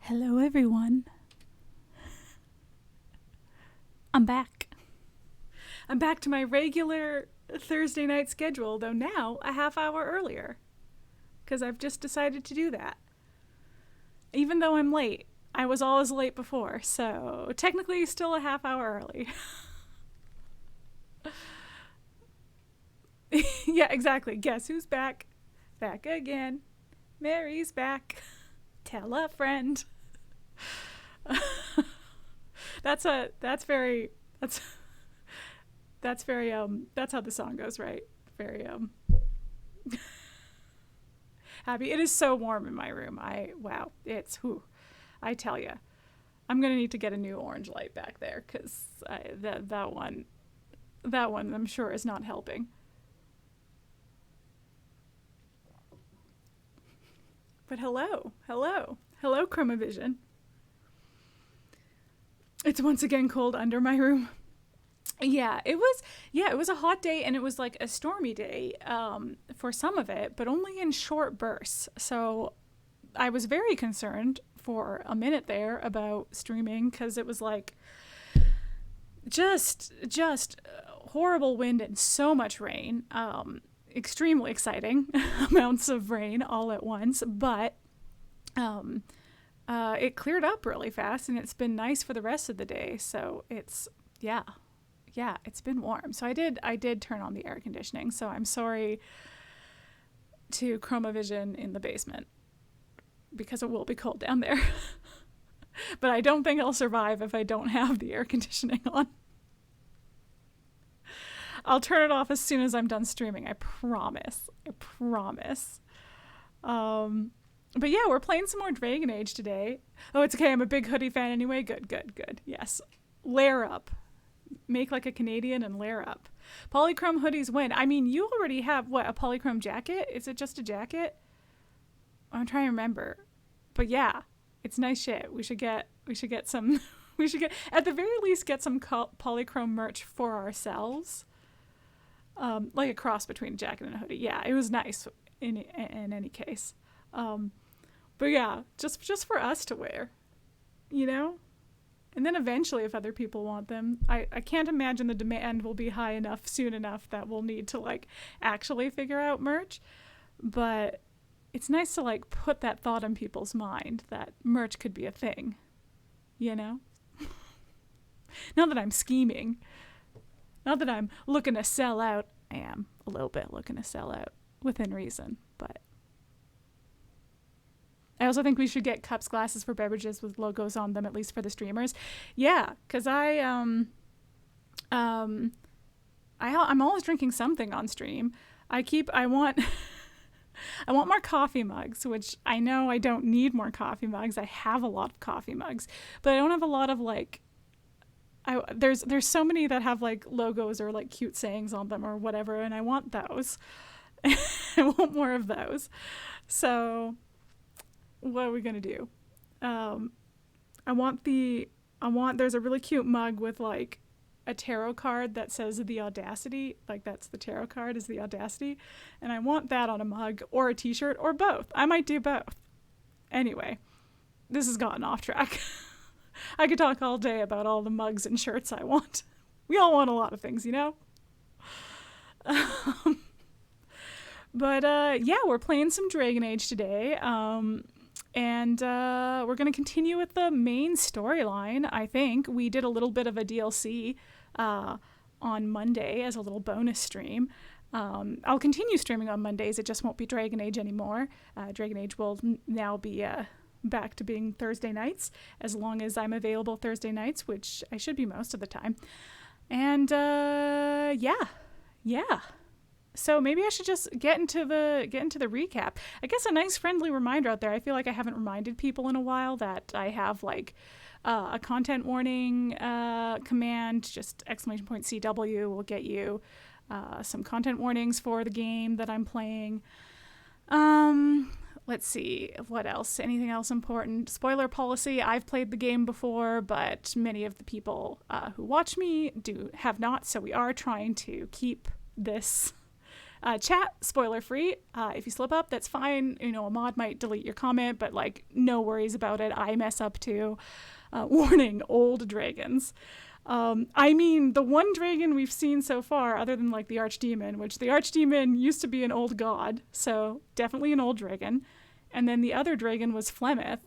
Hello, everyone. I'm back. I'm back to my regular Thursday night schedule, though now a half hour earlier. Because I've just decided to do that. Even though I'm late. I was always late before, so technically still a half hour early. Yeah, exactly. Guess who's back? Back again. Mary's back. Tell a friend. That's how the song goes, right? Very happy. It is so warm in my room. Wow, it's whew. I tell you, I'm gonna need to get a new orange light back there because that one I'm sure is not helping. But hello, Chromavision. It's once again cold under my room. Yeah, it was a hot day, and it was like a stormy day for some of it, but only in short bursts. So I was very concerned for a minute there about streaming because it was like just horrible wind and so much rain. Extremely exciting amounts of rain all at once, but it cleared up really fast, and it's been nice for the rest of the day. So it's it's been warm. So I did turn on the air conditioning. So I'm sorry to Chromavision in the basement because it will be cold down there. But I don't think I'll survive if I don't have the air conditioning on. I'll turn it off as soon as I'm done streaming. I promise. But yeah, we're playing some more Dragon Age today. Oh, it's okay. I'm a big hoodie fan anyway. Good. Yes. Layer up. Make like a Canadian and layer up. Polychrome hoodies win. I mean, you already have, what, a polychrome jacket? Is it just a jacket? I'm trying to remember. But yeah, it's nice shit. We should get some... we should at the very least, get some polychrome merch for ourselves. Like a cross between a jacket and a hoodie. Yeah, it was nice in any case. But yeah, just for us to wear, you know? And then eventually, if other people want them, I can't imagine the demand will be high enough soon enough that we'll need to like actually figure out merch. But it's nice to like put that thought in people's mind that merch could be a thing, you know? Not that I'm scheming. Not that I'm looking to sell out. I am a little bit looking to sell out within reason, but I also think we should get cups, glasses for beverages with logos on them, at least for the streamers. Yeah, because I'm always drinking something on stream. I want more coffee mugs, which I know I don't need more coffee mugs. I have a lot of coffee mugs, but I don't have a lot of like. There's so many that have like logos or like cute sayings on them or whatever, and I want those. I want more of those. So what are we gonna do? There's a really cute mug with like a tarot card that says the Audacity, like that's the tarot card is the Audacity, and I want that on a mug or a t-shirt or both. I might do both. Anyway, this has gotten off track. I could talk all day about all the mugs and shirts I want. We all want a lot of things, you know? But yeah, we're playing some Dragon Age today. And we're going to continue with the main storyline, I think. We did a little bit of a DLC on Monday as a little bonus stream. I'll continue streaming on Mondays. It just won't be Dragon Age anymore. Dragon Age will now be back to being Thursday nights, as long as I'm available Thursday nights, which I should be most of the time. And yeah. So maybe I should just get into the recap. I guess a nice friendly reminder out there. I feel like I haven't reminded people in a while that I have like a content warning command, just !CW will get you some content warnings for the game that I'm playing. Let's see, what else? Anything else important? Spoiler policy, I've played the game before, but many of the people who watch me have not, so we are trying to keep this Chat, spoiler free. If you slip up, that's fine. You know, a mod might delete your comment, but like, no worries about it. I mess up too. Warning, old dragons. I mean, the one dragon we've seen so far, other than like the Archdemon, which the Archdemon used to be an old god, so definitely an old dragon. And then the other dragon was Flemeth,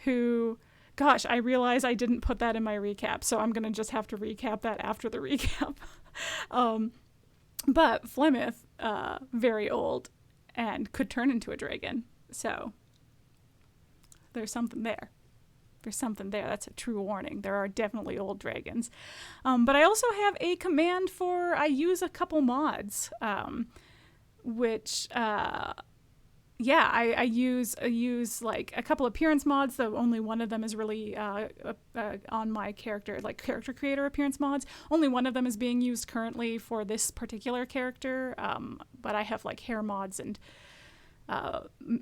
who, gosh, I realize I didn't put that in my recap, so I'm going to just have to recap that after the recap. But Flemeth, very old, and could turn into a dragon, so there's something there. There's something there. That's a true warning. There are definitely old dragons. But I also have a command for, I use a couple mods, which, I use like a couple appearance mods, though only one of them is really on my character, like character creator appearance mods. Only one of them is being used currently for this particular character, but I have like hair mods and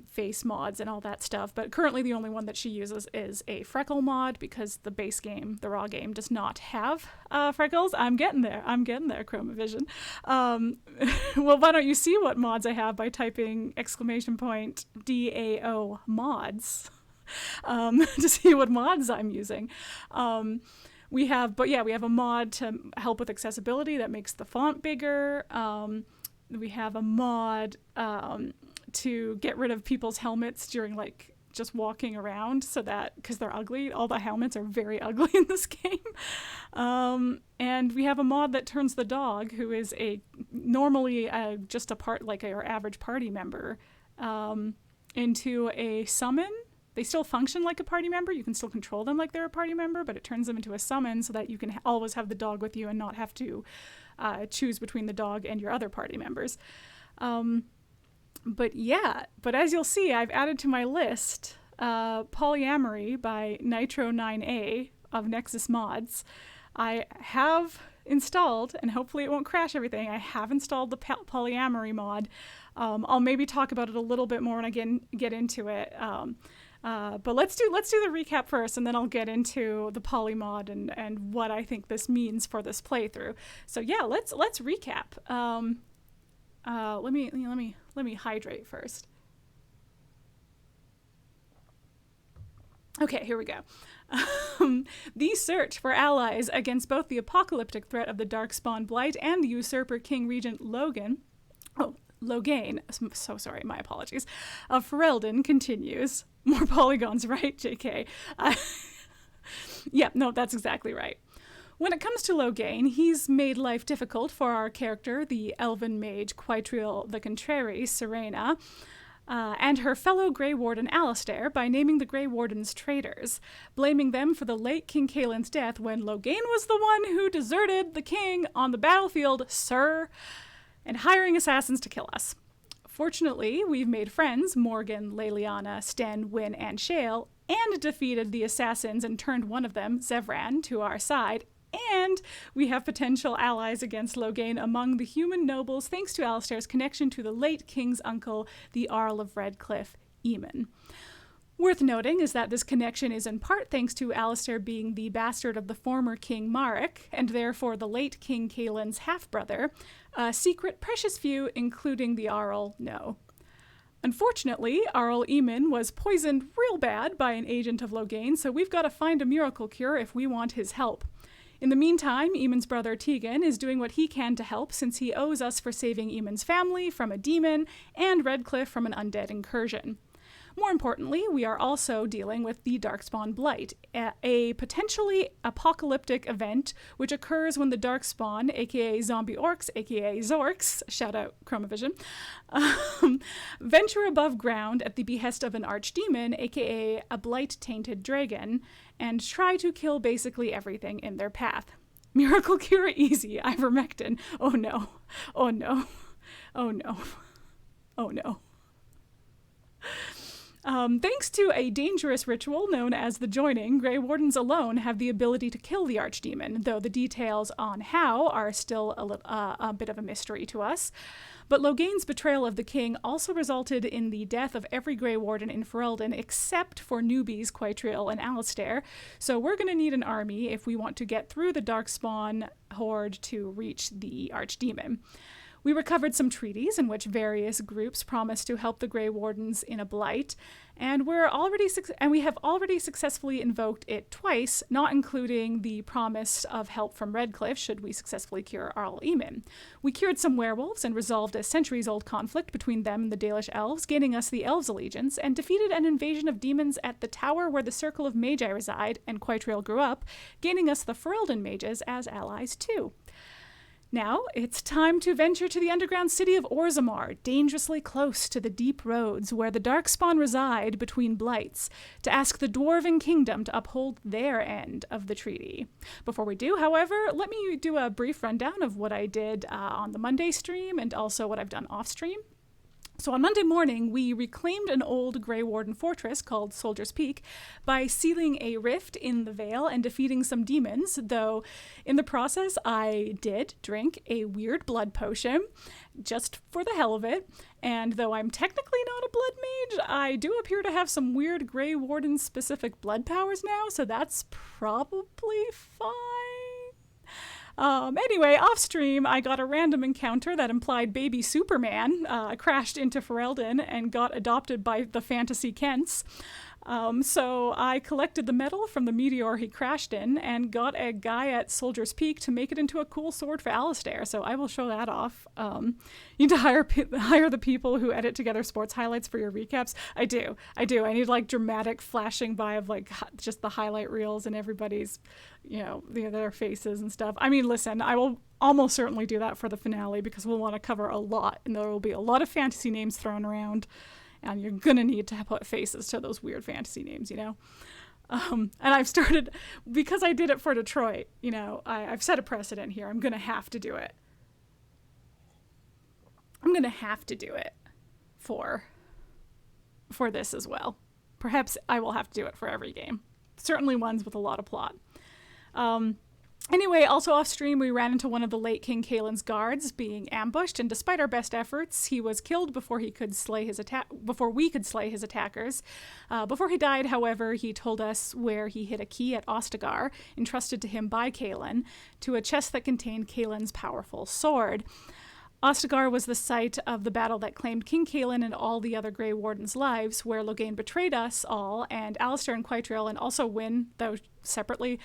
face mods and all that stuff, but currently the only one that she uses is a freckle mod because the base game, the raw game, does not have freckles. I'm getting there, Chromavision. Well, why don't you see what mods I have by typing !DAO mods to see what mods I'm using. We have a mod to help with accessibility that makes the font bigger. We have a mod to get rid of people's helmets during like just walking around, so that because they're ugly, all the helmets are very ugly in this game. And we have a mod that turns the dog, who is normally just a part like our average party member, into a summon. They still function like a party member. You can still control them like they're a party member, but it turns them into a summon so that you can always have the dog with you and not have to choose between the dog and your other party members. But as you'll see, I've added to my list Polyamory by Nitro9A of Nexus Mods. I have installed, and hopefully it won't crash everything, I have installed the Polyamory mod. I'll maybe talk about it a little bit more when I get into it. But let's do the recap first, and then I'll get into the poly mod and what I think this means for this playthrough. So yeah, let's recap. Let me hydrate first. Okay, here we go. The search for allies against both the apocalyptic threat of the Darkspawn Blight and the usurper King Regent Logain, I'm so sorry, my apologies, of Ferelden continues. More polygons, right, JK? Yeah, no, that's exactly right. When it comes to Logain, he's made life difficult for our character, the elven mage QuiteContraryTV Serena, and her fellow Grey Warden Alistair by naming the Grey Wardens traitors, blaming them for the late King Kaelin's death when Logain was the one who deserted the king on the battlefield, sir, and hiring assassins to kill us. Fortunately, we've made friends, Morgan, Leliana, Sten, Wynn, and Shale, and defeated the assassins and turned one of them, Zevran, to our side, and we have potential allies against Logain among the human nobles thanks to Alistair's connection to the late king's uncle, the Earl of Redcliffe, Eamon. Worth noting is that this connection is in part thanks to Alistair being the bastard of the former King Marek, and therefore the late King Kaelin's half-brother. A secret precious few, including the Earl, know. Unfortunately, Earl Eamon was poisoned real bad by an agent of Logain, so we've got to find a miracle cure if we want his help. In the meantime, Eamon's brother Tegan is doing what he can to help since he owes us for saving Eamon's family from a demon and Redcliffe from an undead incursion. More importantly, we are also dealing with the Darkspawn Blight, a potentially apocalyptic event which occurs when the Darkspawn, aka zombie orcs, aka Zorks, shout out Chromavision, venture above ground at the behest of an archdemon, aka a blight-tainted dragon, and try to kill basically everything in their path. Miracle cure easy, ivermectin. Oh no, oh no, oh no, oh no. Thanks to a dangerous ritual known as the Joining, Grey Wardens alone have the ability to kill the Archdemon, though the details on how are still a bit of a mystery to us. But Logain's betrayal of the king also resulted in the death of every Grey Warden in Ferelden except for newbies Quaitrill and Alistair, so we're going to need an army if we want to get through the Darkspawn horde to reach the Archdemon. We recovered some treaties in which various groups promised to help the Grey Wardens in a blight, and we have already successfully invoked it twice, not including the promise of help from Redcliffe should we successfully cure Arl Eamon. We cured some werewolves and resolved a centuries-old conflict between them and the Dalish elves, gaining us the elves' allegiance, and defeated an invasion of demons at the tower where the Circle of Magi reside and QuiteRail grew up, gaining us the Ferelden mages as allies too. Now, it's time to venture to the underground city of Orzammar, dangerously close to the deep roads where the Darkspawn reside between blights, to ask the Dwarven Kingdom to uphold their end of the treaty. Before we do, however, let me do a brief rundown of what I did on the Monday stream and also what I've done off-stream. So on Monday morning, we reclaimed an old Grey Warden fortress called Soldier's Peak by sealing a rift in the Vale and defeating some demons, though in the process I did drink a weird blood potion, just for the hell of it, and though I'm technically not a blood mage, I do appear to have some weird Grey Warden-specific blood powers now, so that's probably fine. Anyway, off stream, I got a random encounter that implied baby Superman crashed into Ferelden and got adopted by the fantasy Kents. So I collected the metal from the meteor he crashed in and got a guy at Soldier's Peak to make it into a cool sword for Alistair, so I will show that off. You need to hire the people who edit together sports highlights for your recaps. I do. I need like dramatic flashing by of like just the highlight reels and everybody's, their faces and stuff. I mean, listen, I will almost certainly do that for the finale because we'll want to cover a lot and there will be a lot of fantasy names thrown around. And you're going to need to put faces to those weird fantasy names, And I've started, because I did it for Detroit, I've set a precedent here. I'm going to have to do it. I'm going to have to do it for this as well. Perhaps I will have to do it for every game. Certainly ones with a lot of plot. Anyway, also off stream, we ran into one of the late King Kaelin's guards being ambushed, and despite our best efforts, he was killed before we could slay his attackers. Before he died, however, he told us where he hid a key at Ostagar, entrusted to him by Kaelin, to a chest that contained Kaelin's powerful sword. Ostagar was the site of the battle that claimed King Kaelin and all the other Grey Wardens' lives, where Logain betrayed us all, and Alistair and QuiteRail, and also Wynne, though separately,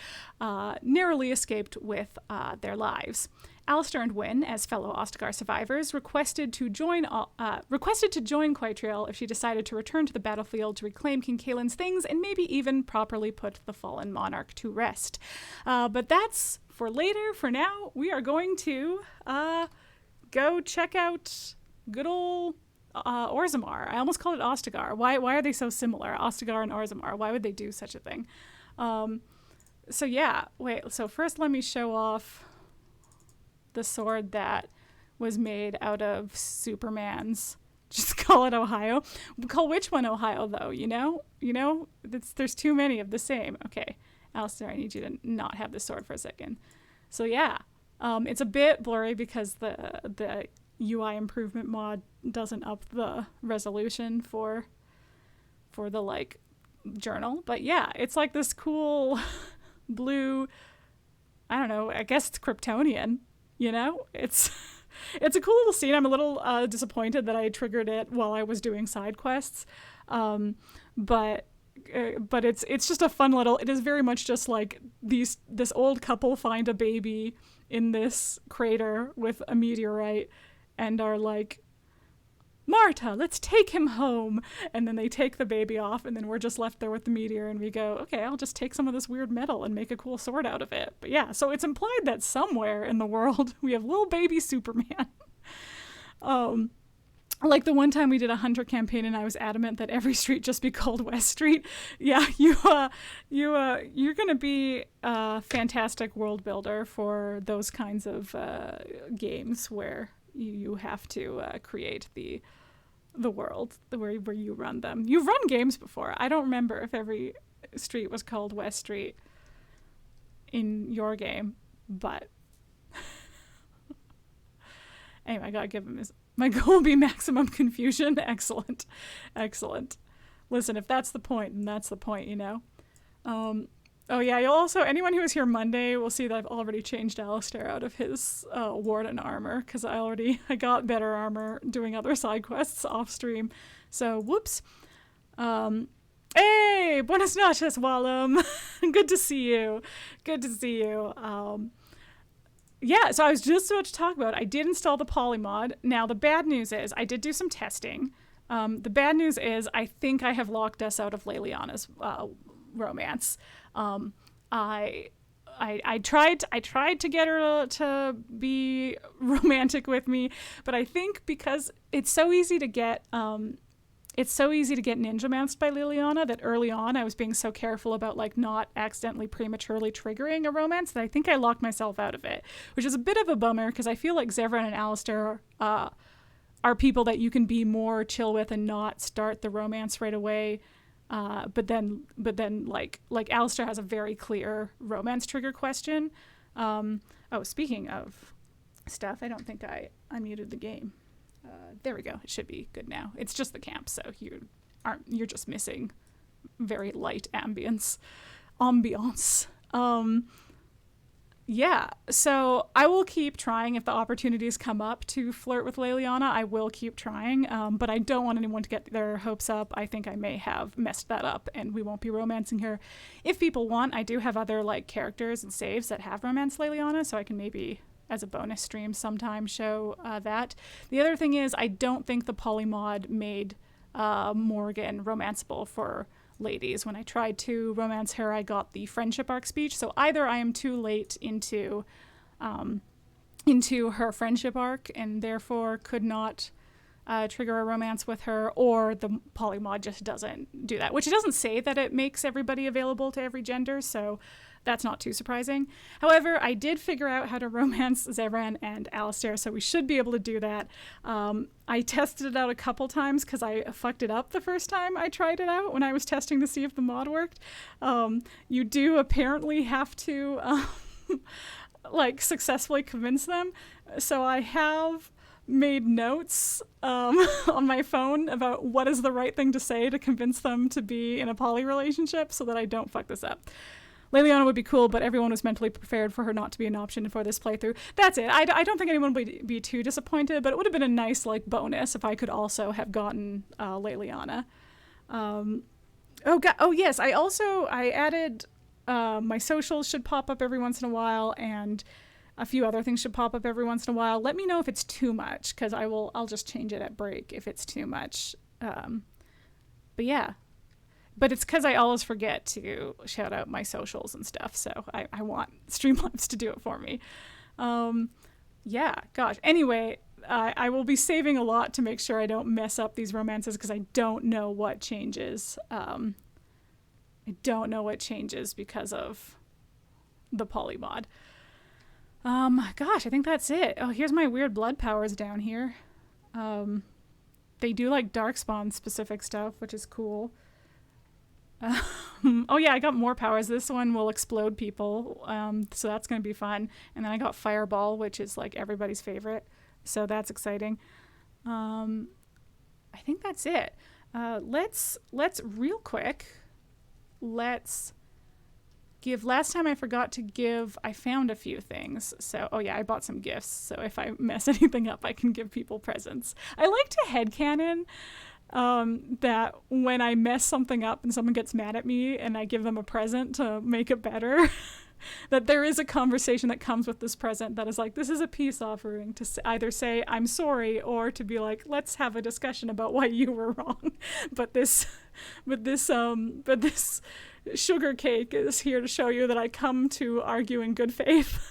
narrowly escaped with their lives. Alistair and Wynne, as fellow Ostagar survivors, requested to join QuiteRail if she decided to return to the battlefield to reclaim King Kaelin's things and maybe even properly put the fallen monarch to rest. But that's for later. For now, we are going to go check out good old Orzammar. I almost called it Ostagar. Why are they so similar? Ostagar and Orzammar. Why would they do such a thing? So yeah, wait. So first let me show off the sword that was made out of Superman's. Just call it Ohio. Call which one Ohio though? There's too many of the same. Okay, Alistair, I need you to not have this sword for a second. So yeah. It's a bit blurry because the UI improvement mod doesn't up the resolution for the journal, but yeah, it's like this cool blue. I don't know. I guess it's Kryptonian. It's a cool little scene. I'm a little disappointed that I triggered it while I was doing side quests, but it's just a fun little. It is very much just like this old couple find a baby in this crater with a meteorite and are like, Marta, let's take him home. And then they take the baby off and then we're just left there with the meteor and we go, okay, I'll just take some of this weird metal and make a cool sword out of it. But yeah, so it's implied that somewhere in the world we have little baby Superman. Like the one time we did a hunter campaign and I was adamant that every street just be called West Street. Yeah, you're gonna be a fantastic world builder for those kinds of games where you have to create the world where you run them. You've run games before. I don't remember if every street was called West Street in your game, but anyway, I gotta give him his. My goal will be maximum confusion. Excellent. Listen, if that's the point, then that's the point, Oh yeah, you'll also, anyone who was here Monday will see that I've already changed Alistair out of his warden armor, because I got better armor doing other side quests off stream. So whoops. Hey, buenas noches, Wallum. Good to see you. Good to see you. Yeah, so I was just about to talk about, I did install the polymod. Now the bad news is I did do some testing. The bad news is I think I have locked us out of Leliana's romance. I tried to get her to be romantic with me, but I think because it's so easy to get ninja-manced by Leliana that early on I was being so careful about like not accidentally prematurely triggering a romance that I think I locked myself out of it, which is a bit of a bummer because I feel like Zevran and Alistair are people that you can be more chill with and not start the romance right away. But then like Alistair has a very clear romance trigger question. Speaking of stuff, I don't think I unmuted the game. There we go. It should be good now. It's just the camp, so you're just missing very light ambience. Yeah, so I will keep trying if the opportunities come up to flirt with Leliana. I will keep trying, but I don't want anyone to get their hopes up. I think I may have messed that up, and we won't be romancing her. If people want, I do have other like characters and saves that have romanced Leliana, so I can maybe, as a bonus stream sometime, show that. The other thing is, I don't think the polymod made Morgan romanceable for ladies. When I tried to romance her, I got the friendship arc speech. So either I am too late into her friendship arc and therefore could not trigger a romance with her, or the polymod just doesn't do that, which it doesn't say that it makes everybody available to every gender, so that's not too surprising. However, I did figure out how to romance Zevran and Alistair, so we should be able to do that. I tested it out a couple times because I fucked it up the first time I tried it out when I was testing to see if the mod worked. You do apparently have to like successfully convince them. So I have made notes on my phone about what is the right thing to say to convince them to be in a poly relationship so that I don't fuck this up. Leliana would be cool, but everyone was mentally prepared for her not to be an option for this playthrough. That's it. I don't think anyone would be too disappointed, but it would have been a nice like bonus if I could also have gotten Leliana. Yes, I added my socials should pop up every once in a while, and a few other things should pop up every once in a while. Let me know if it's too much, because I'll just change it at break if it's too much. But yeah. But it's because I always forget to shout out my socials and stuff, so I want Streamlabs to do it for me. Yeah, gosh. Anyway, I will be saving a lot to make sure I don't mess up these romances because I don't know what changes. I don't know what changes because of the polymod. Gosh, I think that's it. Oh, here's my weird blood powers down here. They do like Darkspawn specific stuff, which is cool. Oh yeah, I got more powers. This one will explode people, so that's going to be fun. And then I got Fireball, which is like everybody's favorite, so that's exciting. I think that's it. Let's real quick, let's give, last time I forgot to give, I found a few things. So, oh yeah, I bought some gifts, so if I mess anything up, I can give people presents. I like to headcanon that when I mess something up and someone gets mad at me and I give them a present to make it better, that there is a conversation that comes with this present that is like, this is a peace offering to either say I'm sorry or to be like, let's have a discussion about why you were wrong. But this sugar cake is here to show you that I come to argue in good faith.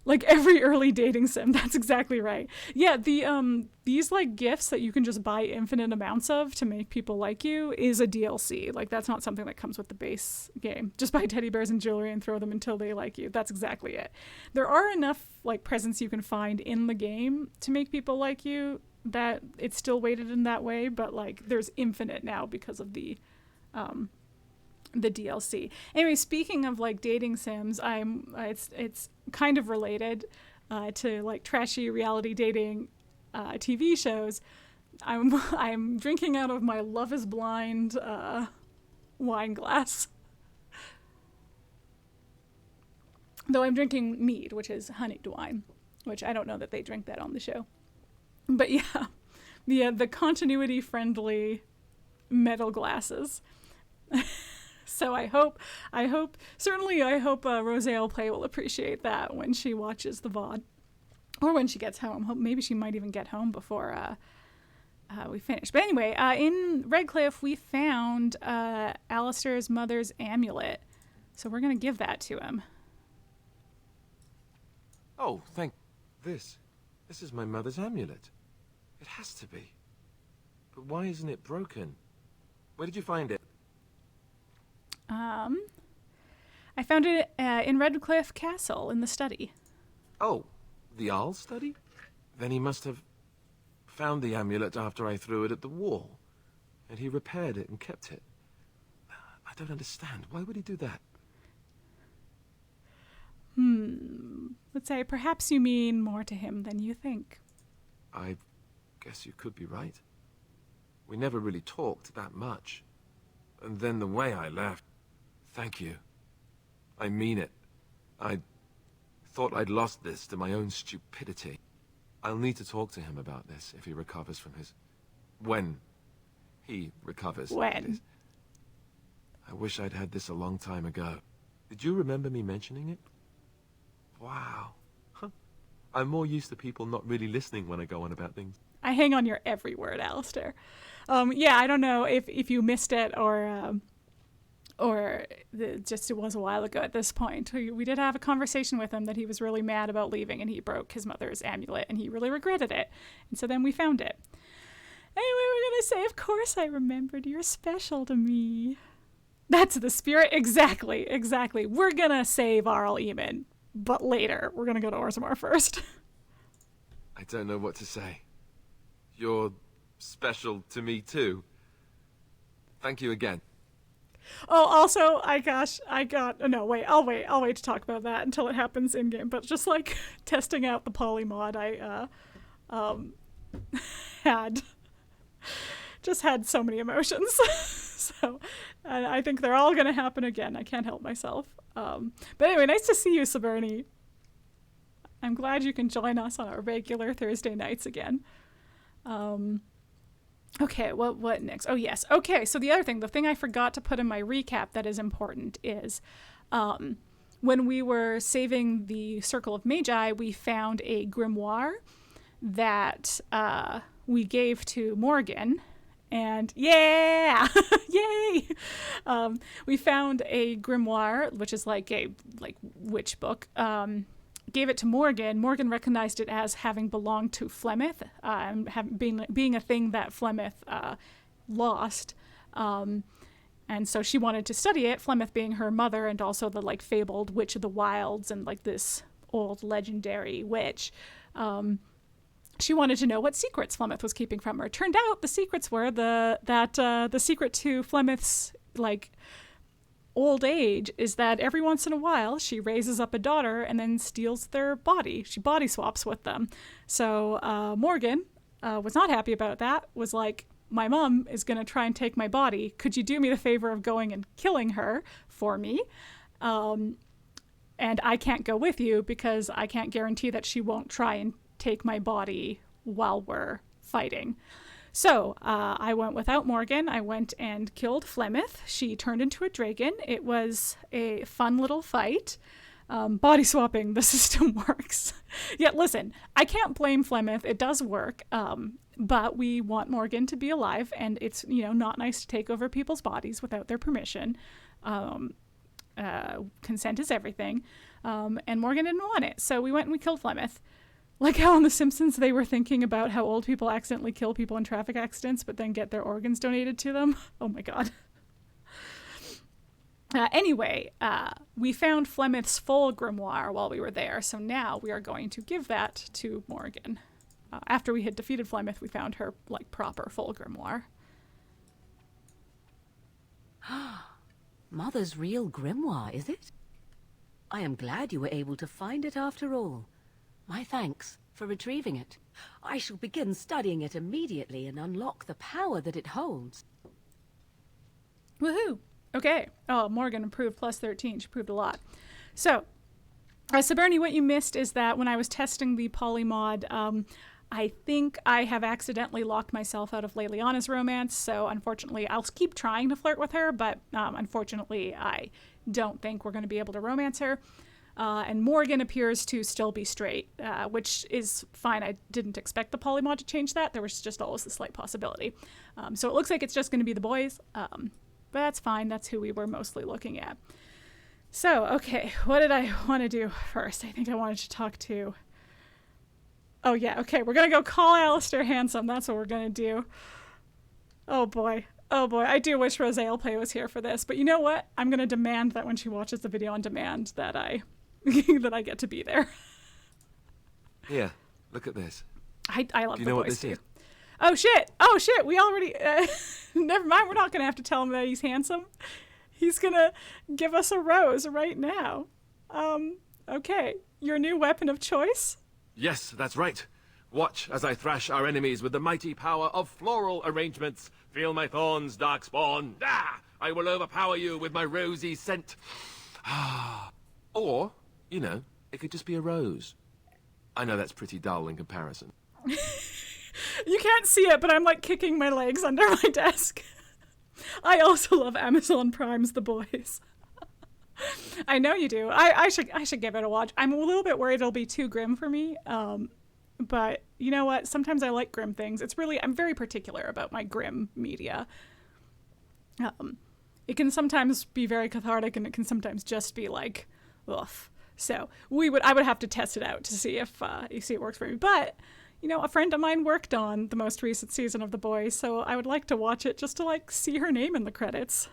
Like every early dating sim, that's exactly right. Yeah, these like gifts that you can just buy infinite amounts of to make people like you is a DLC. Like that's not something that comes with the base game. Just buy teddy bears and jewelry and throw them until they like you. That's exactly it. There are enough like presents you can find in the game to make people like you that it's still weighted in that way, but like there's infinite now because of the DLC. Anyway, speaking of like dating sims, it's kind of related to like trashy reality dating TV shows. I'm drinking out of my Love is Blind wine glass. Though I'm drinking mead, which is honeyed wine, which I don't know that they drink that on the show. But yeah, the continuity-friendly metal glasses. So I hope Rosé Play will appreciate that when she watches the VOD. Or when she gets home. Maybe she might even get home before we finish. But anyway, in Redcliffe, we found Alistair's mother's amulet. So we're going to give that to him. Oh, thank this. This is my mother's amulet. It has to be. But why isn't it broken? Where did you find it? I found it in Redcliffe Castle in the study. Oh, the Jarl's study? Then he must have found the amulet after I threw it at the wall. And he repaired it and kept it. I don't understand. Why would he do that? Let's say perhaps you mean more to him than you think. I guess you could be right. We never really talked that much. And then the way I left... Thank you. I mean it. I thought I'd lost this to my own stupidity. I'll need to talk to him about this if he recovers from his... When he recovers. When? I wish I'd had this a long time ago. Did you remember me mentioning it? Wow. Huh. I'm more used to people not really listening when I go on about things. I hang on your every word, Alistair. Yeah, I don't know if you missed it or it was a while ago at this point. We did have a conversation with him that he was really mad about leaving and he broke his mother's amulet and he really regretted it. And so then we found it. Anyway, we're going to say, of course I remembered. You're special to me. That's the spirit. Exactly. We're going to save Arl Eamon, but later. We're going to go to Orzammar first. I don't know what to say. You're special to me too. Thank you again. Oh, also, I'll wait to talk about that until it happens in game. But just like testing out the poly mod, I had so many emotions. So I think they're all going to happen again. I can't help myself. But anyway, nice to see you, Saberni. I'm glad you can join us on our regular Thursday nights again. Okay, what next? Oh, yes. Okay, so the thing I forgot to put in my recap that is important is when we were saving the Circle of Magi, we found a grimoire that we gave to Morgan. And yeah, yay! We found a grimoire, which is like a witch book. Gave it to Morgan. Morgan recognized it as having belonged to Flemeth, being a thing that Flemeth lost. And so she wanted to study it, Flemeth being her mother and also the fabled Witch of the Wilds and this old legendary witch. She wanted to know what secrets Flemeth was keeping from her. Turned out the secrets were the secret to Flemeth's old age is that every once in a while she raises up a daughter and then steals their body. She body swaps with them. So Morgan was not happy about that, was like, my mom is going to try and take my body. Could you do me the favor of going and killing her for me? And I can't go with you because I can't guarantee that she won't try and take my body while we're fighting. So I went without Morgan. I went and killed Flemeth. She turned into a dragon. It was a fun little fight. Body swapping, the system works. Yet listen, I can't blame Flemeth. It does work. But we want Morgan to be alive, and it's not nice to take over people's bodies without their permission. Consent is everything. And Morgan didn't want it. So we went and we killed Flemeth. Like how on The Simpsons they were thinking about how old people accidentally kill people in traffic accidents but then get their organs donated to them. Oh my god. Anyway, we found Flemeth's full grimoire while we were there, so now we are going to give that to Morgan. After we had defeated Flemeth, we found her proper full grimoire. Mother's real grimoire, is it? I am glad you were able to find it after all. My thanks for retrieving it. I shall begin studying it immediately and unlock the power that it holds. Woohoo! Okay. Oh, Morgan improved plus 13. She improved a lot. So, So Bernie, what you missed is that when I was testing the polymod, I think I have accidentally locked myself out of Leliana's romance, so unfortunately I'll keep trying to flirt with her, but unfortunately I don't think we're going to be able to romance her. And Morgan appears to still be straight, which is fine. I didn't expect the polymod to change that. There was just always a slight possibility. So it looks like it's just going to be the boys, but that's fine. That's who we were mostly looking at. So, okay, what did I want to do first? I think I wanted to talk to... Oh, yeah, okay, we're going to go call Alistair handsome. That's what we're going to do. Oh, boy. Oh, boy. I do wish Rosale Play was here for this. But you know what? I'm going to demand that when she watches the video on demand that I that I get to be there. Here, look at this. I love Do you the know what boys, this is? too. Oh, shit. Oh, shit. We already... never mind. We're not going to have to tell him that he's handsome. He's going to give us a rose right now. Okay. Your new weapon of choice? Yes, that's right. Watch as I thrash our enemies with the mighty power of floral arrangements. Feel my thorns, darkspawn. Ah! I will overpower you with my rosy scent. Or, you know, it could just be a rose. I know that's pretty dull in comparison. You can't see it, but I'm like kicking my legs under my desk. I also love Amazon Prime's The Boys. I know you do. I should give it a watch. I'm a little bit worried it'll be too grim for me. But you know what? Sometimes I like grim things. I'm very particular about my grim media. It can sometimes be very cathartic, and it can sometimes just be like, ugh. So I would have to test it out to see if it works for me. But you know, a friend of mine worked on the most recent season of The Boys, so I would like to watch it just to like see her name in the credits.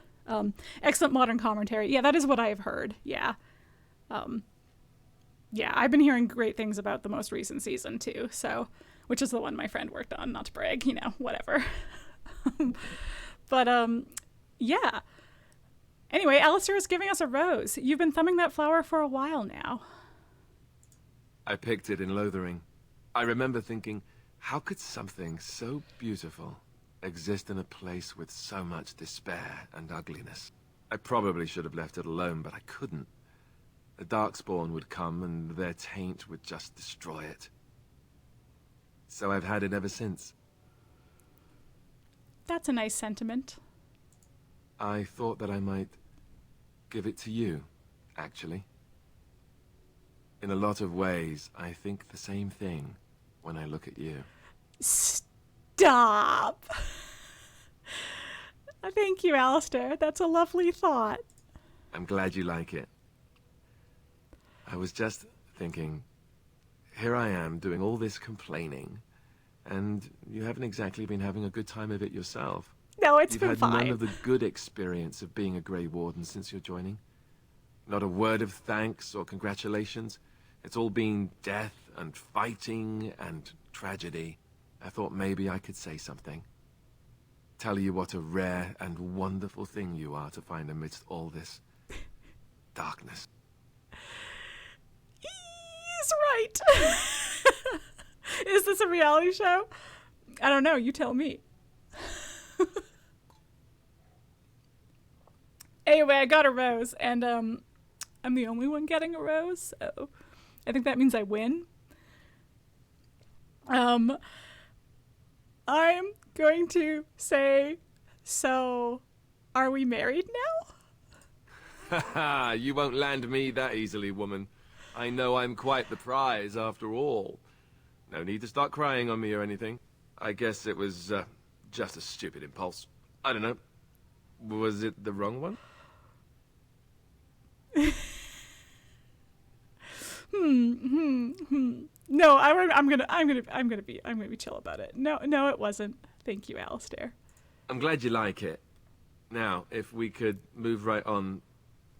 Excellent modern commentary. Yeah, that is what I have heard. Yeah. Yeah, I've been hearing great things about the most recent season too, so, which is the one my friend worked on, not to brag, you know, whatever. But, yeah. Anyway, Alistair is giving us a rose. You've been thumbing that flower for a while now. I picked it in Lothering. I remember thinking, how could something so beautiful exist in a place with so much despair and ugliness? I probably should have left it alone, but I couldn't. The Darkspawn would come, and their taint would just destroy it. So I've had it ever since. That's a nice sentiment. I thought that I might give it to you, actually. In a lot of ways, I think the same thing when I look at you. Stop! Thank you, Alistair. That's a lovely thought. I'm glad you like it. I was just thinking, here I am doing all this complaining, and you haven't exactly been having a good time of it yourself. No, it's You've been had fine. none of the good experience of being a Grey Warden since you're joining. Not a word of thanks or congratulations. It's all been death and fighting and tragedy. I thought maybe I could say something. Tell you what a rare and wonderful thing you are to find amidst all this darkness. He's right. Is this a reality show? I don't know. You tell me. Anyway, I got a rose, and I'm the only one getting a rose, so I think that means I win. I'm going to say, so are we married now? Haha, you won't land me that easily, woman. I know I'm quite the prize after all. No need to start crying on me or anything. I guess it was just a stupid impulse. I don't know. Was it the wrong one? No, I'm gonna be chill about it. No, it wasn't. Thank you, Alistair. I'm glad you like it. Now, if we could move right on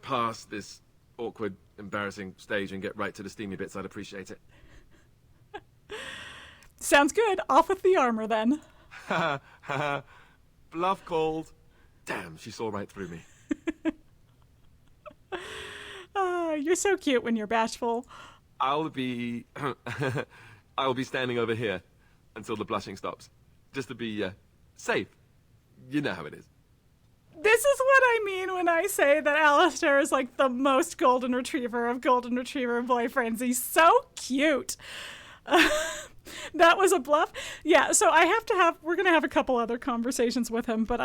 past this awkward, embarrassing stage and get right to the steamy bits, I'd appreciate it. Sounds good. Off with the armor, then. Ha ha. Bluff called. Damn, she saw right through me. You're so cute when you're bashful. I'll be standing over here until the blushing stops, just to be safe. You know how it is. This is what I mean when I say that Alistair is like the most golden retriever of golden retriever boyfriends. He's so cute. That was a bluff. Yeah, so we're going to have a couple other conversations with him, but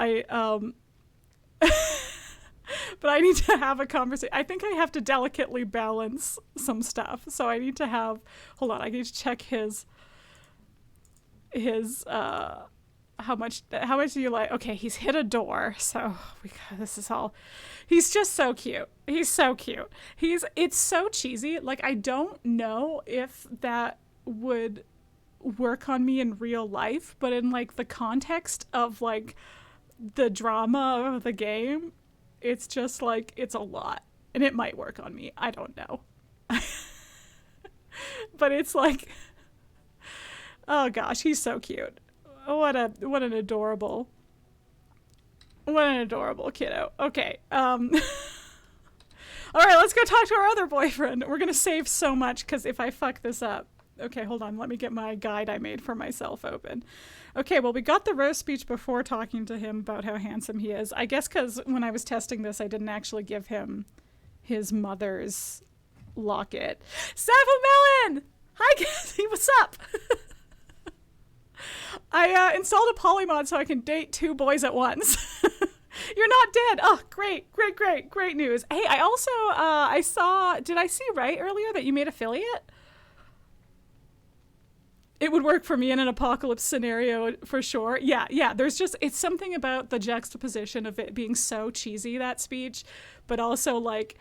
but I need to have a conversation. I think I have to delicately balance some stuff. So I need to hold on, I need to check his how much do you like? Okay, he's hit a door. So he's just so cute. He's so cute. It's so cheesy. Like, I don't know if that would work on me in real life, but in like the context of like the drama of the game, it's just like, it's a lot, and it might work on me. I don't know. But it's like, oh gosh, he's so cute. What an adorable kiddo. Okay. All right, let's go talk to our other boyfriend. We're going to save so much, because if I fuck this up. Okay, hold on. Let me get my guide I made for myself open. Okay, well, we got the roast speech before talking to him about how handsome he is. I guess because when I was testing this, I didn't actually give him his mother's locket. Saffo Melon! Hi, Cassie. What's up? I installed a polymod so I can date 2 boys at once. You're not dead. Oh, great news. Hey, I also, did I see right earlier that you made affiliate? It would work for me in an apocalypse scenario for sure. Yeah, it's something about the juxtaposition of it being so cheesy, that speech, but also like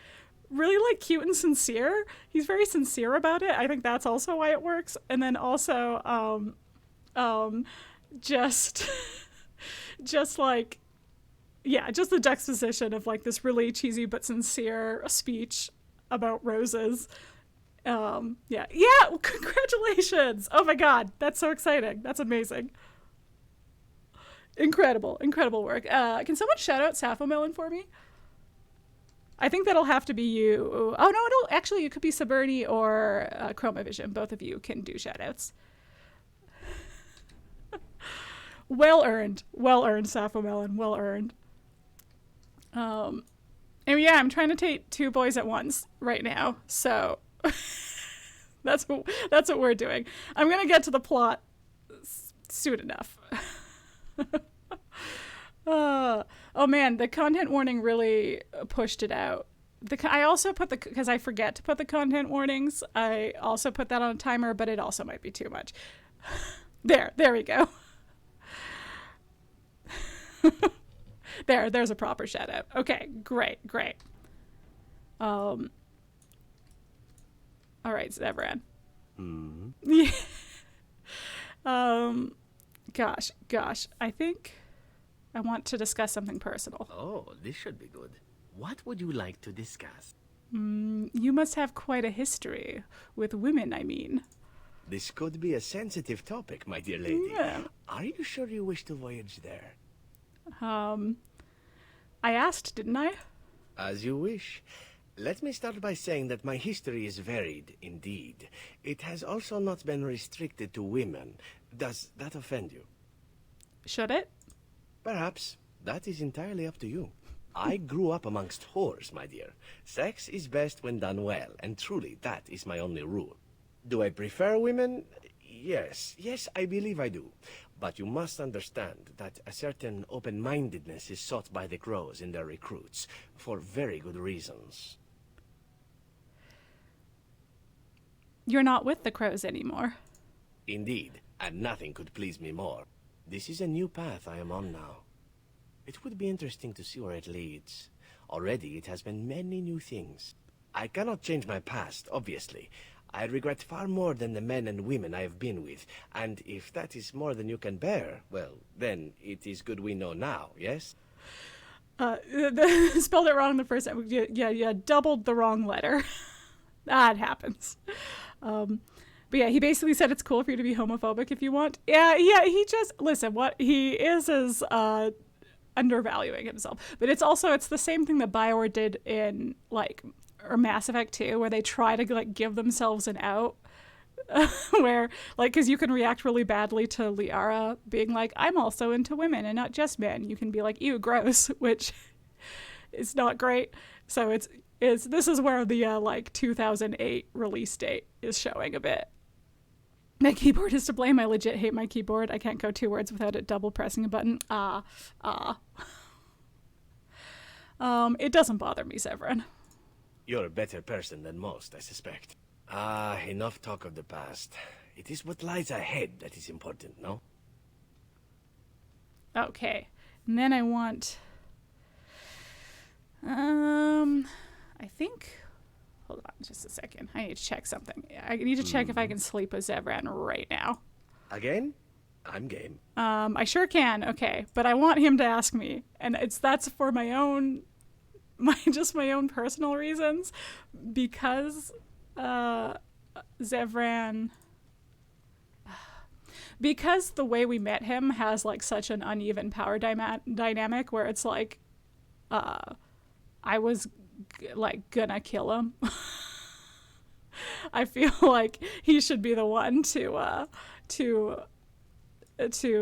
really like cute and sincere. He's very sincere about it. I think that's also why it works. And then also, just like, yeah, just the juxtaposition of like this really cheesy but sincere speech about roses. Yeah, congratulations. Oh my God, that's so exciting. That's amazing. Incredible work. Can someone shout out Sappho Melon for me? I think that'll have to be you. Oh no, it could be Saberni or Chromavision. Both of you can do shout outs. Well earned, Sappho Melon, well earned. And yeah, I'm trying to take 2 boys at once right now, so that's what we're doing. I'm gonna get to the plot soon enough. Oh man, the content warning really pushed it out. I also put because I forget to put the content warnings. I also put that on a timer, but it also might be too much. There we go. There's a proper shout out. Okay, great. All right, Zevran. Yeah. Gosh, I think I want to discuss something personal. Oh, this should be good. What would you like to discuss? You must have quite a history with women, I mean. This could be a sensitive topic, my dear lady. Yeah. Are you sure you wish to voyage there? I asked, didn't I? As you wish. Let me start by saying that my history is varied, indeed. It has also not been restricted to women. Does that offend you? Should it? Perhaps. That is entirely up to you. I grew up amongst whores, my dear. Sex is best when done well, and truly that is my only rule. Do I prefer women? Yes, I believe I do. But you must understand that a certain open-mindedness is sought by the crows in their recruits, for very good reasons. You're not with the crows anymore. Indeed, and nothing could please me more. This is a new path I am on now. It would be interesting to see where it leads. Already it has been many new things. I cannot change my past, obviously. I regret far more than the men and women I have been with, and if that is more than you can bear, well, then it is good we know now, yes? Spelled it wrong the first time. Yeah, doubled the wrong letter. That happens. But yeah, he basically said it's cool for you to be homophobic if you want. Yeah, he just, listen, what he is undervaluing himself. But it's the same thing that BioWare did in, like, or Mass Effect 2, where they try to, like, give themselves an out where, like, because you can react really badly to Liara being like, I'm also into women and not just men. You can be like, ew, gross, which is not great. So this is where the like 2008 release date is showing a bit. My keyboard is to blame. I legit hate my keyboard. I can't go 2 words without it double pressing a button. It doesn't bother me, Severin. You're a better person than most, I suspect. Enough talk of the past. It is what lies ahead that is important, no? Okay. And then I want... I think... Hold on just a second. I need to check something. I need to check if I can sleep with Zevran right now. Again? I'm game. I sure can. Okay. But I want him to ask me. And that's for my own personal reasons. Because Zevran... Because the way we met him has like such an uneven power dynamic where it's like I was like gonna kill him. I feel like he should be the one to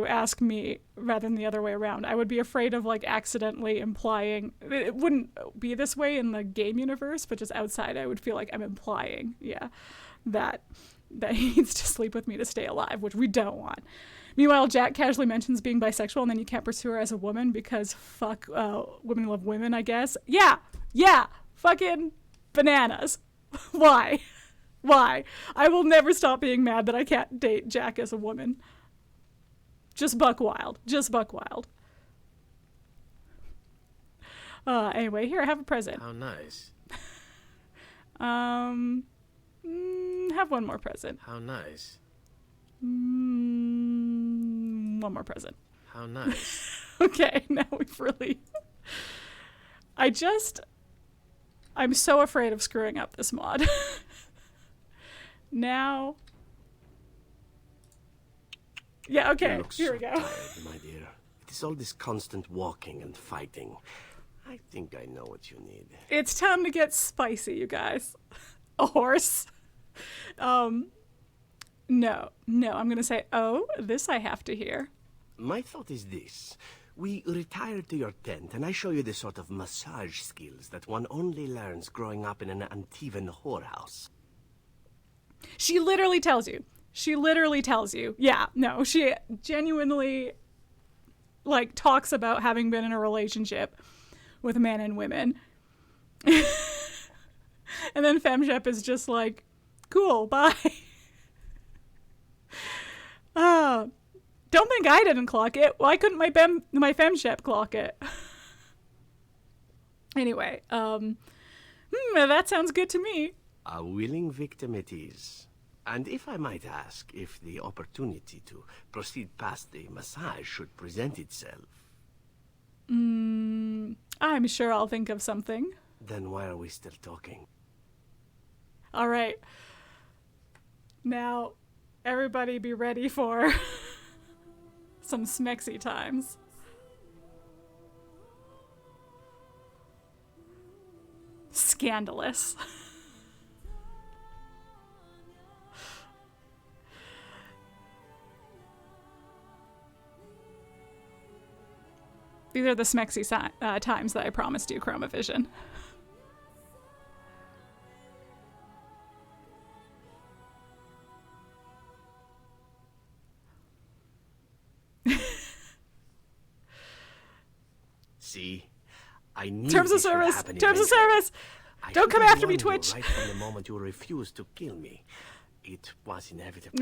ask me rather than the other way around. I would be afraid of like accidentally implying, it wouldn't be this way in the game universe, but just outside I would feel like I'm implying, that he needs to sleep with me to stay alive, which we don't want. Meanwhile, Jack casually mentions being bisexual, and then you can't pursue her as a woman because fuck, women love women, I guess. Yeah, fucking bananas. Why? I will never stop being mad that I can't date Jack as a woman. Just buck wild. Anyway, here, I have a present. How nice. Have one more present. How nice. One more present. How nice. Okay, now we've really... I'm so afraid of screwing up this mod. Now... Yeah, okay, here we go. Tired, my dear. It is all this constant walking and fighting. I think I know what you need. It's time to get spicy, you guys. A horse. No, I'm gonna say, oh, this I have to hear. My thought is this. We retire to your tent and I show you the sort of massage skills that one only learns growing up in an Antivan whorehouse. She literally tells you. Yeah, no, she genuinely, like, talks about having been in a relationship with men and women. And then FemShep is just like, cool, bye. Don't think I didn't clock it. Why couldn't my FemShep clock it? Anyway, that sounds good to me. A willing victim it is. And if I might ask, if the opportunity to proceed past the massage should present itself... I'm sure I'll think of something. Then why are we still talking? All right. Now, everybody be ready for some smexy times. Scandalous. These are the smexy times that I promised you, Chromavision. See? I knew Terms of this would service! happen Terms of eventually. service! I Don't should come have after me, warned you Twitch! right from the moment you refused to kill me. It was inevitable.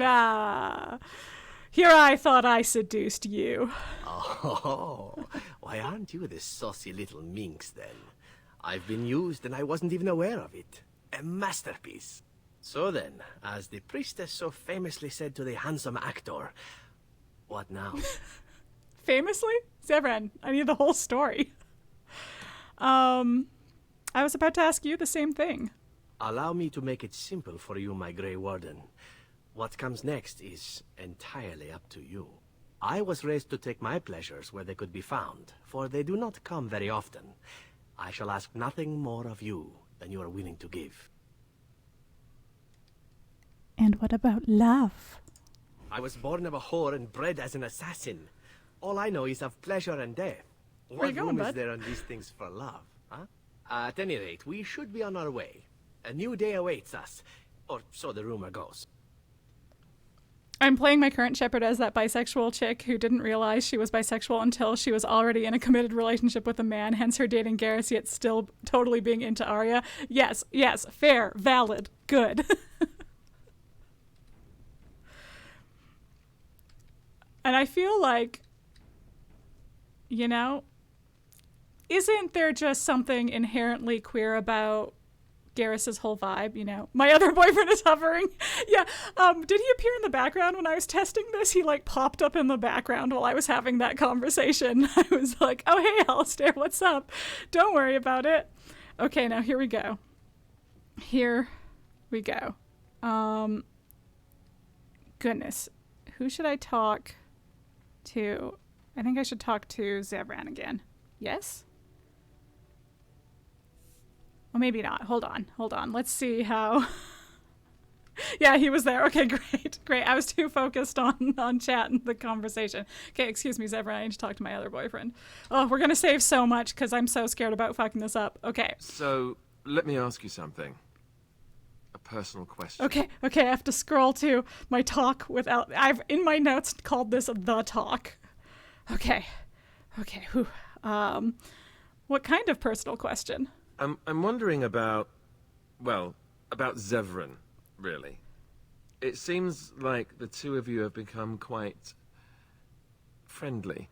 Here I thought I seduced you. Oh, why aren't you the saucy little minx then? I've been used and I wasn't even aware of it. A masterpiece. So then, as the priestess so famously said to the handsome actor, what now? Famously? Zevran, I need the whole story. I was about to ask you the same thing. Allow me to make it simple for you, my Grey Warden. What comes next is entirely up to you. I was raised to take my pleasures where they could be found, for they do not come very often. I shall ask nothing more of you than you are willing to give. And what about love? I was born of a whore and bred as an assassin. All I know is of pleasure and death. Where you What going, room is bud? there on these things for love, huh? At any rate, we should be on our way. A new day awaits us. Or so the rumor goes. I'm playing my current shepherd as that bisexual chick who didn't realize she was bisexual until she was already in a committed relationship with a man, hence her dating Garrus, yet still totally being into Arya. Yes, fair, valid, good. And I feel like, you know, isn't there just something inherently queer about Garrus's whole vibe, you know? My other boyfriend is hovering. Yeah, did he appear in the background when I was testing this? He, like, popped up in the background while I was having that conversation. I was like, oh, hey, Alistair, what's up? Don't worry about it. Okay, now here we go. Here we go. Goodness. Who should I talk to? I think I should talk to Zevran again. Yes? Well, maybe not. Hold on. Let's see how... Yeah, he was there. Okay, great. I was too focused on chat and the conversation. Okay, excuse me, Zevran. I need to talk to my other boyfriend. Oh, we're going to save so much because I'm so scared about fucking this up. Okay. So, let me ask you something. A personal question. Okay, I have to scroll to my talk without... I've, in my notes, called this the talk. Okay, whew. What kind of personal question? I'm wondering about Zevran, really. It seems like the two of you have become quite friendly.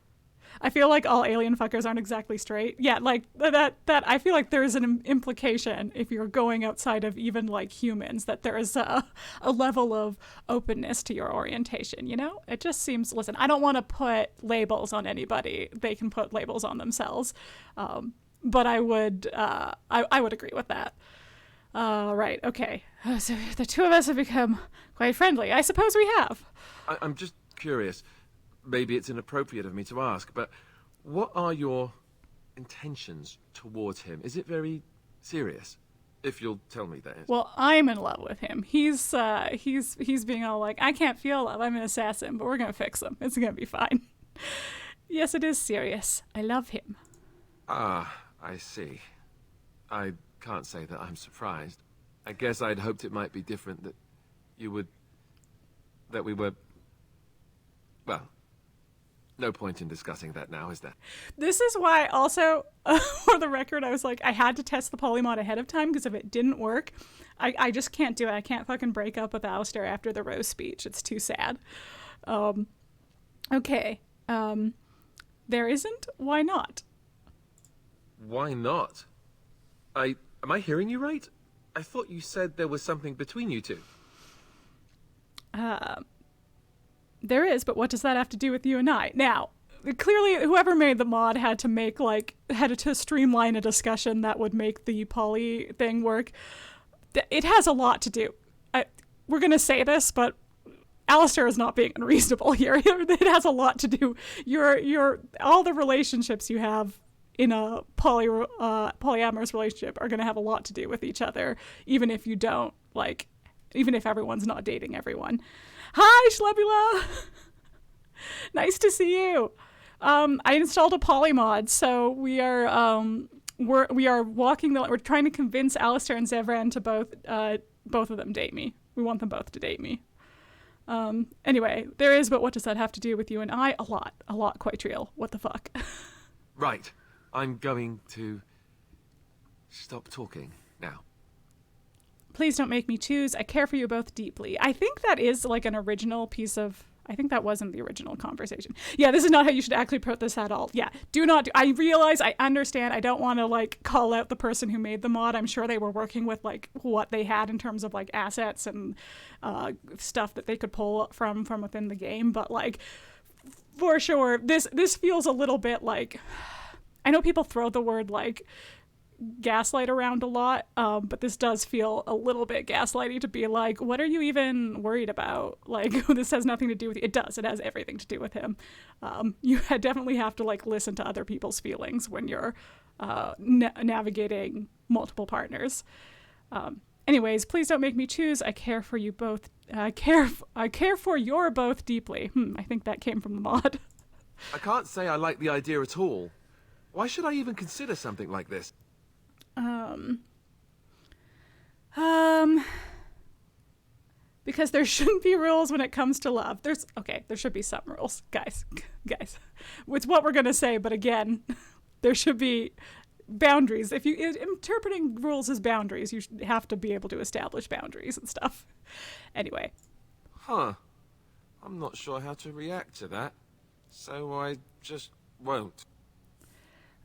I feel like all alien fuckers aren't exactly straight. Yeah, like that I feel like there's an implication if you're going outside of even like humans that there is a level of openness to your orientation, you know? It just seems, listen, I don't want to put labels on anybody. They can put labels on themselves. But I would agree with that. Right, okay. So the two of us have become quite friendly. I suppose we have. I'm just curious. Maybe it's inappropriate of me to ask, but what are your intentions towards him? Is it very serious? If you'll tell me, that is. Well, I'm in love with him. He's being all like, I can't feel love. I'm an assassin, but we're gonna fix him. It's gonna be fine. Yes, it is serious. I love him. Ah, I see. I can't say that I'm surprised. I guess I'd hoped it might be different, that we were... Well, no point in discussing that now, is there? This is why also, for the record, I was like, I had to test the polymod ahead of time, because if it didn't work, I just can't do it. I can't fucking break up with Alistair after the Rose speech. It's too sad. Okay. There isn't? Why not? Why not? Am I hearing you right? I thought you said there was something between you two. There is, but what does that have to do with you and I? Now, clearly, whoever made the mod had to streamline a discussion that would make the poly thing work. It has a lot to do. We're gonna say this, but Alistair is not being unreasonable here. It has a lot to do. All the relationships you have in a polyamorous relationship are gonna have a lot to do with each other, even if you don't, even if everyone's not dating everyone. Hi, Schlebula! Nice to see you. I installed a polymod, so we are walking we're trying to convince Alistair and Zevran to both of them date me. We want them both to date me. Anyway, there is, but what does that have to do with you and I? A lot, quite real. What the fuck? Right. I'm going to stop talking now. Please don't make me choose. I care for you both deeply. I think that is like an original piece of... I think that wasn't the original conversation. Yeah, this is not how you should actually put this at all. Yeah, I realize, I understand. I don't want to call out the person who made the mod. I'm sure they were working with what they had in terms of assets and stuff that they could pull from within the game. But for sure, this feels a little bit like... I know people throw the word gaslight around a lot, but this does feel a little bit gaslighty to be like, what are you even worried about? This has nothing to do with you. It does. It has everything to do with him. You definitely have to listen to other people's feelings when you're navigating multiple partners. Anyways, please don't make me choose. I care for you both. I care for your both deeply. I think that came from the mod. I can't say I like the idea at all. Why should I even consider something like this? Because there shouldn't be rules when it comes to love. There should be some rules, guys. It's what we're gonna say, but again, there should be boundaries. If you interpreting rules as boundaries, you have to be able to establish boundaries and stuff. Anyway. Huh. I'm not sure how to react to that, so I just won't.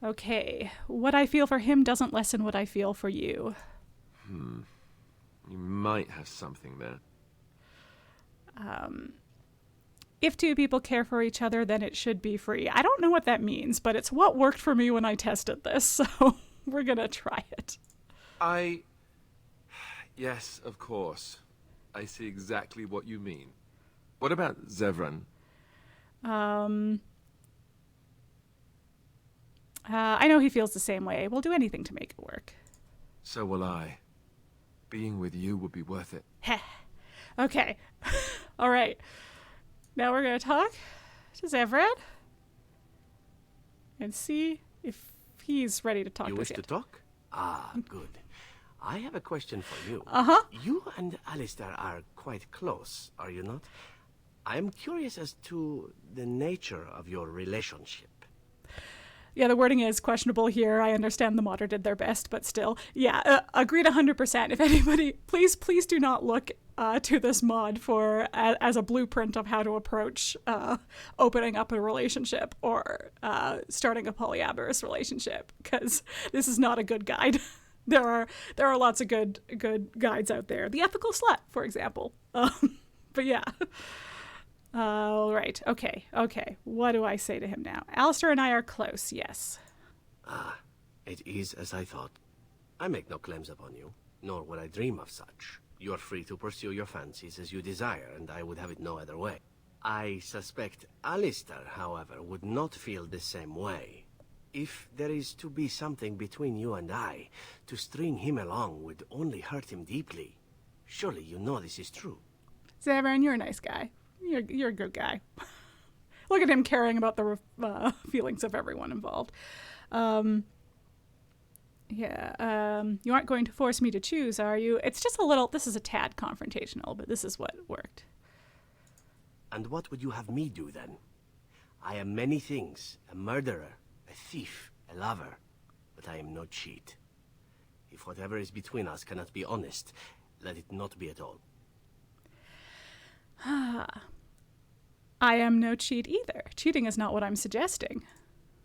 Okay. What I feel for him doesn't lessen what I feel for you. You might have something there. If two people care for each other, then it should be free. I don't know what that means, but it's what worked for me when I tested this, so we're gonna try it. Yes, of course. I see exactly what you mean. What about Zevran? I know he feels the same way. We'll do anything to make it work. So will I. Being with you would be worth it. Heh. Okay. All right. Now we're going to talk to Zevran and see if he's ready to talk to us. You wish to yet. talk? Ah, good. I have a question for you. Uh-huh. You and Alistair are quite close, are you not? I am curious as to the nature of your relationship. Yeah, the wording is questionable here. I understand the modder did their best, but still. Yeah, agreed 100%. If anybody, please do not look to this mod for as a blueprint of how to approach opening up a relationship or starting a polyamorous relationship, because this is not a good guide. There are lots of good guides out there. The Ethical Slut, for example. But yeah. All right. Okay. What do I say to him now? Alistair and I are close, yes. Ah, it is as I thought. I make no claims upon you, nor would I dream of such. You are free to pursue your fancies as you desire, and I would have it no other way. I suspect Alistair, however, would not feel the same way. If there is to be something between you and I, to string him along would only hurt him deeply. Surely you know this is true. Zevran, you're a nice guy. You're a good guy. Look at him caring about the feelings of everyone involved. You aren't going to force me to choose, are you? It's just a little, this is a tad confrontational, but this is what worked. And what would you have me do then? I am many things, a murderer, a thief, a lover, but I am no cheat. If whatever is between us cannot be honest, let it not be at all. I am no cheat either. Cheating is not what I'm suggesting.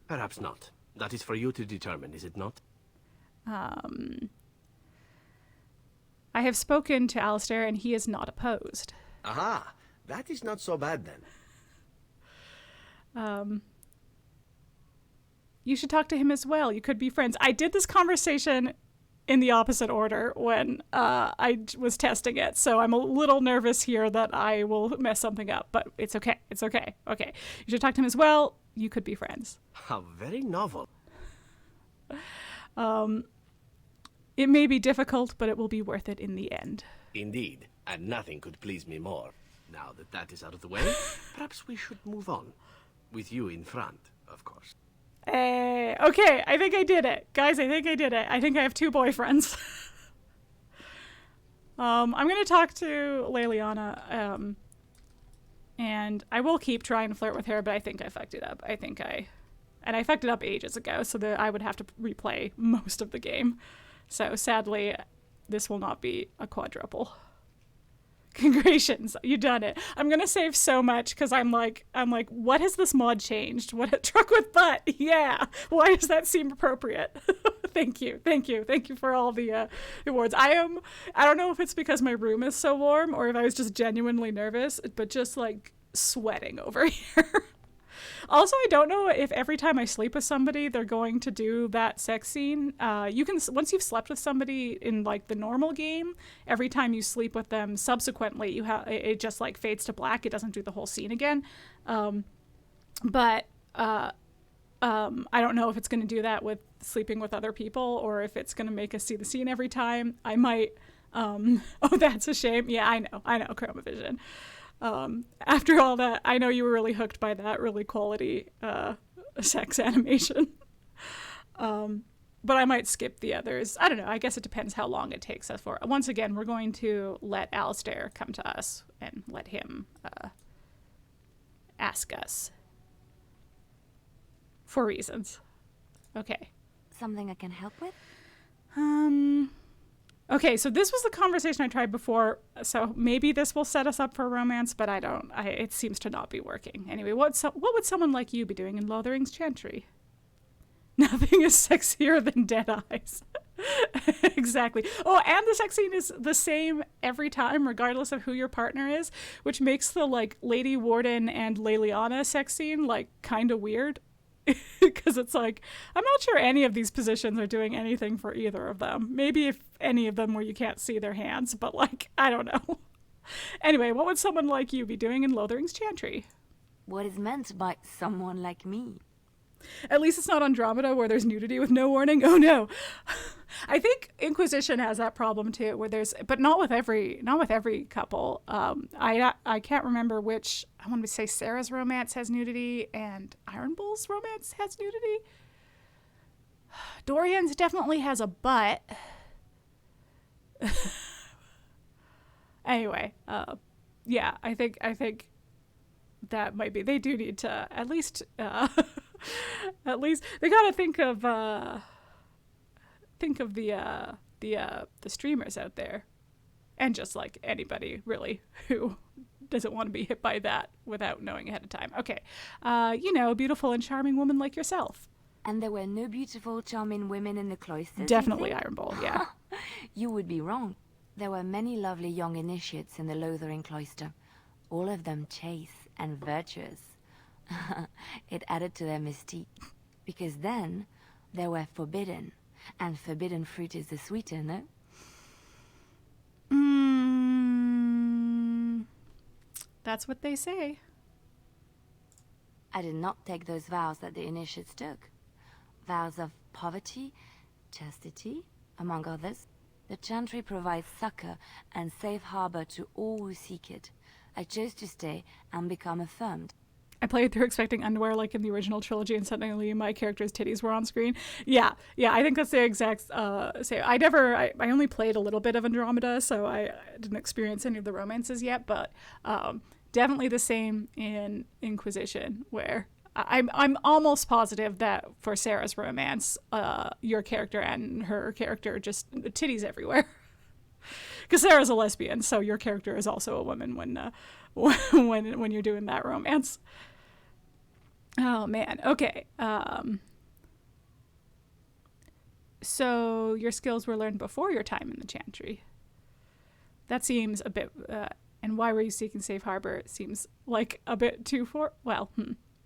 Perhaps not. That is for you to determine, is it not? I have spoken to Alistair and he is not opposed. Aha! That is not so bad then. You should talk to him as well. You could be friends. I did this conversation in the opposite order when I was testing it, so I'm a little nervous here that I will mess something up, but it's okay. It's okay. Okay. You should talk to him as well. You could be friends. How very novel. It may be difficult, but it will be worth it in the end. Indeed, and nothing could please me more. Now that that is out of the way, perhaps we should move on. With you in front, of course. Okay, I think I did it. Guys, I think I did it. I think I have 2 boyfriends. I'm going to talk to Leliana, and I will keep trying to flirt with her, but I think I fucked it up. And I fucked it up ages ago, so that I would have to replay most of the game. So sadly, this will not be a quadruple. Congratulations, you done it. I'm gonna save so much because I'm like, what has this mod changed? What a truck with butt? Yeah. Why does that seem appropriate? Thank you for all the awards. I don't know if it's because my room is so warm or if I was just genuinely nervous, but just like sweating over here. Also, I don't know if every time I sleep with somebody, they're going to do that sex scene. You can, once you've slept with somebody in like the normal game, every time you sleep with them subsequently, it just like fades to black. It doesn't do the whole scene again. But I don't know if it's going to do that with sleeping with other people or if it's going to make us see the scene every time. I might Oh, that's a shame. Yeah, I know, Chromavision. After all that, I know you were really hooked by that really quality sex animation. But I might skip the others. I don't know. I guess it depends how long it takes us for. Once again, we're going to let Alistair come to us and let him ask us for reasons. Okay. Something I can help with? Okay, so this was the conversation I tried before, so maybe this will set us up for romance, but it seems to not be working. Anyway, what would someone like you be doing in Lothering's Chantry? Nothing is sexier than dead eyes. Exactly. Oh, and the sex scene is the same every time, regardless of who your partner is, which makes the, like, Lady Warden and Leliana sex scene, like, kind of weird. Because it's like, I'm not sure any of these positions are doing anything for either of them. Maybe if any of them where you can't see their hands, but, like, I don't know. Anyway, what would someone like you be doing in Lothering's Chantry? What is meant by someone like me? At least it's not Andromeda where there's nudity with no warning. Oh no. I think Inquisition has that problem too, where there's, but not with every couple. I can't remember which. I want to say Sarah's romance has nudity and Iron Bull's romance has nudity. Dorian's definitely has a butt. Anyway, yeah, I think that might be. They do need to at least they gotta think of the streamers out there, and just like anybody really who doesn't want to be hit by that without knowing ahead of time. Okay, beautiful and charming woman like yourself. And there were no beautiful, charming women in the cloisters? Definitely Iron Bull, yeah. You would be wrong. There were many lovely young initiates in the Lothering cloister, all of them chaste and virtuous. It added to their mystique, because then they were forbidden, and forbidden fruit is the sweeter, no? That's what they say. I did not take those vows that the initiates took. Vows of poverty, chastity, among others. The Chantry provides succor and safe harbor to all who seek it. I chose to stay and become affirmed. I played through expecting underwear like in the original trilogy, and suddenly my character's titties were on screen. Yeah, I think that's the exact same. I only played a little bit of Andromeda, so I didn't experience any of the romances yet, but definitely the same in Inquisition, where I'm almost positive that for Sarah's romance, your character and her character just titties everywhere. Because Sarah's a lesbian, so your character is also a woman when you're doing that romance. Oh man. Okay. So your skills were learned before your time in the Chantry. That seems a bit. And why were you seeking safe harbor? It seems like a bit too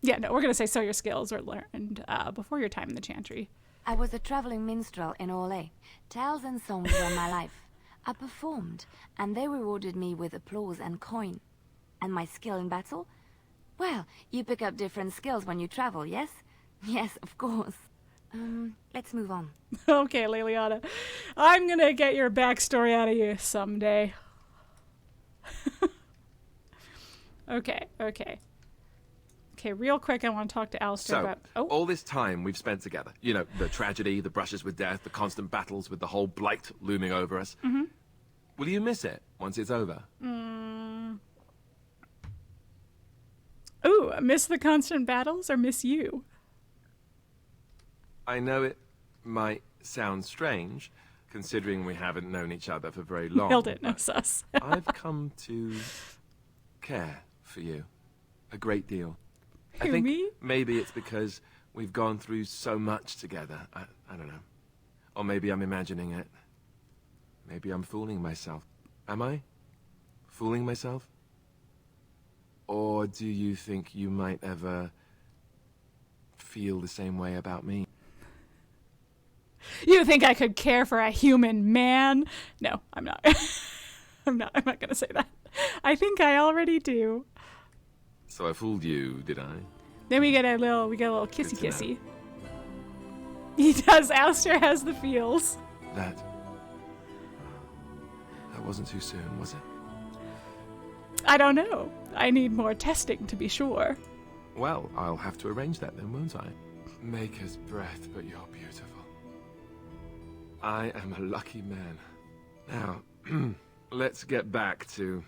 Yeah, no, we're gonna say so. Your skills were learned before your time in the Chantry. I was a traveling minstrel in Orlais. Tales and songs were my life. I performed, and they rewarded me with applause and coin. And my skill in battle? Well, you pick up different skills when you travel, yes? Yes, of course. Let's move on. Okay, Leliana. I'm gonna get your backstory out of you someday. Okay, real quick, I want to talk to Alistair about... all this time we've spent together, the tragedy, the brushes with death, the constant battles with the whole blight looming over us. Mm-hmm. Will you miss it once it's over? Ooh, miss the constant battles or miss you? I know it might sound strange, considering we haven't known each other for very long. Nailed it, no sus. I've come to care for you a great deal. I think maybe it's because we've gone through so much together. I don't know. Or maybe I'm imagining it. Maybe I'm fooling myself. Am I? Fooling myself? Or do you think you might ever feel the same way about me? You think I could care for a human man? No, I'm not. I'm not going to say that. I think I already do. So I fooled you, did I? Then we get a little kissy. He does. Alistair has the feels. wasn't too soon, was it? I don't know. I need more testing to be sure. Well, I'll have to arrange that then, won't I? Maker's breath, but you're beautiful. I am a lucky man. Now, let's get back to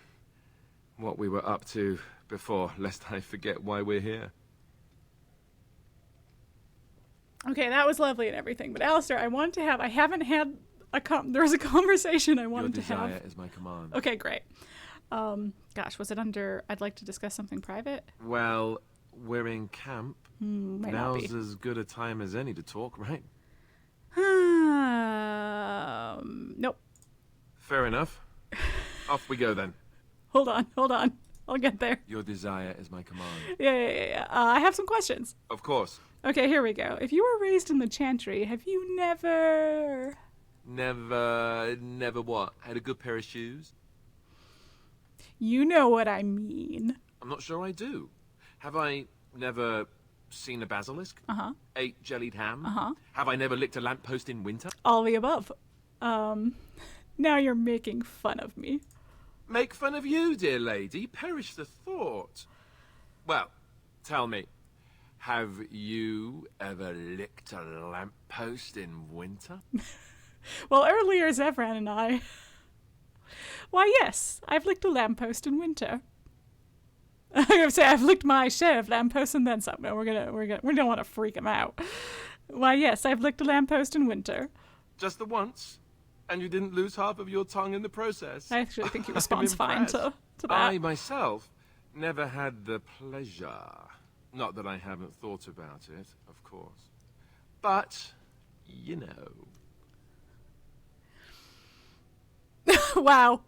what we were up to before, lest I forget why we're here. Okay, that was lovely and everything, but Alistair, I haven't had there was a conversation I wanted to have. Your desire is my command. Okay, great. Gosh, was it under, I'd like to discuss something private? Well, we're in camp. Might not be. Now's as good a time as any to talk, right? Nope. Fair enough. Off we go then. Hold on. I'll get there. Your desire is my command. Yeah. I have some questions. Of course. Okay, here we go. If you were raised in the Chantry, have you never what? Had a good pair of shoes? You know what I mean. I'm not sure I do. Have I never seen a basilisk? Uh-huh. Ate jellied ham? Uh-huh. Have I never licked a lamppost in winter? All the above. Now you're making fun of me. Make fun of you, dear lady. Perish the thought. Well, tell me, have you ever licked a lamppost in winter? Well, earlier Zevran and I... Why, yes, I've licked a lamppost in winter. I'm gonna say I've licked my share of lampposts and then some. No, we don't want to freak him out. Why, yes, I've licked a lamppost in winter. Just the once? And you didn't lose half of your tongue in the process? I actually think he responds fine to that. I, myself, never had the pleasure. Not that I haven't thought about it, of course. But, you know. Wow.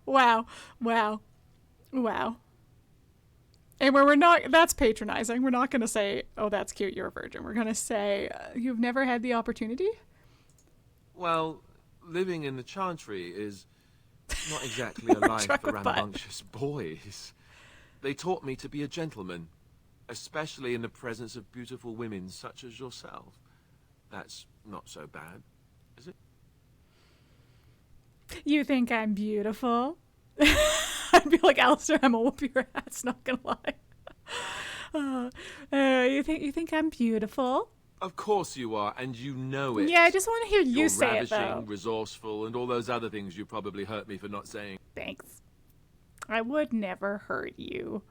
And we're not, that's patronizing. We're not going to say, oh, that's cute, you're a virgin. We're going to say, you've never had the opportunity? Well, living in the Chantry is not exactly a life for rambunctious boys. They taught me to be a gentleman, especially in the presence of beautiful women such as yourself. That's not so bad, is it? You think I'm beautiful? I'd be like, Alistair, I'm gonna whoop your ass, not gonna lie. You think I'm beautiful? Of course you are, and you know it. Yeah, I just want to hear you You're say ravishing, it, though. resourceful, and all those other things you probably hurt me for not saying. Thanks. I would never hurt you.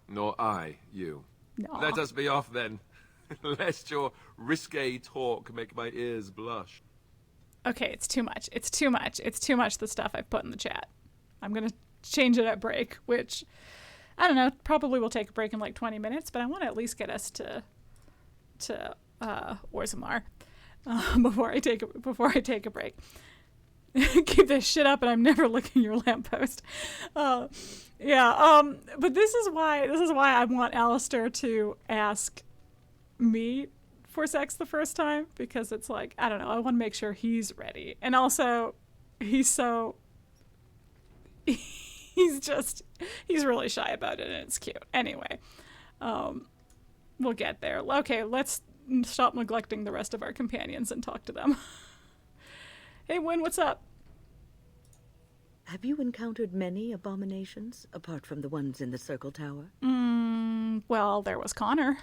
Nor I, you. No. Let us be off then, lest your risque talk make my ears blush. Okay, it's too much. It's too much, the stuff I've put in the chat. I'm going to change it at break, which, I don't know, probably will take a break in like 20 minutes, but I want to at least get us to Orzammar before I take a break. Keep this shit up and I'm never licking your lamppost. But this is why I want Alistair to ask me for sex the first time, because it's like, I don't know, I want to make sure he's ready. And also he's really shy about it and it's cute. Anyway, we'll get there. Okay, let's stop neglecting the rest of our companions and talk to them. Hey, Wynn, what's up? Have you encountered many abominations, apart from the ones in the Circle Tower? Well, there was Connor.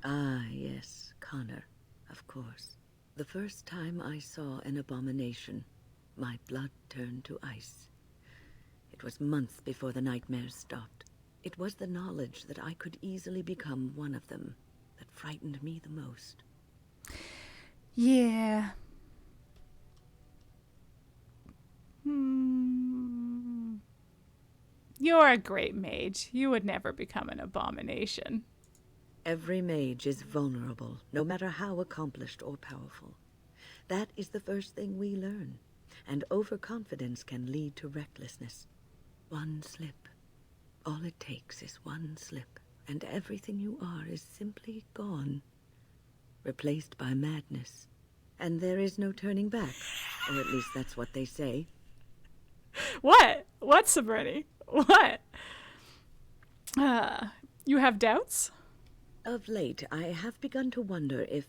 Ah, yes, Connor, of course. The first time I saw an abomination, my blood turned to ice. It was months before the nightmares stopped. It was the knowledge that I could easily become one of them that frightened me the most. Yeah. You're a great mage. You would never become an abomination. Every mage is vulnerable, no matter how accomplished or powerful. That is the first thing we learn, and overconfidence can lead to recklessness. One slip. All it takes is one slip, and everything you are is simply gone, replaced by madness. And there is no turning back, or at least that's what they say. What? What, Sabrini? What? You have doubts? Of late, I have begun to wonder if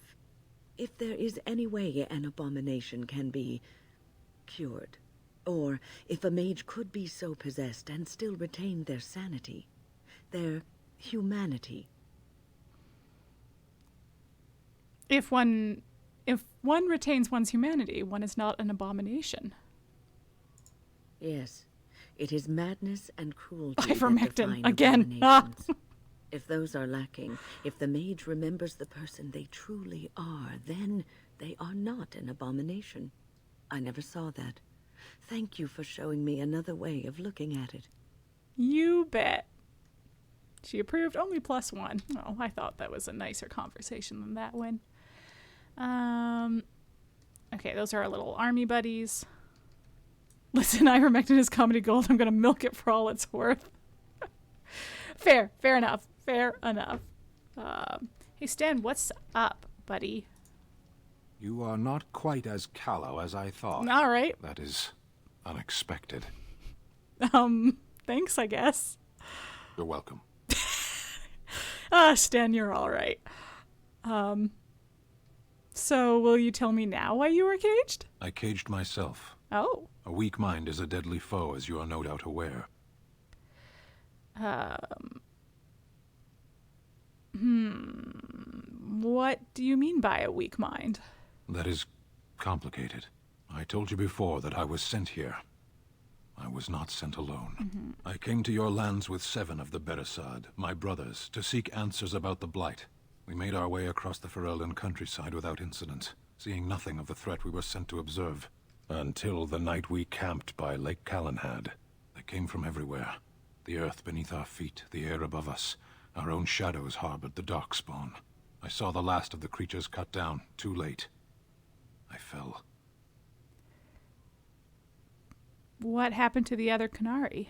there is any way an abomination can be cured. Or if a mage could be so possessed and still retain their sanity, their humanity. If one retains one's humanity, one is not an abomination. Yes, it is madness and cruelty that Ivermectin, define again. abominations. If those are lacking, if the mage remembers the person they truly are, then they are not an abomination. I never saw that. Thank you for showing me another way of looking at it. You bet. She approved only +1. Oh, I thought that was a nicer conversation than that one. Okay, those are our little army buddies. Listen, ivermectin is comedy gold. I'm going to milk it for all it's worth. Fair enough. Hey, Stan, what's up, buddy? You are not quite as callow as I thought. All right. That is unexpected. Thanks, I guess. You're welcome. Stan, you're all right. So will you tell me now why you were caged? I caged myself. Oh. A weak mind is a deadly foe, as you are no doubt aware. What do you mean by a weak mind? That is complicated. I told you before that I was sent here. I was not sent alone. I came to your lands with 7 of the Beresad, my brothers, to seek answers about the Blight. We made our way across the Ferelden countryside without incident, seeing nothing of the threat we were sent to observe. Until the night we camped by Lake Calenhad. They came from everywhere. The earth beneath our feet, the air above us. Our own shadows harbored the darkspawn. I saw the last of the creatures cut down, too late. I fell. What happened to the other Qunari?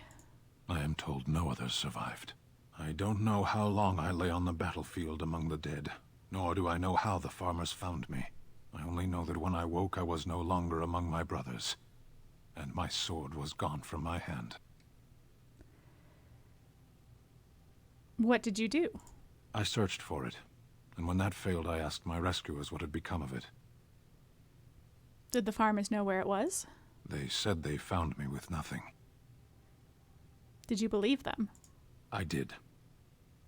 I am told no others survived. I don't know how long I lay on the battlefield among the dead, nor do I know how the farmers found me. I only know that when I woke I was no longer among my brothers, and my sword was gone from my hand. What did you do? I searched for it, and when that failed I asked my rescuers what had become of it. Did the farmers know where it was? They said they found me with nothing. Did you believe them? I did.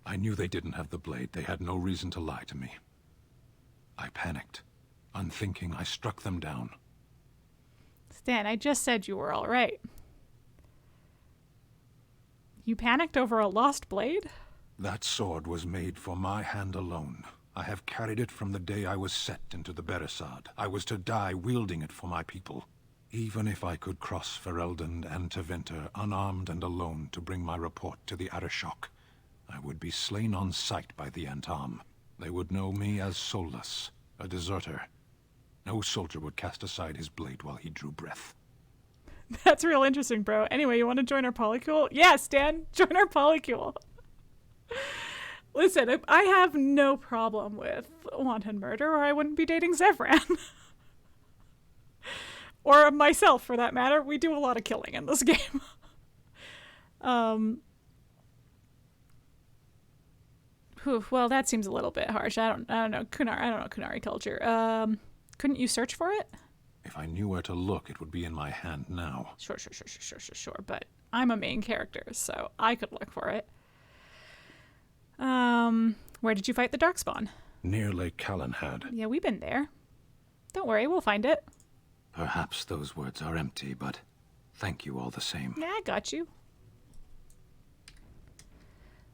I knew they didn't have the blade. They had no reason to lie to me. I panicked. Unthinking, I struck them down. Stan, I just said you were all right. You panicked over a lost blade? That sword was made for my hand alone. I have carried it from the day I was set into the Beresad. I was to die wielding it for my people. Even if I could cross Ferelden and Tevinter unarmed and alone to bring my report to the Arishok, I would be slain on sight by the Antam. They would know me as soulless, a deserter. No soldier would cast aside his blade while he drew breath. That's real interesting, bro. Anyway, you want to join our POLYCULE? Yeah, Stan, join our POLYCULE. Listen, I have no problem with wanton murder, or I wouldn't be dating Zevran. Or myself, for that matter. We do a lot of killing in this game. Well, that seems a little bit harsh. I don't know Qunari culture. Couldn't you search for it? If I knew where to look, it would be in my hand now. Sure. But I'm a main character, so I could look for it. Where did you fight the Darkspawn? Near Lake Calenhad. Yeah, we've been there. Don't worry, we'll find it. Perhaps those words are empty, but thank you all the same. Yeah, I got you.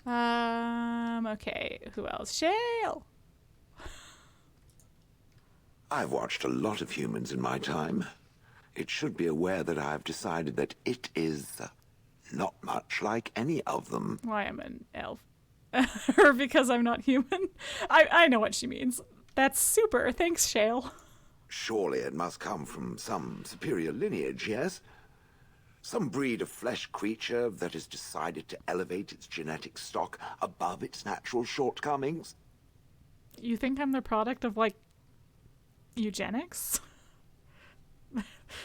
Okay, who else? Shale! I've watched a lot of humans in my time. It should be aware that I've decided that it is not much like any of them. Why, I'm an elf. Or because I'm not human. I know what she means. That's super. Thanks, Shale. Surely it must come from some superior lineage, yes? Some breed of flesh creature that has decided to elevate its genetic stock above its natural shortcomings? You think I'm the product of, like, eugenics?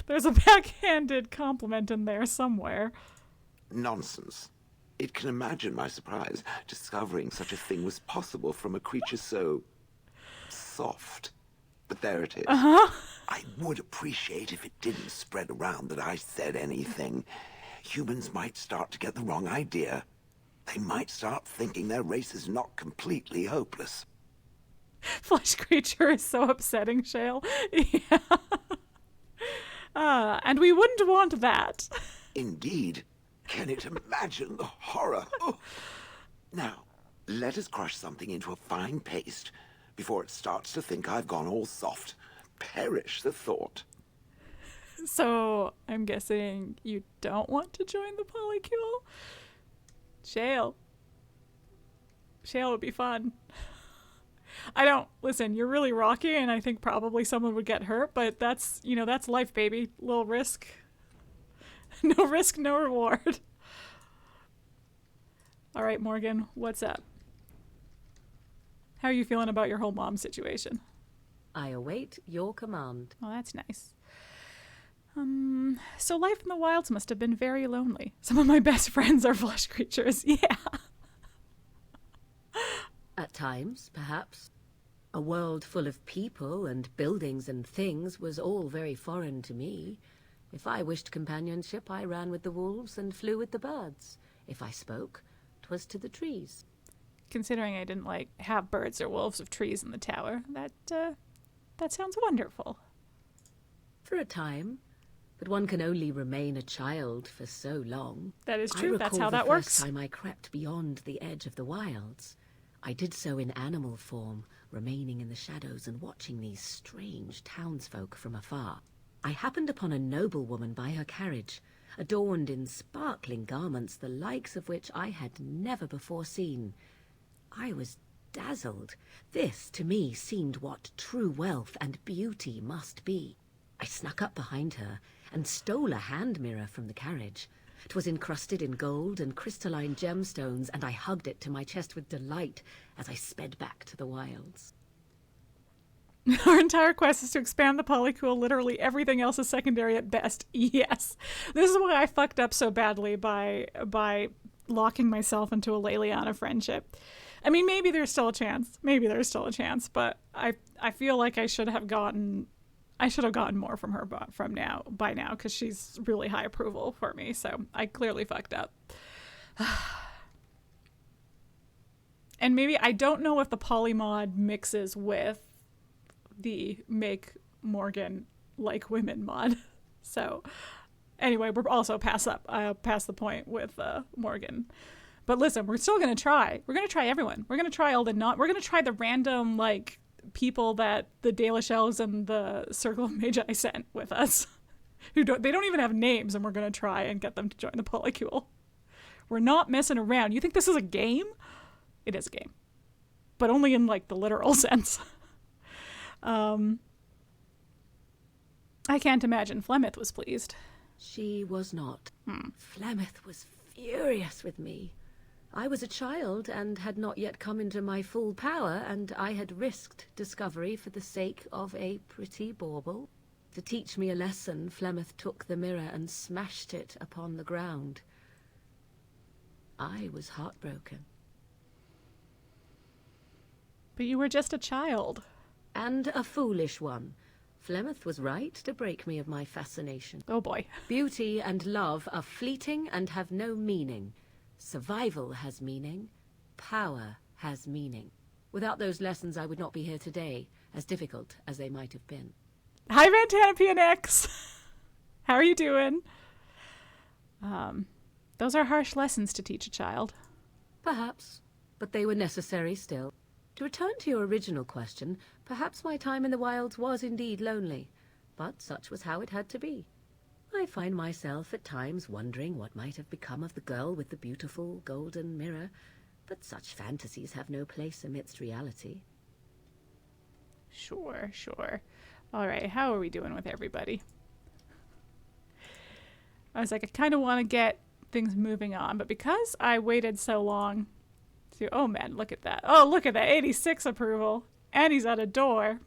There's a backhanded compliment in there somewhere. Nonsense. It can imagine my surprise discovering such a thing was possible from a creature so soft. but there it is. Uh-huh. I would appreciate if it didn't spread around that I said anything. Humans might start to get the wrong idea. They might start thinking their race is not completely hopeless. Flesh creature is so upsetting, Shale. Yeah. And we wouldn't want that. Indeed. Can it imagine the horror? Oh. Now, let us crush something into a fine paste before it starts to think I've gone all soft. Perish the thought. So, I'm guessing you don't want to join the Polycule? Shale. Shale would be fun. I don't, listen, you're really rocky and I think probably someone would get hurt, but that's, you know, that's life, baby. Little risk. No risk, no reward. All right, Morgan, what's up? How are you feeling about your whole mom situation? I await your command. Oh, that's nice. So life in the wilds must have been very lonely. Some of my best friends are flesh creatures. Yeah. At times, perhaps. A world full of people and buildings and things was all very foreign to me. If I wished companionship, I ran with the wolves and flew with the birds. If I spoke, 'twas to the trees. Considering I didn't have birds or wolves of trees in the tower, that sounds wonderful. For a time, but one can only remain a child for so long. That is true. That's how the that first works. time I crept beyond the edge of the wilds. I did so in animal form, remaining in the shadows and watching these strange townsfolk from afar. I happened upon a noblewoman by her carriage, adorned in sparkling garments, the likes of which I had never before seen. I was dazzled. This, to me, seemed what true wealth and beauty must be. I snuck up behind her and stole a hand mirror from the carriage. 'Twas encrusted in gold and crystalline gemstones, and I hugged it to my chest with delight as I sped back to the wilds. Our entire quest is to expand the Polycule. Literally everything else is secondary at best. Yes. This is why I fucked up so badly by locking myself into a Leliana friendship. I mean, maybe there's still a chance. But I feel like I should have gotten more from her by now, because she's really high approval for me. So I clearly fucked up. And maybe, I don't know if the polymod mixes with the make Morgan like women mod. So anyway, we're also past the point with Morgan. But listen, we're still going to try. We're going to try everyone. We're going to try all the we're going to try the random, people that the Dalish Elves and the Circle of Magi sent with us. They don't even have names, and we're going to try and get them to join the Polycule. We're not messing around. You think this is a game? It is a game. But only in, the literal sense. I can't imagine Flemeth was pleased. She was not. Flemeth was furious with me. I was a child and had not yet come into my full power, and I had risked discovery for the sake of a pretty bauble. To teach me a lesson, Flemeth took the mirror and smashed it upon the ground. I was heartbroken. But you were just a child. And a foolish one. Flemeth was right to break me of my fascination. Oh boy. Beauty and love are fleeting and have no meaning. Survival has meaning. Power has meaning. Without those lessons, I would not be here today, as difficult as they might have been. Hi, Vantana PNX. How are you doing? Those are harsh lessons to teach a child. Perhaps, but they were necessary still. To return to your original question, perhaps my time in the wilds was indeed lonely, but such was how it had to be. I find myself at times wondering what might have become of the girl with the beautiful golden mirror, but such fantasies have no place amidst reality. Sure. All right, how are we doing with everybody? I was like, I kind of want to get things moving on, but because I waited so long to... Oh, man, look at that. Oh, look at that. 86 approval. And he's at a door.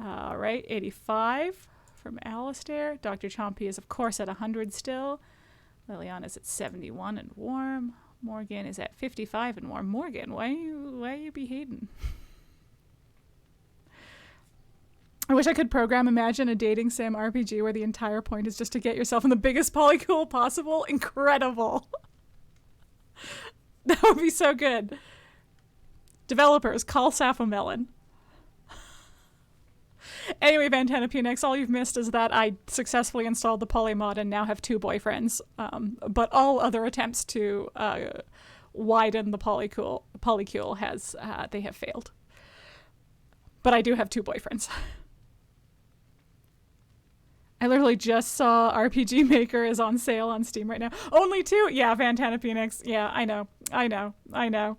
All right, 85 from Alistair. Dr. Chompy is, of course, at 100 still. Liliana is at 71 and warm. Morgan is at 55 and warm. Morgan, why you be hating? I wish I could imagine a dating sim RPG where the entire point is just to get yourself in the biggest polycule possible. Incredible. That would be so good. Developers, call Saphomelon. Anyway, Vantana PNX, all you've missed is that I successfully installed the poly mod and now have 2 boyfriends. But all other attempts to widen the polycule has they have failed. But I do have 2 boyfriends. I literally just saw RPG Maker is on sale on Steam right now. Only 2? Yeah, Vantana PNX. Yeah, I know.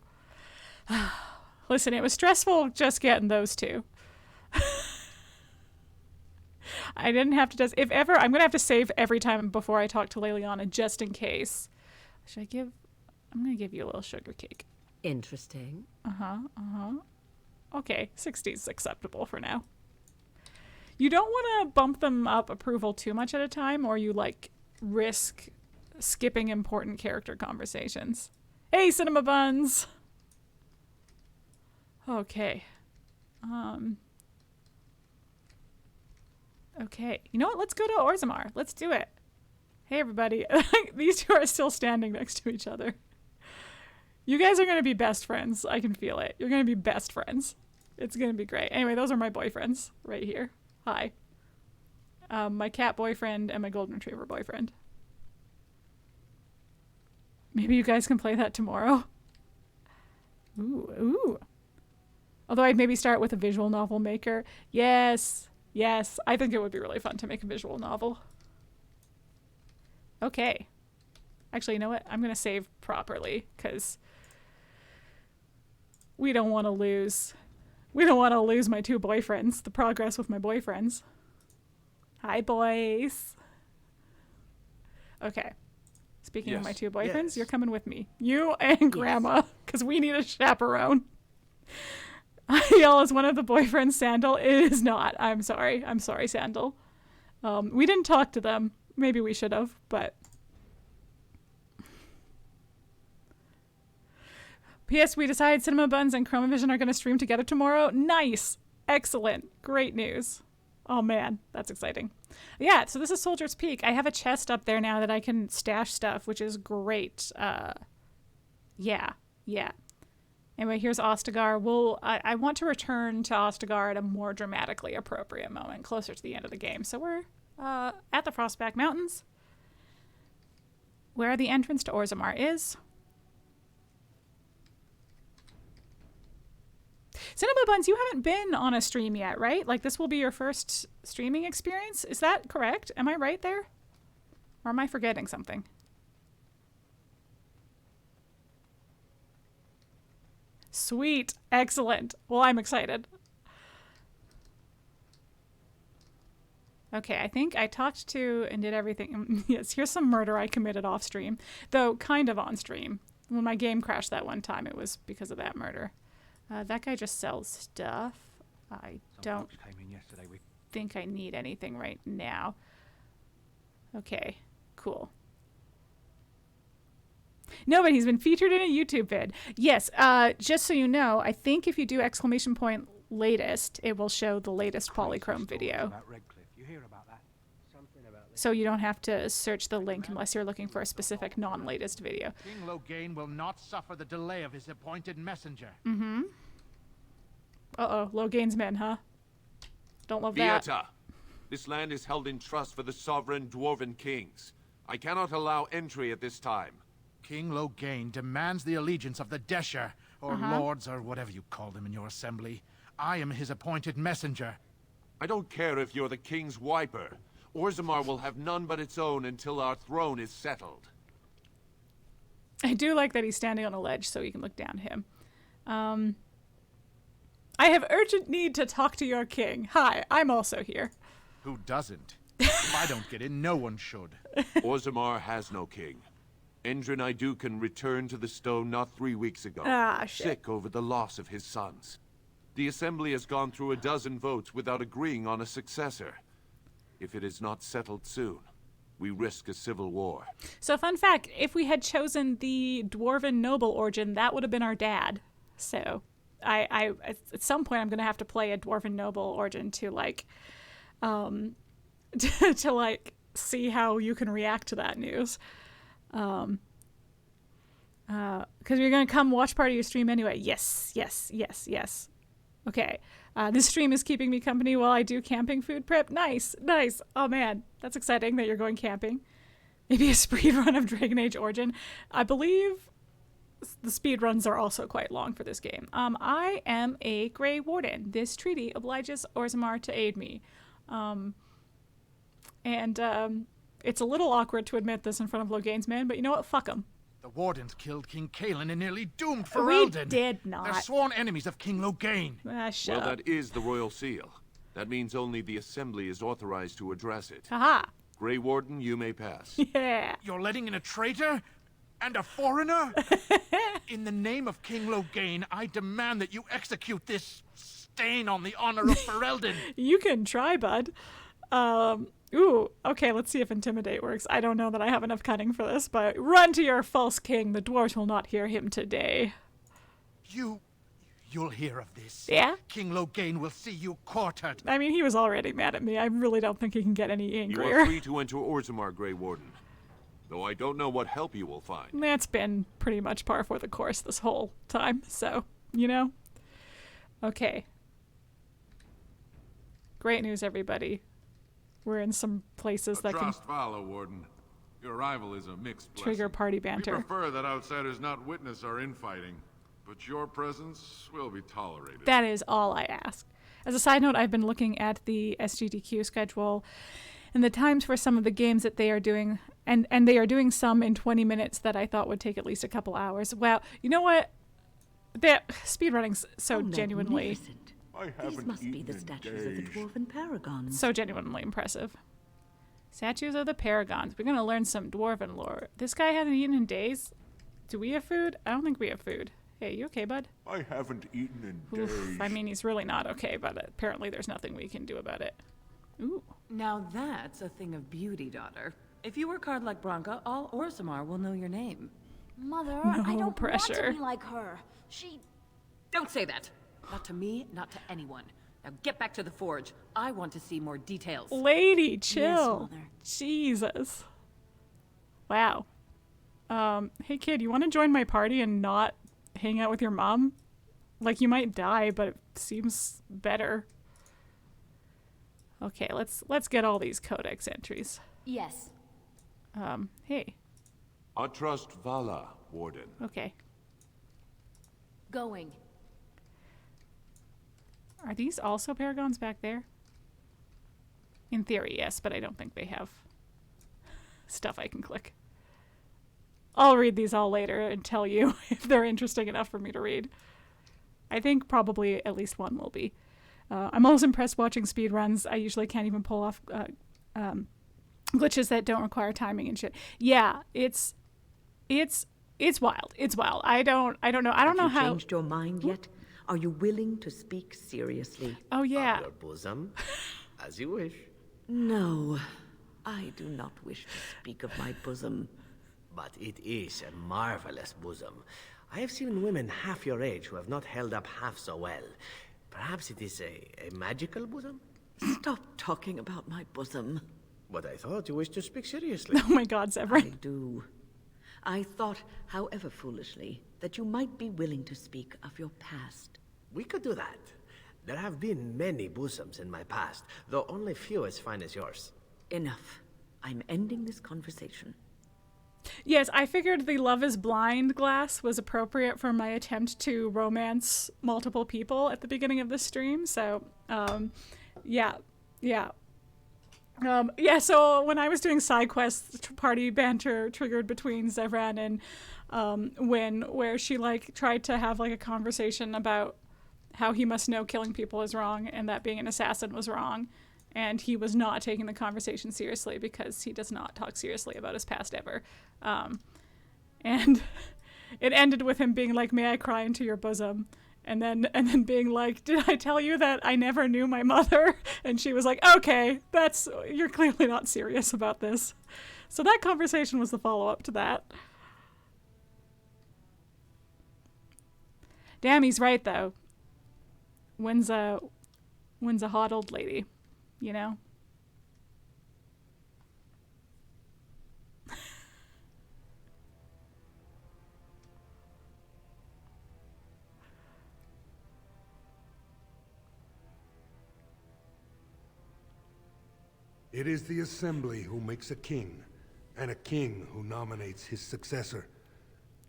Listen, it was stressful just getting those 2. I didn't have to if ever, I'm going to have to save every time before I talk to Leliana just in case. I'm going to give you a little sugar cake. Interesting. Okay, 60 is acceptable for now. You don't want to bump them up approval too much at a time, or you, like, risk skipping important character conversations. Hey, Cinema Buns! Okay. Okay. You know what? Let's go to Orzammar. Let's do it. Hey, everybody. These 2 are still standing next to each other. You guys are going to be best friends. I can feel it. You're going to be best friends. It's going to be great. Anyway, those are my boyfriends right here. Hi. My cat boyfriend and my golden retriever boyfriend. Maybe you guys can play that tomorrow. Ooh. Although I'd maybe start with a visual novel maker. Yes. I think it would be really fun to make a visual novel. Okay. Actually, you know what? I'm going to save properly because we don't want to lose my 2 boyfriends, the progress with my boyfriends. Hi, boys. Okay. Speaking of my 2 boyfriends, you're coming with me. You and Grandma, because we need a chaperone. I yell as one of the boyfriends, Sandal. It is not. I'm sorry, Sandal. We didn't talk to them. Maybe we should have, but... P.S. We decided Cinema Buns and Chromavision are going to stream together tomorrow. Nice. Excellent. Great news. Oh, man. That's exciting. Yeah, so this is Soldier's Peak. I have a chest up there now that I can stash stuff, which is great. Yeah. Anyway, here's Ostagar. I want to return to Ostagar at a more dramatically appropriate moment, closer to the end of the game. So we're at the Frostback Mountains, where the entrance to Orzammar is. Cinema Buns, you haven't been on a stream yet, right? Like, this will be your first streaming experience? Is that correct? Am I right there? Or am I forgetting something? Sweet. Excellent. Well, I'm excited. Okay, I think I talked to and did everything. Yes, here's some murder I committed off stream. Though, kind of on stream. When my game crashed that one time, it was because of that murder. That guy just sells stuff. I don't think I need anything right now. Okay, cool. No, but he's been featured in a YouTube vid. Yes, just so you know, I think if you do ! latest, it will show the latest polychrome video. So you don't have to search the link unless you're looking for a specific non-latest video. King Loghain will not suffer the delay of his appointed messenger. Mm-hmm. Uh-oh, Loghain's men, huh? Don't love that. Vieta, this land is held in trust for the sovereign dwarven kings. I cannot allow entry at this time. King Loghain demands the allegiance of the Desher, or lords, or whatever you call them in your assembly. I am his appointed messenger. I don't care if you're the king's wiper. Orzammar will have none but its own until our throne is settled. I do like that he's standing on a ledge so you can look down to him. I have urgent need to talk to your king. Hi, I'm also here. Who doesn't? If I don't get in, no one should. Orzammar has no king. Endrin Idukan returned to the stone not 3 weeks ago, sick over the loss of his sons. The assembly has gone through 12 votes without agreeing on a successor. If it is not settled soon, we risk a civil war. So fun fact, if we had chosen the dwarven noble origin, that would have been our dad. So, at some point I'm gonna have to play a dwarven noble origin to like, to like see how you can react to that news. Because you're gonna come watch part of your stream anyway. Yes. Okay. This stream is keeping me company while I do camping food prep. Nice. Oh man, that's exciting that you're going camping. Maybe a speed run of Dragon Age Origin. I believe the speed runs are also quite long for this game. I am a Grey Warden. This treaty obliges Orzammar to aid me. It's a little awkward to admit this in front of Logain's men, but you know what? Fuck them. The Wardens killed King Kaelin and nearly doomed We Ferelden. did not. They're sworn enemies of King Logain. Shut up. That is the royal seal. That means only the Assembly is authorized to address it. Haha. Grey Warden, you may pass. Yeah. You're letting in a traitor? And a foreigner? In the name of King Logain, I demand that you execute this stain on the honor of Ferelden. You can try, bud. Ooh, okay, let's see if Intimidate works. I don't know that I have enough cunning for this, but run to your false king. The dwarves will not hear him today. You'll hear of this. Yeah? King Logain will see you quartered. I mean, he was already mad at me. I really don't think he can get any You angrier. are free to enter Orzammar, Grey Warden. Though I don't know what help you will find. That's been pretty much par for the course this whole time, so, you know. Okay. Great news, everybody. We're in some places that can Trust Vala, Warden. Your arrival is a mixed blessing. trigger party We banter. prefer that outsiders not witness our infighting, but your presence will be tolerated. That is all I ask. As a side note, I've been looking at the SGDQ schedule and the times for some of the games that they are doing, and they are doing some in 20 minutes that I thought would take at least a couple hours. Wow, you know what? Speedrunning's so genuinely... Magnificent. These must be the statues of the Dwarven Paragons. So genuinely impressive. Statues of the Paragons. We're going to learn some Dwarven lore. This guy hasn't eaten in days. Do we have food? I don't think we have food. Hey, you okay, bud? I haven't eaten in Oof, days. I mean, he's really not okay, but apparently there's nothing we can do about it. Ooh. Now that's a thing of beauty, daughter. If you work hard like Branka, all Orzammar will know your name. Mother, No I don't pressure. want to be like her. She... Don't say that! Not to me, not to anyone. Now get back to the forge. I want to see more details. Lady, chill. Mother. Jesus. Wow. Hey kid, you want to join my party and not hang out with your mom? Like, you might die, but it seems better. Okay, let's get all these codex entries. Yes. Hey. I trust Vala, Warden. Okay. Going. Are these also paragons back there? In theory, yes, but I don't think they have stuff I can click. I'll read these all later and tell you if they're interesting enough for me to read. I think probably at least one will be. I'm always impressed watching speedruns. I usually can't even pull off glitches that don't require timing and shit. Yeah, it's wild. It's wild. I don't know. I don't know Have you how. changed your mind yet? Are you willing to speak seriously? Oh yeah. Of your bosom, as you wish. No, I do not wish to speak of my bosom. But it is a marvelous bosom. I have seen women half your age who have not held up half so well. Perhaps it is a magical bosom? Stop talking about my bosom. But I thought you wished to speak seriously. Oh my God, I Severin. do. I thought, however foolishly, that you might be willing to speak of your past. We could do that. There have been many bosoms in my past, though only few as fine as yours. Enough. I'm ending this conversation. Yes, I figured the Love is Blind glass was appropriate for my attempt to romance multiple people at the beginning of the stream. So, yeah. So when I was doing side quests, party banter triggered between Zevran and where she like tried to have like a conversation about how he must know killing people is wrong and that being an assassin was wrong. And he was not taking the conversation seriously because he does not talk seriously about his past ever. And it ended with him being like, "May I cry into your bosom?" And then being like, "Did I tell you that I never knew my mother?" And she was like, "Okay, you're clearly not serious about this." So that conversation was the follow-up to that. Damn, he's right though. when's a hot old lady, you know? It is the Assembly who makes a king, and a king who nominates his successor.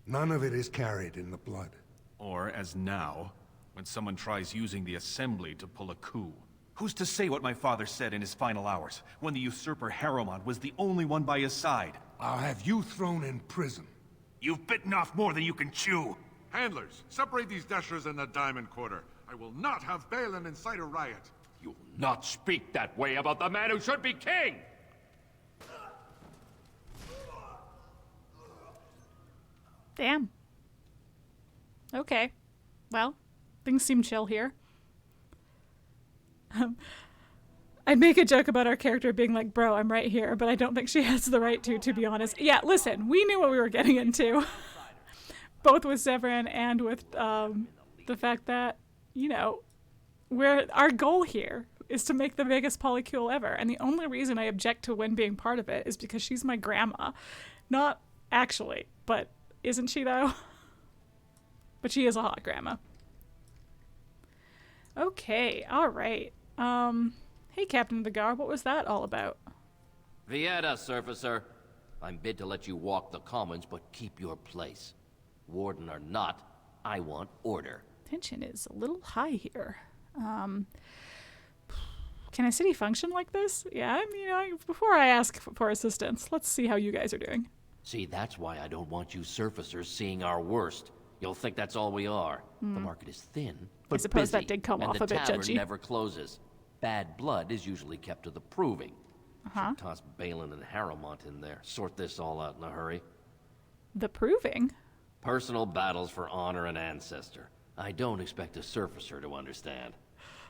None of it is carried in the blood. Or, as now, when someone tries using the Assembly to pull a coup. Who's to say what my father said in his final hours, when the usurper Harrowmont was the only one by his side? I'll have you thrown in prison. You've bitten off more than you can chew. Handlers, separate these dashers in the Diamond Quarter. I will not have Balin incite a riot. You'll not speak that way about the man who should be king! Damn. Okay. Well, things seem chill here. I'd make a joke about our character being like, bro, I'm right here, but I don't think she has the right to be honest. Yeah, listen, we knew what we were getting into. Both with Severin and with the fact that, you know, our goal here is to make the biggest polycule ever. And the only reason I object to Wynn being part of it is because she's my grandma. Not actually, but isn't she though? But she is a hot grandma. Okay, all right. Hey, Captain of the Guard, what was that all about? Vieta, Surfacer. I'm bid to let you walk the commons, but keep your place. Warden or not, I want order. Tension is a little high here. Can a city function like this? Yeah, you know, before I ask for assistance, let's see how you guys are doing. See, that's why I don't want you surfacers seeing our worst. You'll think that's all we are. The market is thin, but I suppose busy, that did come off a bit and the tavern judgy. never closes. Bad blood is usually kept to the proving. Should toss Balin and Harrowmont in there. Sort this all out in a hurry. The proving? Personal battles for honor and ancestor. I don't expect a surfacer to understand.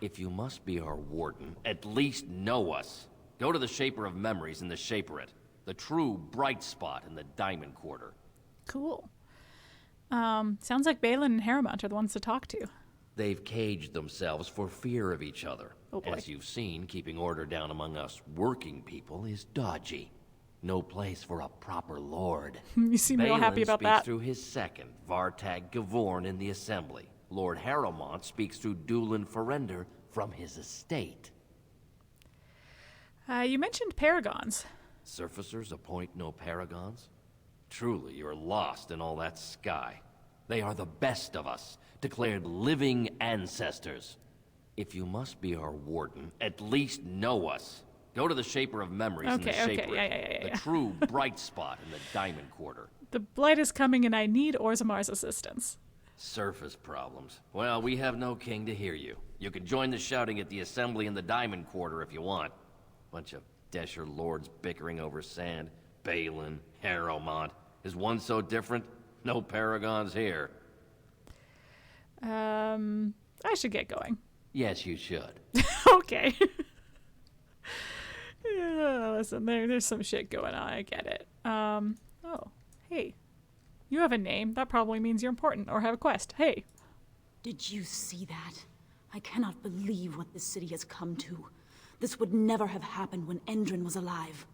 If you must be our warden, at least know us. Go to the Shaper of Memories in the Shaperate. The true bright spot in the Diamond Quarter. Cool. Sounds like Balin and Harrowmont are the ones to talk to. They've caged themselves for fear of each other. Oh boy. As you've seen, keeping order down among us working people is dodgy. No place for a proper lord. You seem real happy about speaks that. Through his second, Vartag Gavorn, in the Assembly. Lord Harrowmont speaks through Dulin Ferender from his estate. You mentioned paragons. Surfacers appoint no paragons? Truly, you're lost in all that sky. They are the best of us, declared living ancestors. If you must be our warden, at least know us. Go to the Shaper of Memories in the Shaper. Yeah. The true bright spot in the Diamond Quarter. The blight is coming and I need Orzammar's assistance. Surface problems. Well, we have no king to hear you. You can join the shouting at the Assembly in the Diamond Quarter if you want. Bunch of Desher lords bickering over sand. Balin, Harrowmont. Is one so different? No paragons here. I should get going. Yes, you should. Okay. Yeah, listen, there's some shit going on. I get it. Oh, hey. You have a name. That probably means you're important or have a quest. Hey. Did you see that? I cannot believe what this city has come to. This would never have happened when Endrin was alive.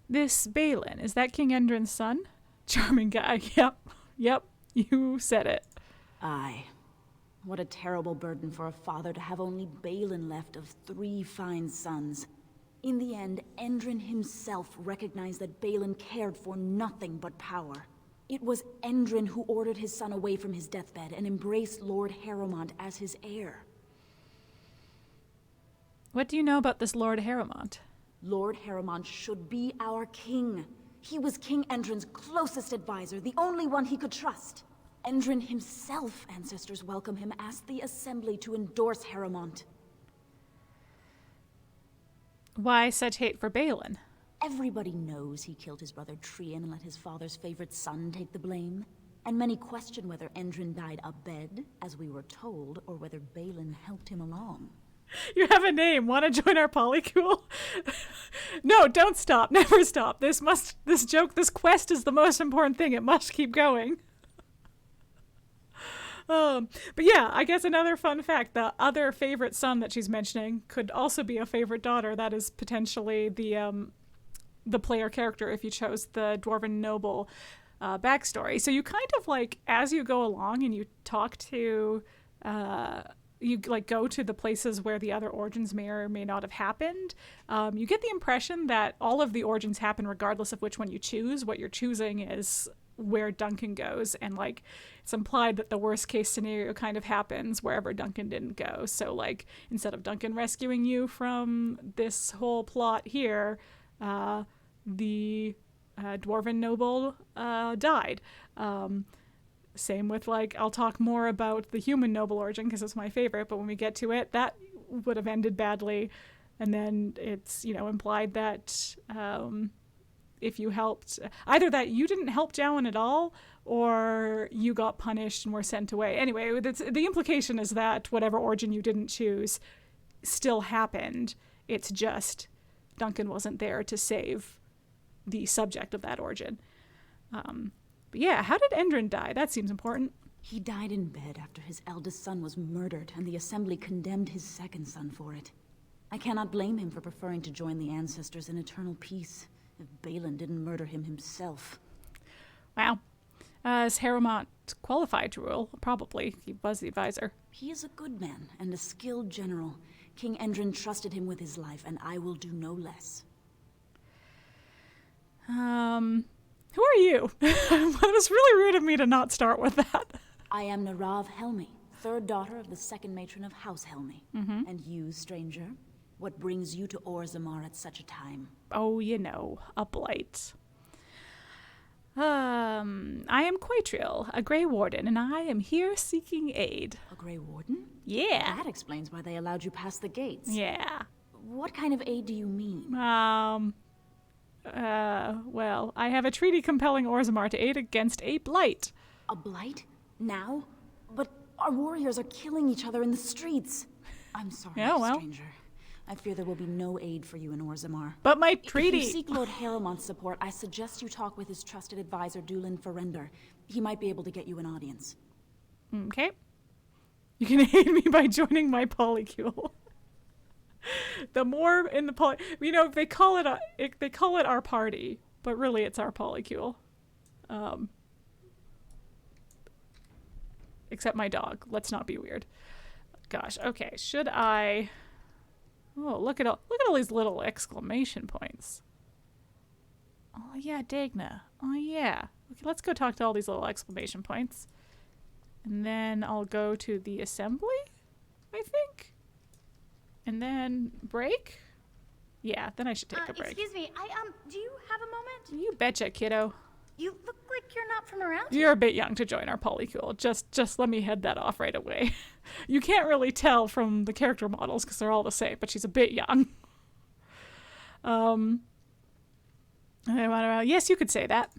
This Balin, is that King Endrin's son? Charming guy. Yep. You said it. Aye. What a terrible burden for a father to have only Balin left of 3 fine sons. In the end, Endrin himself recognized that Balin cared for nothing but power. It was Endrin who ordered his son away from his deathbed and embraced Lord Harrowmont as his heir. What do you know about this Lord Harrowmont? Lord Harrowmont should be our king. He was King Endrin's closest advisor, the only one he could trust. Endrin himself, ancestors welcome him, asked the Assembly to endorse Harrowmont. Why such hate for Balin? Everybody knows he killed his brother Trian and let his father's favorite son take the blame. And many question whether Endrin died abed, as we were told, or whether Balin helped him along. You have a name. Want to join our polycule? No, don't stop. Never stop. This quest is the most important thing. It must keep going. But yeah, I guess another fun fact, the other favorite son that she's mentioning could also be a favorite daughter. That is potentially the player character if you chose the Dwarven Noble backstory. So you kind of like, as you go along and you talk to, you like go to the places where the other origins may or may not have happened, you get the impression that all of the origins happen regardless of which one you choose. What you're choosing is where Duncan goes, and like it's implied that the worst case scenario kind of happens wherever Duncan didn't go. So like instead of Duncan rescuing you from this whole plot here, the Dwarven Noble died. Same with like, I'll talk more about the human noble origin because it's my favorite, but when we get to it, that would have ended badly. And then it's, you know, implied that if you helped, either that you didn't help Jowan at all, or you got punished and were sent away. Anyway, the implication is that whatever origin you didn't choose still happened. It's just Duncan wasn't there to save the subject of that origin. But yeah, how did Endrin die? That seems important. He died in bed after his eldest son was murdered, and the Assembly condemned his second son for it. I cannot blame him for preferring to join the ancestors in eternal peace, if Balin didn't murder him himself. Wow. Is Harrowmont qualified to rule? Probably. He was the advisor. He is a good man and a skilled general. King Endrin trusted him with his life, and I will do no less. Who are you? It was really rude of me to not start with that. I am Narav Helmi, third daughter of the second matron of House Helmi. And you, stranger, what brings you to Orzammar at such a time? Oh, you know, a blight. I am QuiteContraryTV, a Grey Warden, and I am here seeking aid. A Grey Warden? Yeah. That explains why they allowed you past the gates. Yeah. What kind of aid do you mean? Well, I have a treaty compelling Orzammar to aid against a blight. A blight? Now? But our warriors are killing each other in the streets. I'm sorry, stranger. I fear there will be no aid for you in Orzammar. But my treaty... If you seek Lord Harrowmont's support, I suggest you talk with his trusted advisor, Dulin Ferender. He might be able to get you an audience. Okay. You can aid me by joining my POLYCULE. The more in the you know, they call it our party, but really it's our POLYCULE. Except my dog. Let's not be weird. Gosh. Okay. Should I? Oh, look at all these little exclamation points. Oh yeah, Dagna. Oh yeah. Okay, let's go talk to all these little exclamation points, and then I'll go to the assembly, I think. And then break? Yeah, then I should take a break. Excuse me, do you have a moment? You betcha, kiddo. You look like you're not from around here. You're a bit young to join our POLYCULE. Just let me head that off right away. You can't really tell from the character models because they're all the same, but she's a bit young. Yes, you could say that.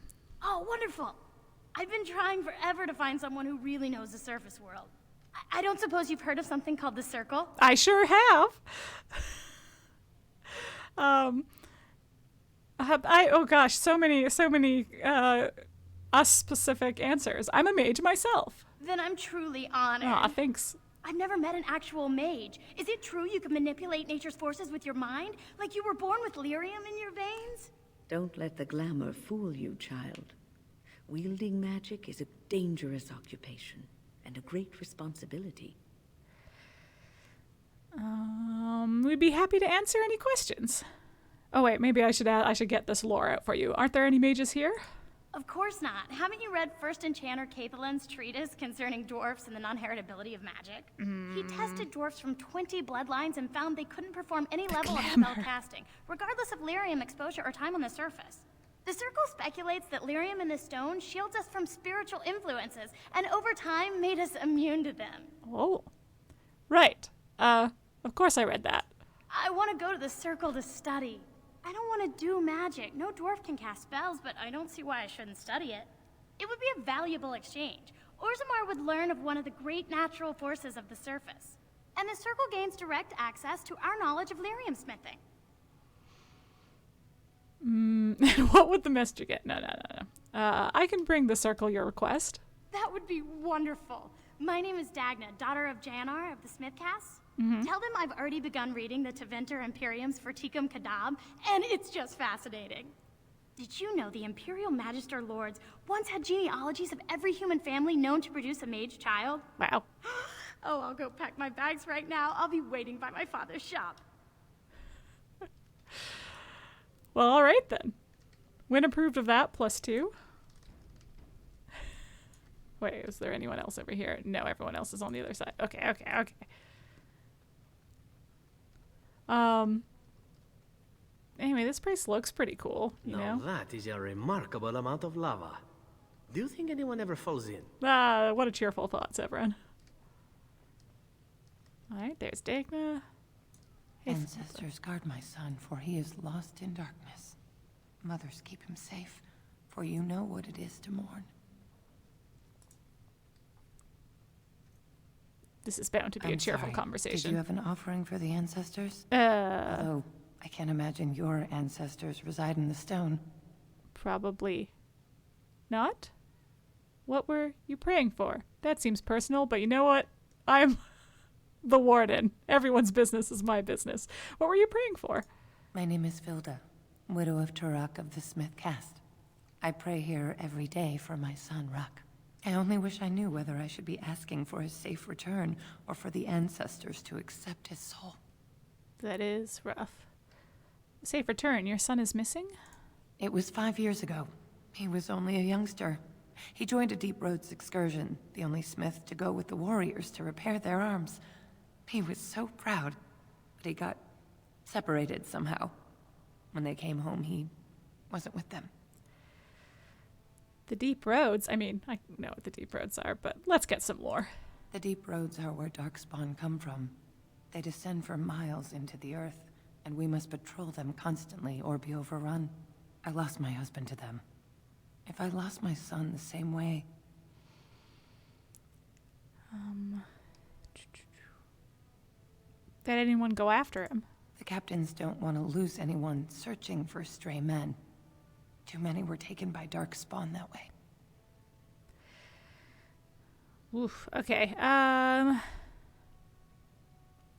Oh, wonderful. I've been trying forever to find someone who really knows the surface world. I don't suppose you've heard of something called the Circle? I sure have. Oh gosh, so many us-specific answers. I'm a mage myself. Then I'm truly honored. Aw, thanks. I've never met an actual mage. Is it true you can manipulate nature's forces with your mind? Like you were born with lyrium in your veins? Don't let the glamour fool you, child. Wielding magic is a dangerous occupation. And a great responsibility. We'd be happy to answer any questions. Oh wait, maybe I should get this lore out for you. Aren't there any mages here? Of course not. Haven't you read First Enchanter Cathalin's treatise concerning dwarfs and the non-heritability of magic? He tested dwarfs from 20 bloodlines and found they couldn't perform any level of spell casting, regardless of lyrium exposure or time on the surface. The Circle speculates that lyrium in the stone shields us from spiritual influences, and over time made us immune to them. Oh. Right. Of course I read that. I want to go to the Circle to study. I don't want to do magic. No dwarf can cast spells, but I don't see why I shouldn't study it. It would be a valuable exchange. Orzammar would learn of one of the great natural forces of the surface. And the Circle gains direct access to our knowledge of lyrium smithing. What would the messenger get? No. I can bring the Circle your request. That would be wonderful. My name is Dagna, daughter of Janar of the Smith Cast. Tell them I've already begun reading the Tevinter Imperium's Verticum Kadab, and it's just fascinating. Did you know the Imperial Magister Lords once had genealogies of every human family known to produce a mage child? Wow. Oh, I'll go pack my bags right now. I'll be waiting by my father's shop. Well, all right then. Win approved of that, +2. Wait, is there anyone else over here? No, everyone else is on the other side. Okay. Anyway, this place looks pretty cool, you know? That is a remarkable amount of lava. Do you think anyone ever falls in? What a cheerful thought, Severin. Alright, there's Dagna. Hey, Ancestors, guard my son, for he is lost in darkness. Mothers, keep him safe, for you know what it is to mourn. This is bound to be a cheerful conversation. Did you have an offering for the ancestors? Although, I can't imagine your ancestors reside in the stone. Probably not. What were you praying for? That seems personal, but you know what? I'm the warden. Everyone's business is my business. What were you praying for? My name is Vilda, widow of Turok of the Smith Cast. I pray here every day for my son, Ruck. I only wish I knew whether I should be asking for his safe return or for the ancestors to accept his soul. That is rough. Safe return. Your son is missing? It was 5 years ago. He was only a youngster. He joined a Deep Roads excursion, the only smith to go with the warriors to repair their arms. He was so proud, but he got separated somehow. When they came home, he wasn't with them. The Deep Roads? I mean, I know what the Deep Roads are, but let's get some more. The Deep Roads are where Darkspawn come from. They descend for miles into the earth, and we must patrol them constantly or be overrun. I lost my husband to them. If I lost my son the same way... Did anyone go after him? The captains don't want to lose anyone searching for stray men. Too many were taken by Darkspawn that way. Oof, okay.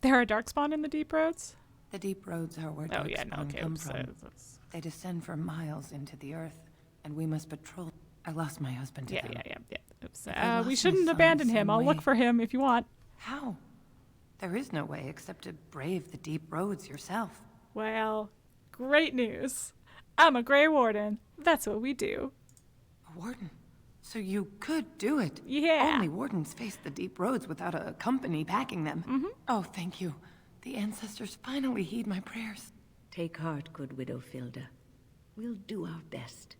There are Darkspawn in the Deep Roads? The Deep Roads are where Darkspawn come from. They descend for miles into the earth, and we must patrol. I lost my husband to them. Yeah. Oops. We shouldn't abandon him. I'll look for him if you want. How? There is no way except to brave the Deep Roads yourself. Well, great news. I'm a Grey Warden. That's what we do. A warden? So you could do it? Yeah. Only wardens face the Deep Roads without a company backing them. Oh, thank you. The ancestors finally heed my prayers. Take heart, good widow Filda. We'll do our best.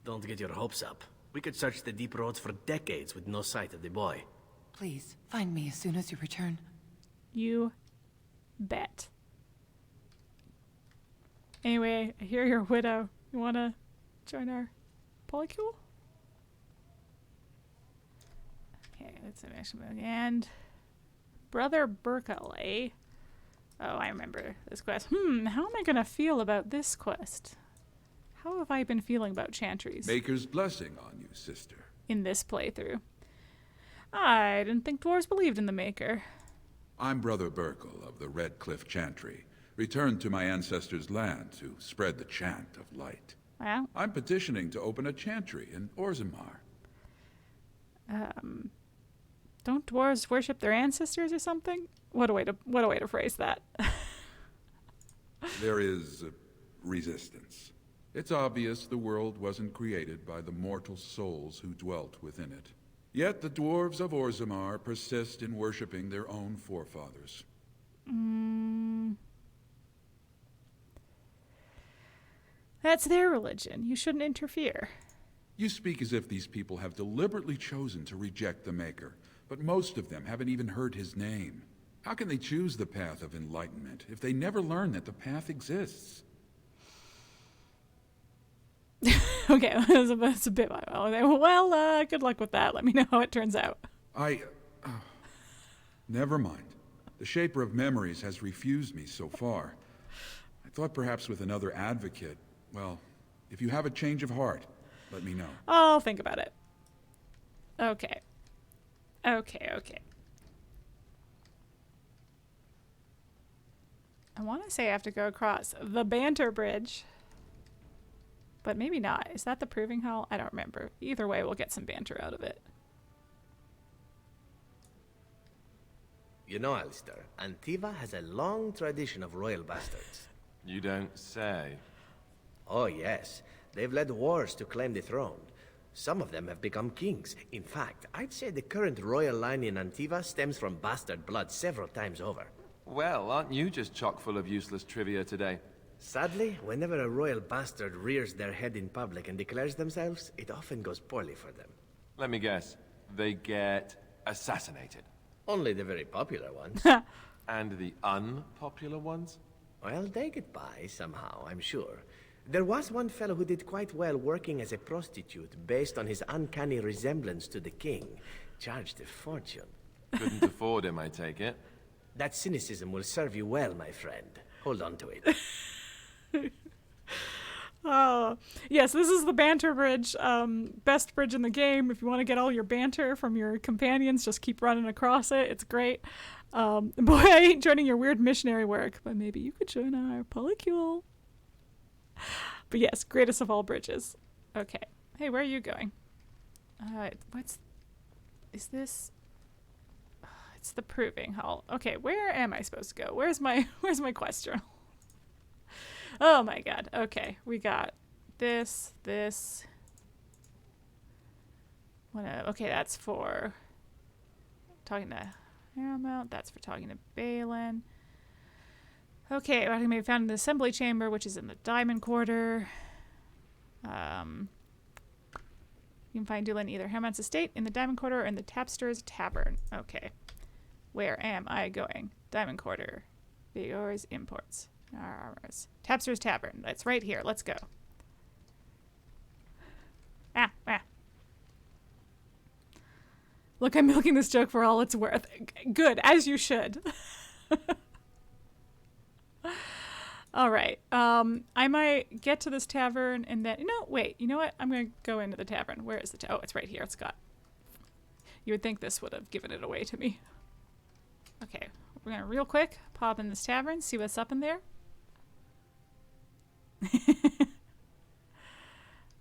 Don't get your hopes up. We could search the Deep Roads for decades with no sight of the boy. Please, find me as soon as you return. You bet. Anyway, I hear you're a widow. You wanna join our polycule? Okay, that's an action. And Brother Burkle, eh? Oh, I remember this quest. How am I gonna feel about this quest? How have I been feeling about Chantries? Maker's blessing on you, sister. In this playthrough. I didn't think dwarves believed in the Maker. I'm Brother Burkle of the Red Cliff Chantry, returned to my ancestors' land to spread the chant of light. Well, I'm petitioning to open a chantry in Orzammar. Don't dwarves worship their ancestors or something? What a way to phrase that. There is resistance. It's obvious the world wasn't created by the mortal souls who dwelt within it. Yet the dwarves of Orzammar persist in worshipping their own forefathers. That's their religion. You shouldn't interfere. You speak as if these people have deliberately chosen to reject the Maker, but most of them haven't even heard his name. How can they choose the path of enlightenment if they never learn that the path exists? Okay, that's a bit well, good luck with that. Let me know how it turns out. Never mind. The Shaper of Memories has refused me so far. I thought perhaps with another advocate. Well, if you have a change of heart, let me know. I'll think about it. Okay. Okay, okay. I want to say I have to go across the Banter Bridge. But maybe not. Is that the Proving Hall? I don't remember. Either way, we'll get some banter out of it. You know, Alistair, Antiva has a long tradition of royal bastards. You don't say. Oh, yes. They've led wars to claim the throne. Some of them have become kings. In fact, I'd say the current royal line in Antiva stems from bastard blood several times over. Well, aren't you just chock full of useless trivia today? Sadly, whenever a royal bastard rears their head in public and declares themselves, it often goes poorly for them. Let me guess. They get assassinated. Only the very popular ones. And the unpopular ones? Well, they get by somehow, I'm sure. There was one fellow who did quite well working as a prostitute based on his uncanny resemblance to the king. Charged a fortune. Couldn't afford him, I take it. That cynicism will serve you well, my friend. Hold on to it. Oh, yes, this is the Banter Bridge. Best bridge in the game. If you want to get all your banter from your companions, just keep running across it. It's great. Boy, I ain't joining your weird missionary work, but maybe you could join our Polycule. But yes, greatest of all bridges. Okay. Hey, where are you going? Is this? It's the Proving Hall. Okay, where am I supposed to go? Where's my quest journal? Oh my god. Okay, we got this. Okay, that's for talking to Paramount. That's for talking to Balin. Okay, I can be found in the assembly chamber, which is in the Diamond Quarter. You can find Doolin either Hammond's estate in the Diamond Quarter or in the Tapster's Tavern. Okay. Where am I going? Diamond Quarter. Vigor's Imports. Tapster's Tavern. That's right here. Let's go. Ah. Look, I'm milking this joke for all it's worth. Good, as you should. All right. I might get to this tavern and then... No, wait. You know what? I'm going to go into the tavern. Where is the tavern? Oh, it's right here. It's got... You would think this would have given it away to me. Okay. We're going to real quick pop in this tavern, see what's up in there.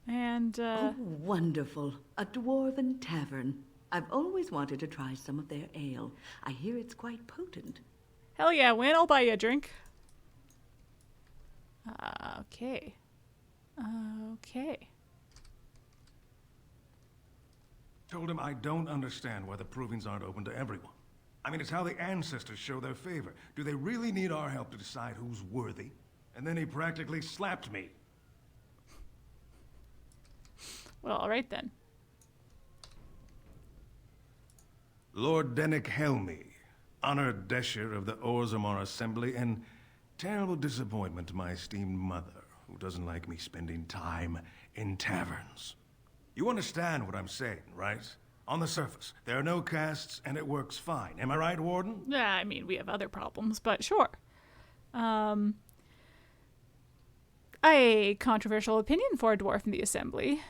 And, Oh, wonderful. A dwarven tavern. I've always wanted to try some of their ale. I hear it's quite potent. Hell yeah, Win. I'll buy you a drink. Okay. Told him I don't understand why the provings aren't open to everyone. I mean, it's how the ancestors show their favor. Do they really need our help to decide who's worthy? And then he practically slapped me. Well, all right then. Lord Dennick Helmy, honored Desher of the Orzammar Assembly, and terrible disappointment to my esteemed mother, who doesn't like me spending time in taverns. You understand what I'm saying, right? On the surface, there are no castes, and it works fine. Am I right, Warden? Yeah, I mean, we have other problems, but sure. A controversial opinion for a dwarf in the assembly.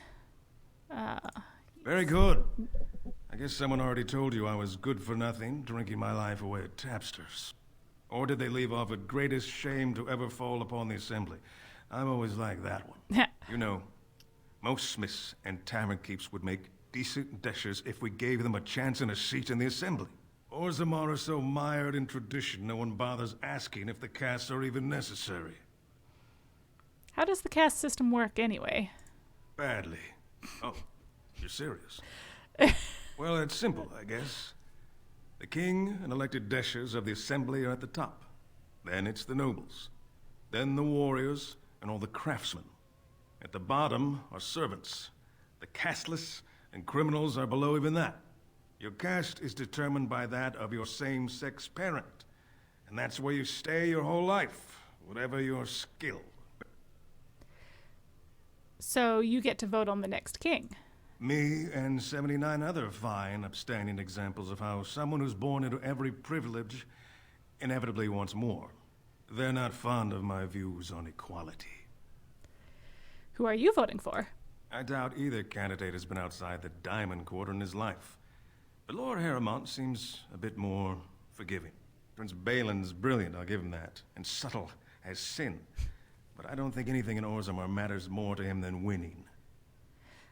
Very good. I guess someone already told you I was good for nothing, drinking my life away at Tapster's. Or did they leave off at greatest shame to ever fall upon the assembly? I've always liked that one. You know, most smiths and tavern keeps would make decent deshers if we gave them a chance and a seat in the assembly. Orzammar are so mired in tradition, no one bothers asking if the castes are even necessary. How does the caste system work anyway? Badly. Oh, you're serious? Well, it's simple, I guess. The king and elected deshers of the assembly are at the top. Then it's the nobles. Then the warriors and all the craftsmen. At the bottom are servants. The casteless and criminals are below even that. Your caste is determined by that of your same-sex parent. And that's where you stay your whole life, whatever your skill. So you get to vote on the next king. Me and 79 other fine, upstanding examples of how someone who's born into every privilege inevitably wants more. They're not fond of my views on equality. Who are you voting for? I doubt either candidate has been outside the Diamond Quarter in his life. But Lord Harrowmont seems a bit more forgiving. Prince Balin's brilliant, I'll give him that, and subtle as sin. But I don't think anything in Orzammar matters more to him than winning.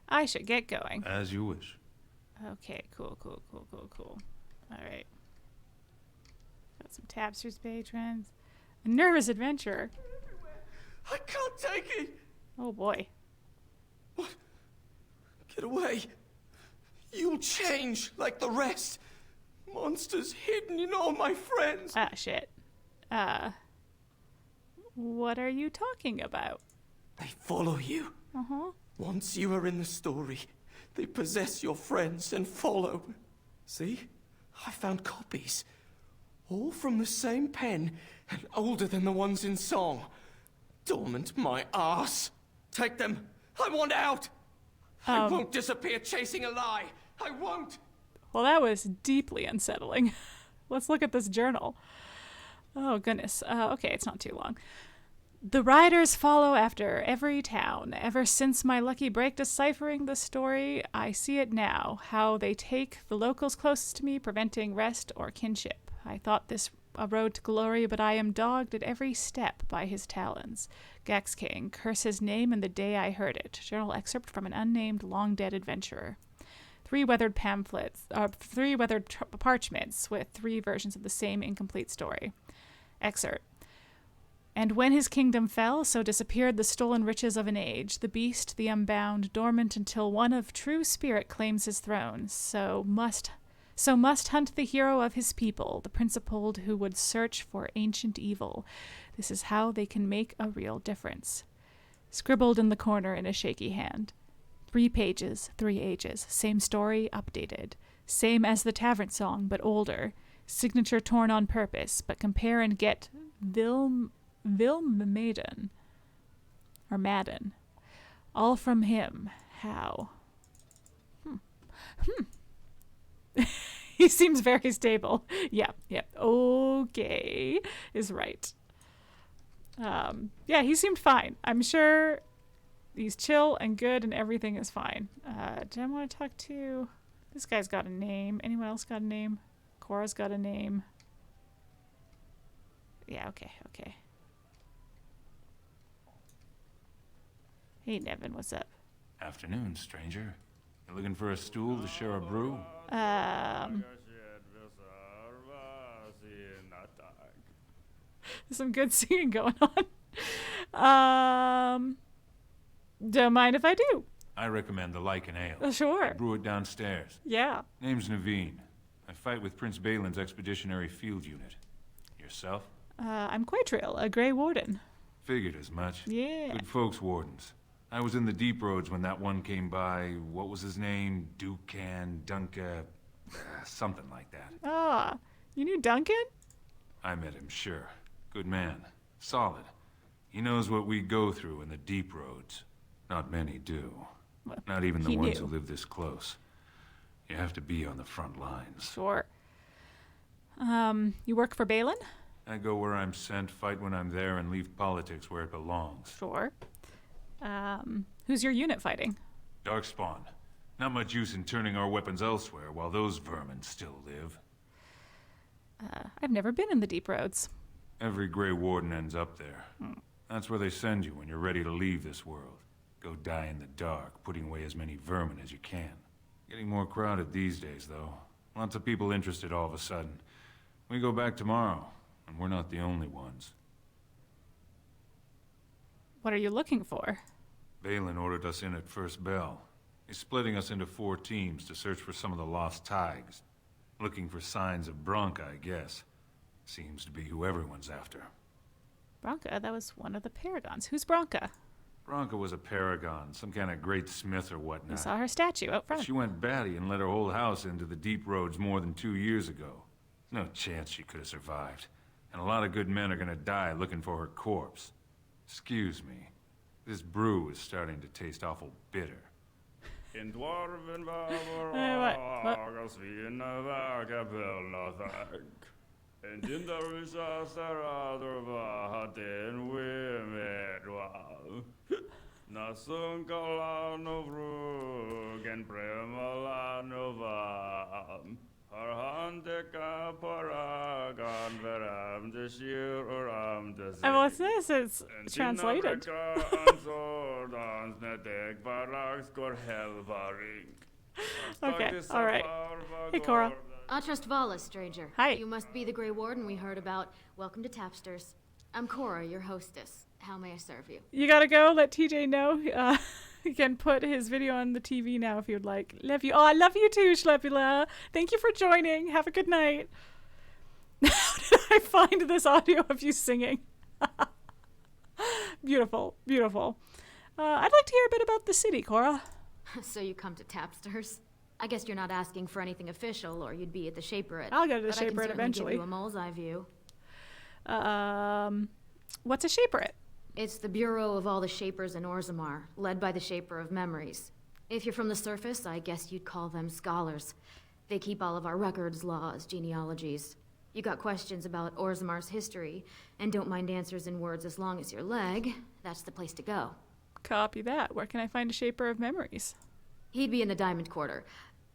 I should get going. As you wish. Okay, cool. All right. Got some Tapsters patrons. A nervous adventurer. I can't take it! Oh boy. What? Get away. You'll change like the rest. Monsters hidden in all my friends. Ah, shit. What are you talking about? They follow you. Uh-huh. Once you are in the story, they possess your friends and follow. See? I found copies. All from the same pen and older than the ones in song. Dormant my ass. Take them. I want out. I won't disappear chasing a lie. I won't. Well, that was deeply unsettling. Let's look at this journal. Oh, goodness. Okay, it's not too long. The riders follow after every town. Ever since my lucky break deciphering the story, I see it now, how they take the locals closest to me, preventing rest or kinship. I thought this a road to glory, but I am dogged at every step by his talons. Gex King, curse his name and the day I heard it. Journal excerpt from an unnamed, long-dead adventurer. 3 weathered pamphlets, 3 weathered parchments with 3 versions of the same incomplete story. Excerpt. And when his kingdom fell, so disappeared the stolen riches of an age, the beast, the unbound, dormant until one of true spirit claims his throne. So must hunt the hero of his people, the principled who would search for ancient evil. This is how they can make a real difference. Scribbled in the corner in a shaky hand. 3 pages, 3 ages. Same story, updated. Same as the tavern song, but older. Signature torn on purpose, but compare and get Maiden. Or Madden. All from him. How? He seems very stable. Yep. Okay. Is right. Yeah, he seemed fine. I'm sure he's chill and good and everything is fine. Do I want to talk to... This guy's got a name. Anyone else got a name? Cora's got a name. Yeah, okay. Hey, Nevin, what's up? Afternoon, stranger. You looking for a stool to share a brew? There's some good singing going on. Don't mind if I do. I recommend the Lycan Ale. Sure. I brew it downstairs. Yeah. Name's Naveen. I fight with Prince Balin's expeditionary field unit. Yourself? I'm QuiteContraryTV, a Grey Warden. Figured as much. Yeah. Good folks, wardens. I was in the deep roads when that one came by. What was his name? Dunca, something like that. Ah, you knew Duncan? I met him, sure. Good man. Solid. He knows what we go through in the deep roads. Not many do. Well, not even the ones who live this close. You have to be on the front lines. Sure. You work for Balin? I go where I'm sent, fight when I'm there, and leave politics where it belongs. Sure. Who's your unit fighting? Darkspawn. Not much use in turning our weapons elsewhere while those vermin still live. I've never been in the deep roads. Every Grey Warden ends up there. That's where they send you when you're ready to leave this world. Go die in the dark, putting away as many vermin as you can. Getting more crowded these days, though. Lots of people interested all of a sudden. We go back tomorrow, and we're not the only ones. What are you looking for? Balin ordered us in at first bell. He's splitting us into 4 teams to search for some of the lost Tigers. Looking for signs of Branca, I guess. Seems to be who everyone's after. Branca? That was one of the Paragons. Who's Branca? Branca was a paragon, some kind of great smith or whatnot. I saw her statue out front. She went batty and let her whole house into the deep roads more than 2 years ago. No chance she could have survived. And a lot of good men are gonna die looking for her corpse. Excuse me. This brew is starting to taste awful bitter. In dwarven What? En dindarvisa saradorva den wimedwa. Nasunkalanov rug en premalanova. And what's this? It's translated. Okay, alright. Hey, Cora. Atrust Vala, stranger. Hi. You must be the Grey Warden we heard about. Welcome to Tapsters. I'm Cora, your hostess. How may I serve you? You gotta go. Let TJ know. You can put his video on the TV now if you'd like. Love you. Oh, I love you too, Schlepula. Thank you for joining. Have a good night. How did I find this audio of you singing? Beautiful, beautiful. I'd like to hear a bit about the city, Cora. So you come to Tapsters? I guess you're not asking for anything official, or you'd be at the Shaperate. I'll go to the but Shaperate eventually. Give you a mole's eye view. What's a Shaperate? It's the bureau of all the Shapers in Orzammar, led by the Shaper of Memories. If you're from the surface, I guess you'd call them scholars. They keep all of our records, laws, genealogies. You got questions about Orzammar's history, and don't mind answers in words as long as your leg, that's the place to go. Copy that. Where can I find a Shaper of Memories? He'd be in the Diamond Quarter.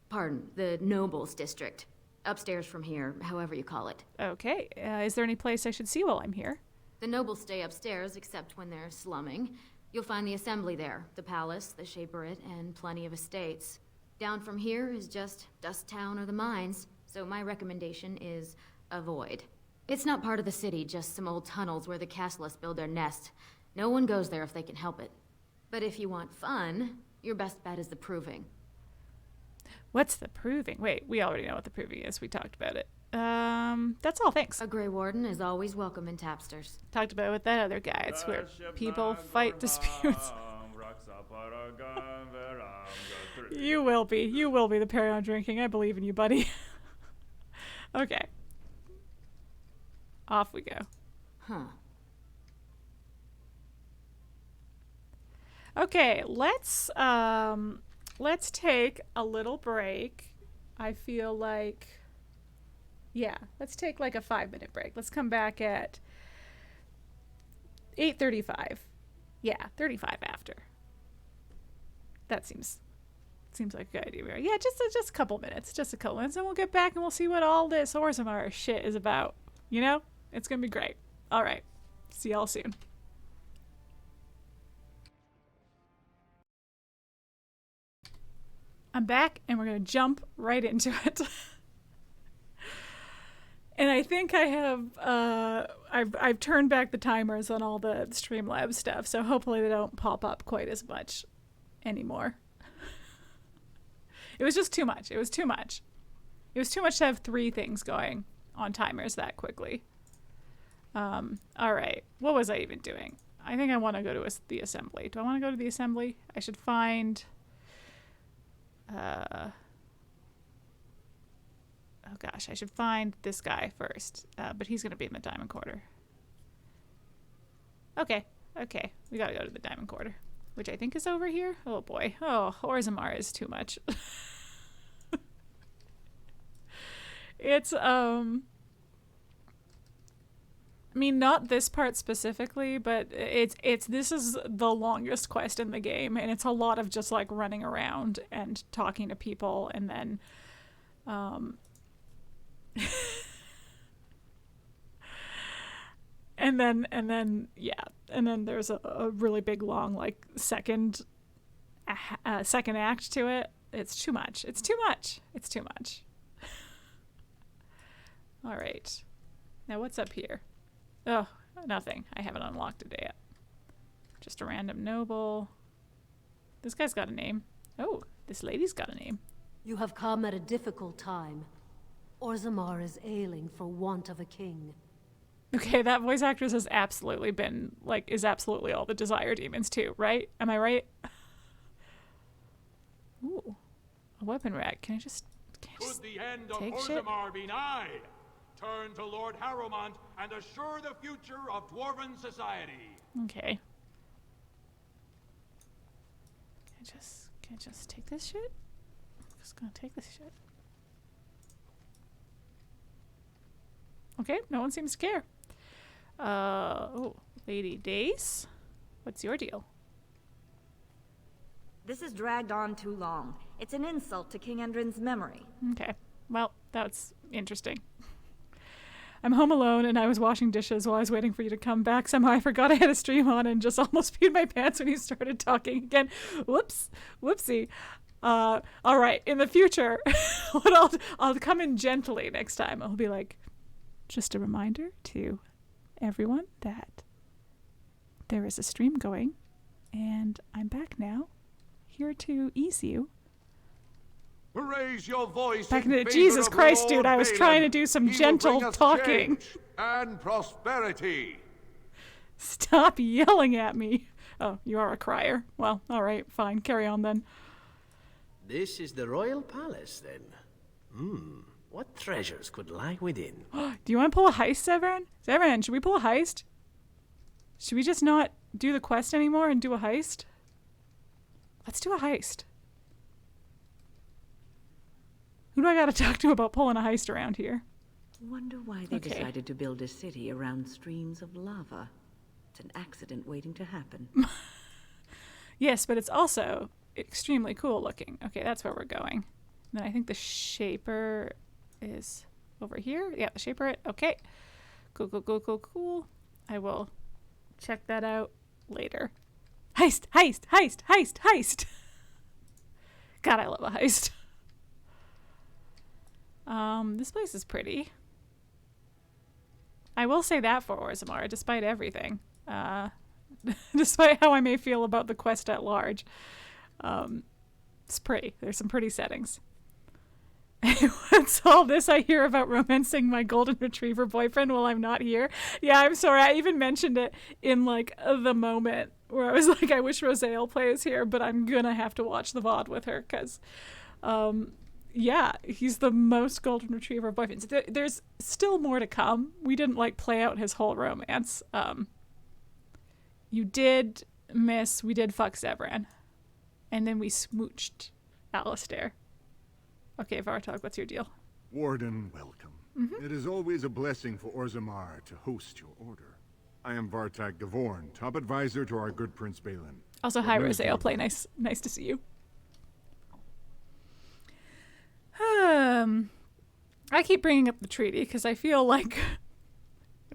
Pardon, the Nobles District. Upstairs from here, however you call it. Okay. Is there any place I should see while I'm here? The nobles stay upstairs, except when they're slumming. You'll find the assembly there, the palace, the Shaperate, and plenty of estates. Down from here is just Dust Town or the mines, so my recommendation is avoid. It's not part of the city, just some old tunnels where the castlists build their nest. No one goes there if they can help it. But if you want fun, your best bet is the Proving. What's the Proving? Wait, we already know what the Proving is. We talked about it. That's all, thanks. A Grey Warden is always welcome in Tapsters. Talked about it with that other guy. It's where people fight disputes. You will be. You will be the Paragon drinking. I believe in you, buddy. Okay. Off we go. Huh. Okay, let's take a little break. I feel like, yeah, let's take like a 5-minute break. Let's come back at 8:35. Yeah, 35 after. That seems like a good idea. Yeah, just a couple minutes, and we'll get back and we'll see what all this Orzammar shit is about. You know, it's gonna be great. All right, see y'all soon. I'm back, and we're gonna jump right into it. And I think I have, I've turned back the timers on all the Streamlabs stuff, so hopefully they don't pop up quite as much anymore. It was just too much. It was too much. It was too much to have 3 things going on timers that quickly. All right. What was I even doing? I think I want to go to the assembly. Do I want to go to the assembly? I should find... oh gosh, I should find this guy first. But he's going to be in the Diamond Quarter. Okay. We got to go to the Diamond Quarter, which I think is over here. Oh boy. Oh, Orzammar is too much. It's, I mean, not this part specifically, but this is the longest quest in the game, and it's a lot of just like running around and talking to people, and then, and then there's a really big long like second act to it. It's too much. All right. Now what's up here? Oh, nothing. I haven't unlocked it yet. Just a random noble. This guy's got a name. Oh, this lady's got a name. You have come at a difficult time. Orzammar is ailing for want of a king. Okay, that voice actress has absolutely been, like, is absolutely all the Desire Demons too, right? Am I right? Ooh, a weapon rack. Can I just Could the end of take shit? Orzammar be nigh? Turn to Lord Harrowmont and assure the future of Dwarven society. Okay. Can I just take this shit? I'm just gonna take this shit. Okay, no one seems to care. Oh, Lady Dace, what's your deal? This has dragged on too long. It's an insult to King Endrin's memory. Okay, well, that's interesting. I'm home alone and I was washing dishes while I was waiting for you to come back. Somehow I forgot I had a stream on and just almost peed my pants when you started talking again. Whoops. Whoopsie. All right. In the future, I'll come in gently next time. I'll be like, just a reminder to everyone that there is a stream going and I'm back now, here to ease you. Raise your voice. Back into Jesus Christ, dude! I was trying to do some gentle talking. And prosperity. Stop yelling at me. Oh, you are a crier. Well, all right, fine. Carry on then. This is the royal palace, then. What treasures could lie within? Do you want to pull a heist, Severn? Severn, should we pull a heist? Should we just not do the quest anymore and do a heist? Let's do a heist. Who do I gotta talk to about pulling a heist around here? Wonder why they decided to build a city around streams of lava. It's an accident waiting to happen. Yes, but it's also extremely cool looking. Okay, that's where we're going. Then I think the Shaper is over here. Yeah, the Shaper. Okay. Cool, cool, cool, cool, cool. I will check that out later. Heist, heist, heist, heist, heist. God, I love a heist. This place is pretty. I will say that for Orzammar, despite everything. Despite how I may feel about the quest at large. It's pretty. There's some pretty settings. What's all this I hear about romancing my golden retriever boyfriend while I'm not here? Yeah, I'm sorry. I even mentioned it in, like, the moment where I was like, I wish Rosael plays here, but I'm gonna have to watch the VOD with her, because... yeah, he's the most golden retriever boyfriend. So there's still more to come. We didn't like play out his whole romance. You did miss, we did fuck Zevran. And then we smooched Alistair. Okay, Vartog, what's your deal? Warden, welcome. It is always a blessing for Orzammar to host your order. I am Vartag Gavorn, top advisor to our good Prince Balin. Also, hi Rosael, play nice to see you. I keep bringing up the treaty because I feel like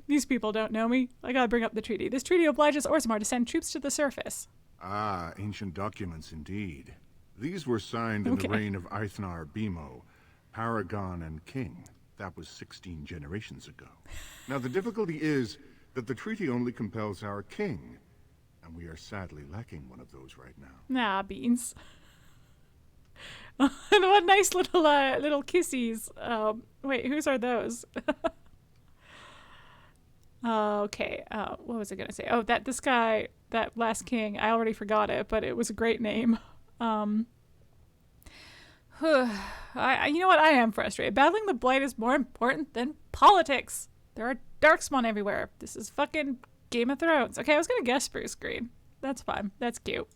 these people don't know me. I gotta bring up the treaty. This treaty obliges Orzammar to send troops to the surface. Ah, ancient documents indeed. These were signed in the reign of Eithnar Bimo, Paragon and King. That was 16 generations ago. Now the difficulty is that the treaty only compels our king, and we are sadly lacking one of those right now. Nah, beans. And what nice little kissies. Wait, whose are those? Okay, what was I gonna say? Oh, this guy, that last king, I already forgot it, but it was a great name. You know what? I am frustrated. Battling the Blight is more important than politics. There are darkspawn everywhere. This is fucking Game of Thrones. Okay, I was gonna guess Spruce Green. That's fine. That's cute.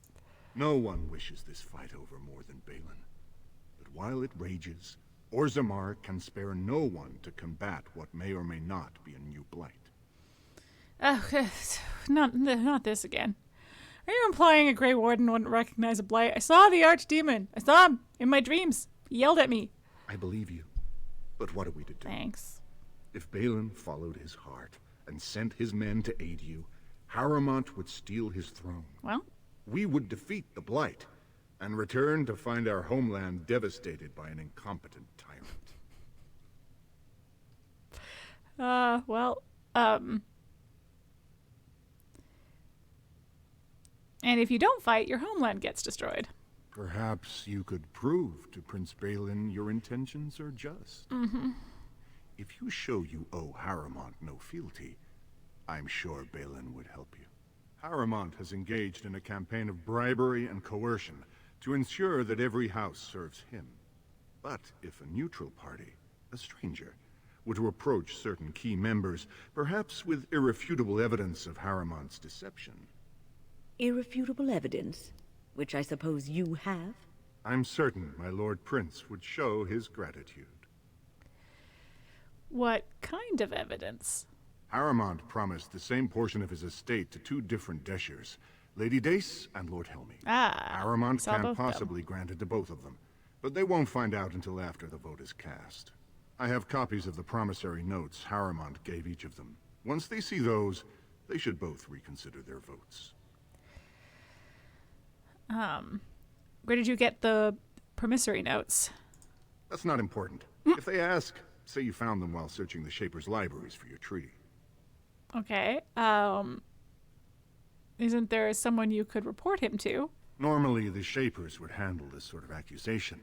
No one wishes this fight over more than Balin. But while it rages, Orzammar can spare no one to combat what may or may not be a new blight. Not this again. Are you implying a Grey Warden wouldn't recognize a blight? I saw the Archdemon. I saw him in my dreams. He yelled at me. I believe you. But what are we to do? Thanks. If Balin followed his heart and sent his men to aid you, Harrowmont would steal his throne. Well? We would defeat the Blight and return to find our homeland devastated by an incompetent tyrant. And if you don't fight, your homeland gets destroyed. Perhaps you could prove to Prince Balin your intentions are just. If you show you owe Harrowmont no fealty, I'm sure Balin would help you. Harrowmont has engaged in a campaign of bribery and coercion to ensure that every house serves him. But if a neutral party, a stranger, were to approach certain key members, perhaps with irrefutable evidence of Harrowmont's deception... Irrefutable evidence? Which I suppose you have? I'm certain my Lord Prince would show his gratitude. What kind of evidence? Harrowmont promised the same portion of his estate to two different Deshers, Lady Dace and Lord Helmy. Harrowmont can't possibly grant it to both of them, but they won't find out until after the vote is cast. I have copies of the promissory notes Harriman gave each of them. Once they see those, they should both reconsider their votes. Where did you get the promissory notes? That's not important. If they ask, say you found them while searching the Shaper's libraries for your treaty. Okay. Isn't there someone you could report him to? Normally, the Shapers would handle this sort of accusation.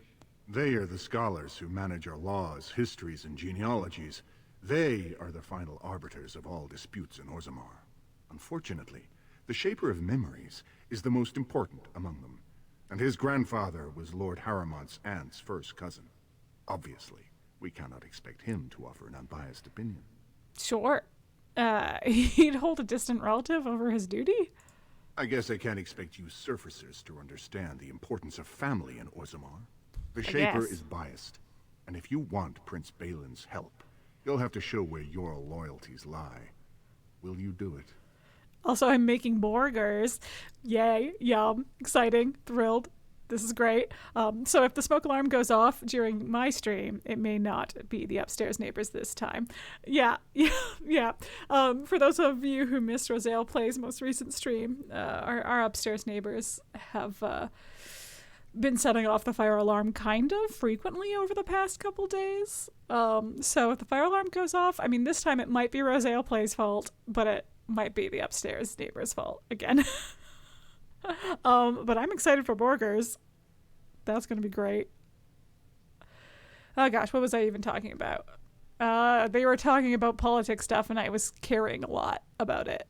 They are the scholars who manage our laws, histories, and genealogies. They are the final arbiters of all disputes in Orzammar. Unfortunately, the Shaper of Memories is the most important among them, and his grandfather was Lord Harriman's aunt's first cousin. Obviously, we cannot expect him to offer an unbiased opinion. Sure. He'd hold a distant relative over his duty? I guess I can't expect you surfacers to understand the importance of family in Orzammar. The Shaper is biased, and if you want Prince Balin's help, you'll have to show where your loyalties lie. Will you do it? Also, I'm making burgers. Yay, yum, exciting, thrilled. This is great. So if the smoke alarm goes off during my stream, it may not be the upstairs neighbors this time. Yeah. For those of you who missed Rosale Play's most recent stream, our upstairs neighbors have been setting off the fire alarm kind of frequently over the past couple days. So if the fire alarm goes off, I mean, this time it might be Rosale Play's fault, but it might be the upstairs neighbor's fault again. But I'm excited for burgers. That's going to be great. Oh gosh, what was I even talking about? They were talking about politics stuff and I was caring a lot about it.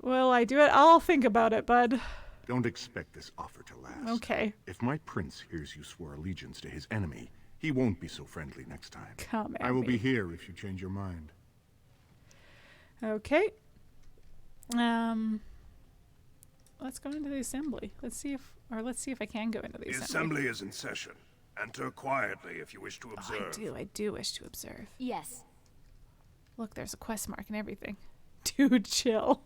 Will I do it? I'll think about it, bud. Don't expect this offer to last. Okay. If my prince hears you swore allegiance to his enemy, he won't be so friendly next time. Come at I will me. be here if you change your mind. Okay. Let's go into the assembly. Let's see if I can go into the assembly. The assembly is in session. Enter quietly if you wish to observe. I do wish to observe. Yes. Look, there's a quest mark and everything. Dude, chill.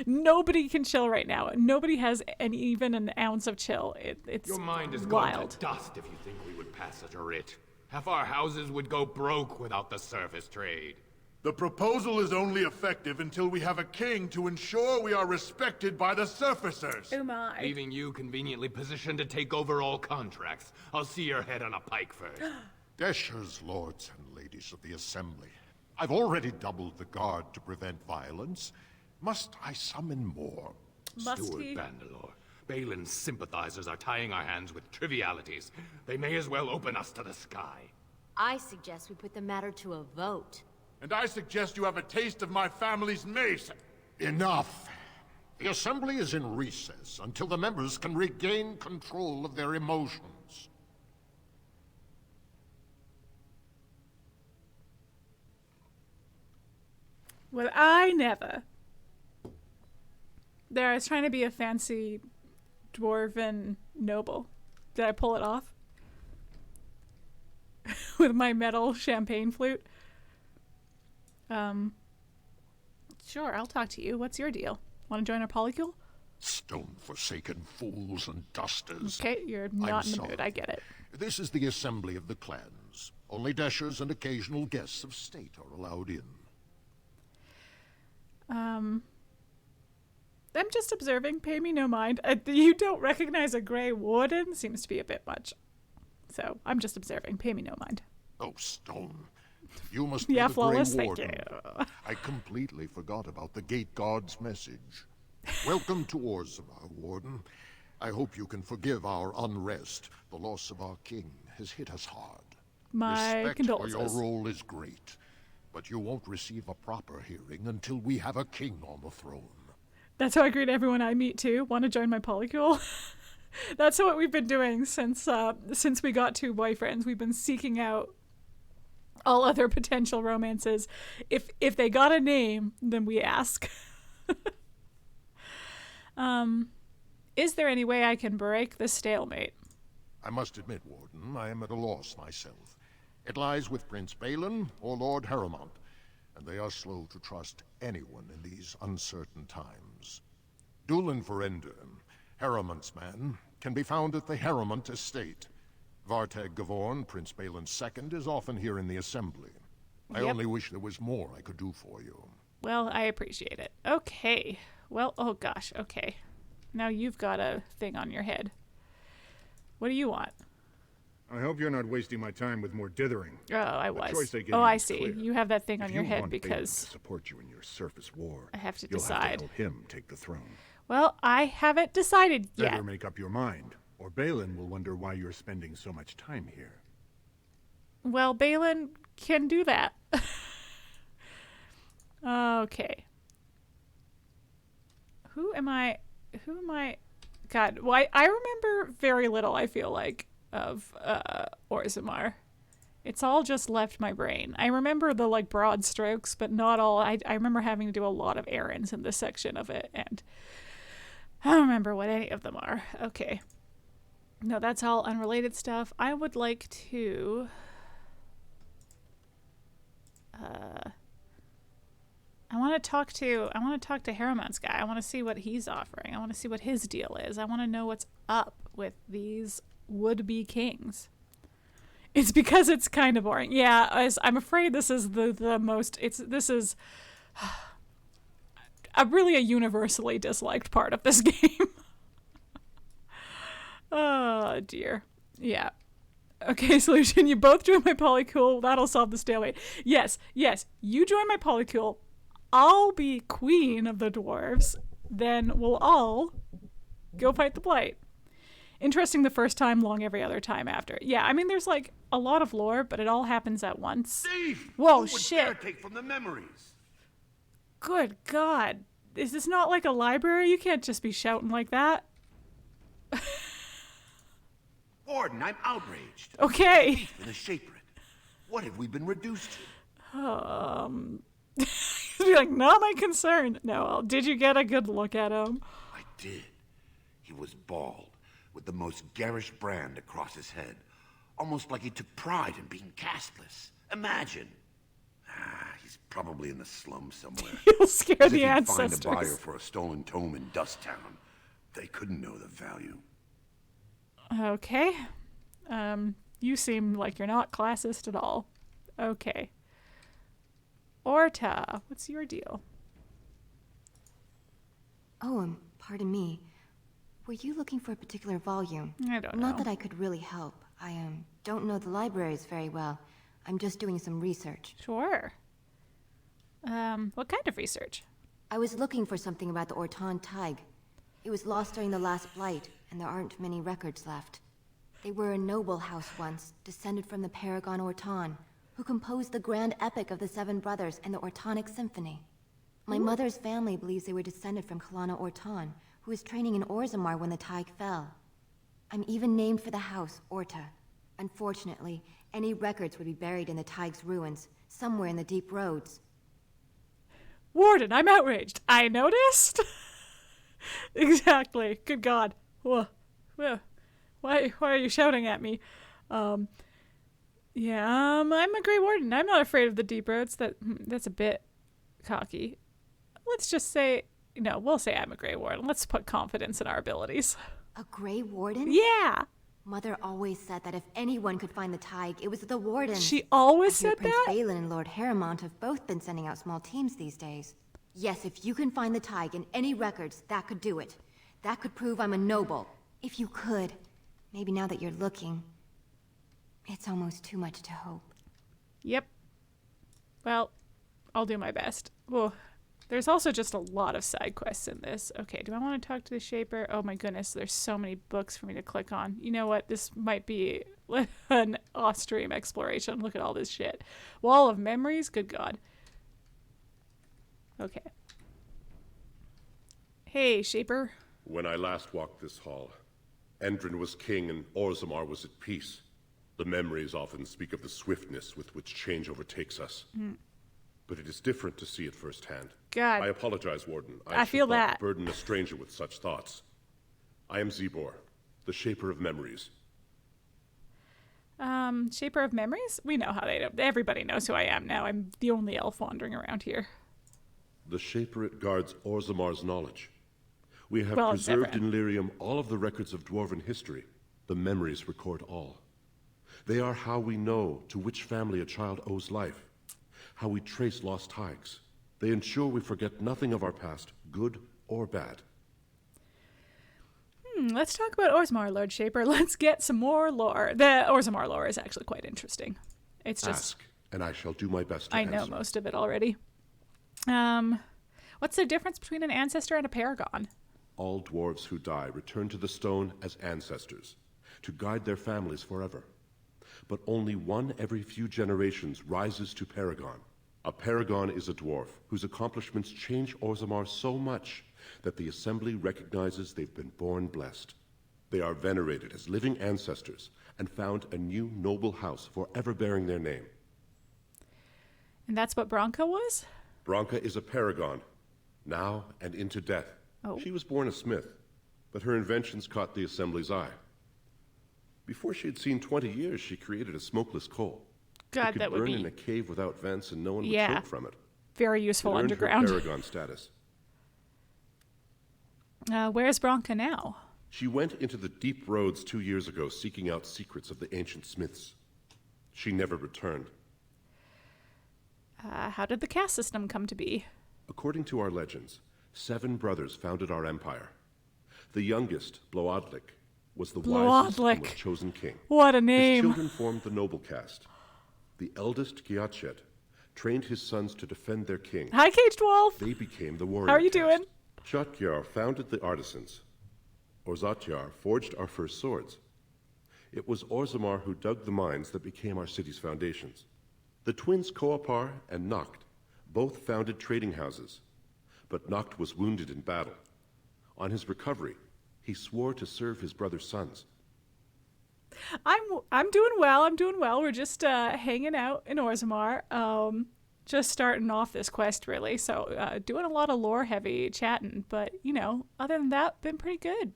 Nobody can chill right now. Nobody has even an ounce of chill. It's Your mind is wild. going to dust if you think we would pass such a writ. Half our houses would go broke without the surface trade. The proposal is only effective until we have a king to ensure we are respected by the surfacers. Oh my. Leaving you conveniently positioned to take over all contracts. I'll see your head on a pike first. Deshers, lords and ladies of the assembly. I've already doubled the guard to prevent violence. Must I summon more? Steward Bandalore, Balin's sympathizers are tying our hands with trivialities. They may as well open us to the sky. I suggest we put the matter to a vote. And I suggest you have a taste of my family's mace. Enough. The assembly is in recess until the members can regain control of their emotions. Well, I never. There, I was trying to be a fancy dwarven noble. Did I pull it off? With my metal champagne flute? Sure, I'll talk to you. What's your deal? Want to join our polycule? Stone-forsaken fools and dusters. Okay, you're not in the mood. I get it. This is the assembly of the clans. Only dashers and occasional guests of state are allowed in. I'm just observing. Pay me no mind. You don't recognize a Grey Warden? Seems to be a bit much. So, I'm just observing. Pay me no mind. Oh, Stone. You must be Yeah, the flawless, Grey thank Warden. you. I completely forgot about the Gate Guard's message. Welcome to Orzammar, Warden. I hope you can forgive our unrest. The loss of our king has hit us hard. My Respect condolences. for your role is great, but you won't receive a proper hearing until we have a king on the throne. That's how I greet everyone I meet too. Want to join my polycule? That's what we've been doing since we got two boyfriends. We've been seeking out all other potential romances. If they got a name, then we ask. Is there any way I can break the stalemate? I must admit, Warden, I am at a loss myself. It lies with Prince Balin or Lord Harriman, and they are slow to trust anyone in these uncertain times. Dulin Verender, Harriman's man, can be found at the Harriman estate. Vartag Gavorn, Prince Balin's second, is often here in the assembly. I Yep. only wish there was more I could do for you. Well, I appreciate it. Okay. Well, oh gosh, okay. Now you've got a thing on your head. What do you want? I hope you're not wasting my time with more dithering. Oh, I The was. choice I gave Oh, you I is see. clear. You have that thing If on your you head want Balin because to support you in your surface war, I have to you'll decide. have to help him take the throne. Well, I haven't decided yet. Better make up your mind, or Balin will wonder why you're spending so much time here. Well, Balin can do that. Okay. Who am I? God, well, I remember very little, I feel like, of Orzammar. It's all just left my brain. I remember the, like, broad strokes, but not all. I remember having to do a lot of errands in this section of it, and I don't remember what any of them are. Okay. No, that's all unrelated stuff. I would like to... I want to talk to Harrowmount's guy. I want to see what he's offering. I want to see what his deal is. I want to know what's up with these would-be kings. It's because it's kind of boring. Yeah, I'm afraid this is the most. This is really a universally disliked part of this game. Oh dear. Yeah. Okay, solution. You both join my polycule. That'll solve the stalemate. Yes. You join my polycule. I'll be queen of the dwarves. Then we'll all go fight the blight. Interesting the first time, long every other time after. Yeah, I mean, there's like a lot of lore, but it all happens at once. Thief! Whoa, Who would shit. dare take from the memories? Good God. Is this not like a library? You can't just be shouting like that. Warden, I'm outraged. Okay. A thief and a shaper. What have we been reduced to? Be like, not my concern. No, did you get a good look at him? I did. He was bald, with the most garish brand across his head. Almost like he took pride in being castless. Imagine. He's probably in the slums somewhere. He'll scare As if the he'd ancestors. find a buyer for a stolen tome in Dust Town. They couldn't know the value. Okay. You seem like you're not classist at all. Okay. Orta, what's your deal? Oh, pardon me. Were you looking for a particular volume? I don't know. Not that I could really help. I don't know the libraries very well. I'm just doing some research. Sure. What kind of research? I was looking for something about the Orton Tig. It was lost during the last blight, and there aren't many records left. They were a noble house once, descended from the Paragon Orton, who composed the grand epic of the Seven Brothers and the Ortonic Symphony. My mother's family believes they were descended from Kalana Orton, who was training in Orzammar when the Tig fell. I'm even named for the house, Orta. Unfortunately, any records would be buried in the Tig's ruins, somewhere in the deep roads. Warden, I'm outraged. I noticed. Exactly. Good God. Whoa. Why are you shouting at me? Yeah, I'm a Grey Warden. I'm not afraid of the deep roads. That's a bit cocky. Let's just say, we'll say I'm a Grey Warden. Let's put confidence in our abilities. A Grey Warden? Yeah. Mother always said that if anyone could find the Tig, it was the Warden. She always said Prince that? Balin and Lord Harrowmount have both been sending out small teams these days. Yes, if you can find the Tig in any records, that could do it. That could prove I'm a noble. If you could. Maybe now that you're looking, it's almost too much to hope. Yep. Well, I'll do my best. Well, there's also just a lot of side quests in this. Okay, do I want to talk to the Shaper? Oh my goodness, there's so many books for me to click on. You know what? This might be an off-stream exploration. Look at all this shit. Wall of Memories? Good God. Okay. Hey, Shaper. When I last walked this hall, Endrin was king and Orzammar was at peace. The memories often speak of the swiftness with which change overtakes us. But it is different to see it firsthand. God. I apologize, Warden. I feel should not that. burden a stranger with such thoughts. I am Zebor, the Shaper of Memories. Shaper of Memories? We know how everybody knows who I am now. I'm the only elf wandering around here. The Shaperate guards Orzammar's knowledge. We have Well, it's preserved different. in Lyrium all of the records of Dwarven history. The memories record all. They are how we know to which family a child owes life, how we trace lost ties. They ensure we forget nothing of our past, good or bad. Let's talk about Orzammar, Lord Shaper. Let's get some more lore. The Orzammar lore is actually quite interesting. It's just... Ask, and I shall do my best to I know answer. most of it already. What's the difference between an ancestor and a paragon? All dwarves who die return to the stone as ancestors, to guide their families forever. But only one every few generations rises to paragon. A paragon is a dwarf whose accomplishments change Orzammar so much that the Assembly recognizes they've been born blessed. They are venerated as living ancestors and found a new noble house forever bearing their name. And that's what Branka was? Branka is a paragon, now and into death. Oh. She was born a smith, but her inventions caught the Assembly's eye. Before she had seen 20 years, she created a smokeless coal. God, it could that would burn be... in a cave without vents and no one would Yeah. choke from it. Very useful It earned underground. her paragon status. Where's Branka now? She went into the deep roads 2 years ago seeking out secrets of the ancient smiths. She never returned. How did the caste system come to be? According to our legends, 7 brothers founded our empire. The youngest, Bloodlik, was the wisest and was chosen king. What a name! His children formed the noble caste. The eldest, Giachet, trained his sons to defend their king. Hi, Caged Wolf! They became the warrior How are you caste. doing? Shotgyar founded the artisans. Orzatyar forged our first swords. It was Orzammar who dug the mines that became our city's foundations. The twins Koapar and Noct both founded trading houses, but Noct was wounded in battle. On his recovery, he swore to serve his brother's sons. I'm doing well. I'm doing well. We're just hanging out in Orzammar. Just starting off this quest, really. So doing a lot of lore-heavy chatting, but, you know, other than that, been pretty good.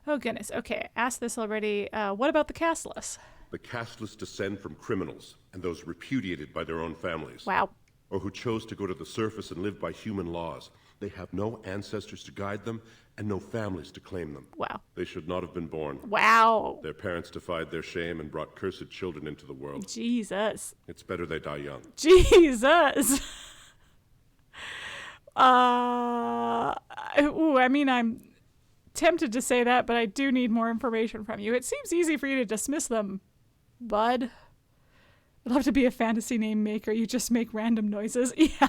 Oh, goodness. Okay, asked this already. What about the casteless? The casteless descend from criminals and those repudiated by their own families. Wow. Or who chose to go to the surface and live by human laws. They have no ancestors to guide them and no families to claim them. Wow. They should not have been born. Wow. Their parents defied their shame and brought cursed children into the world. Jesus. It's better they die young. Jesus. I mean, I'm tempted to say that, but I do need more information from you. It seems easy for you to dismiss them, bud. I'd love to be a fantasy name maker. You just make random noises. Yeah.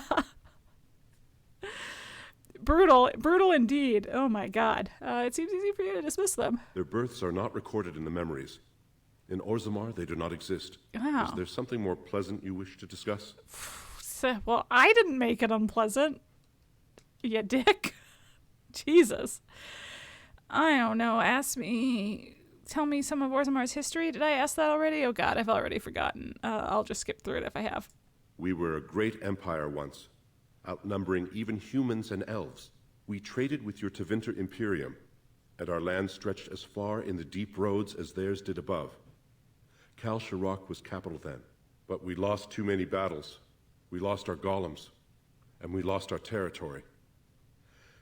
Brutal indeed. Oh my god. It seems easy for you to dismiss them. Their births are not recorded in the memories. In Orzammar, they do not exist. Wow. Is there something more pleasant you wish to discuss? Well, I didn't make it unpleasant. You dick. Jesus. I don't know. Tell me some of Orzammar's history. Did I ask that already? Oh god, I've already forgotten. I'll just skip through it if I have. We were a great empire once, outnumbering even humans and elves. We traded with your Tevinter Imperium, and our land stretched as far in the deep roads as theirs did above. Kal Sharok was capital then, but we lost too many battles. We lost our golems, and we lost our territory.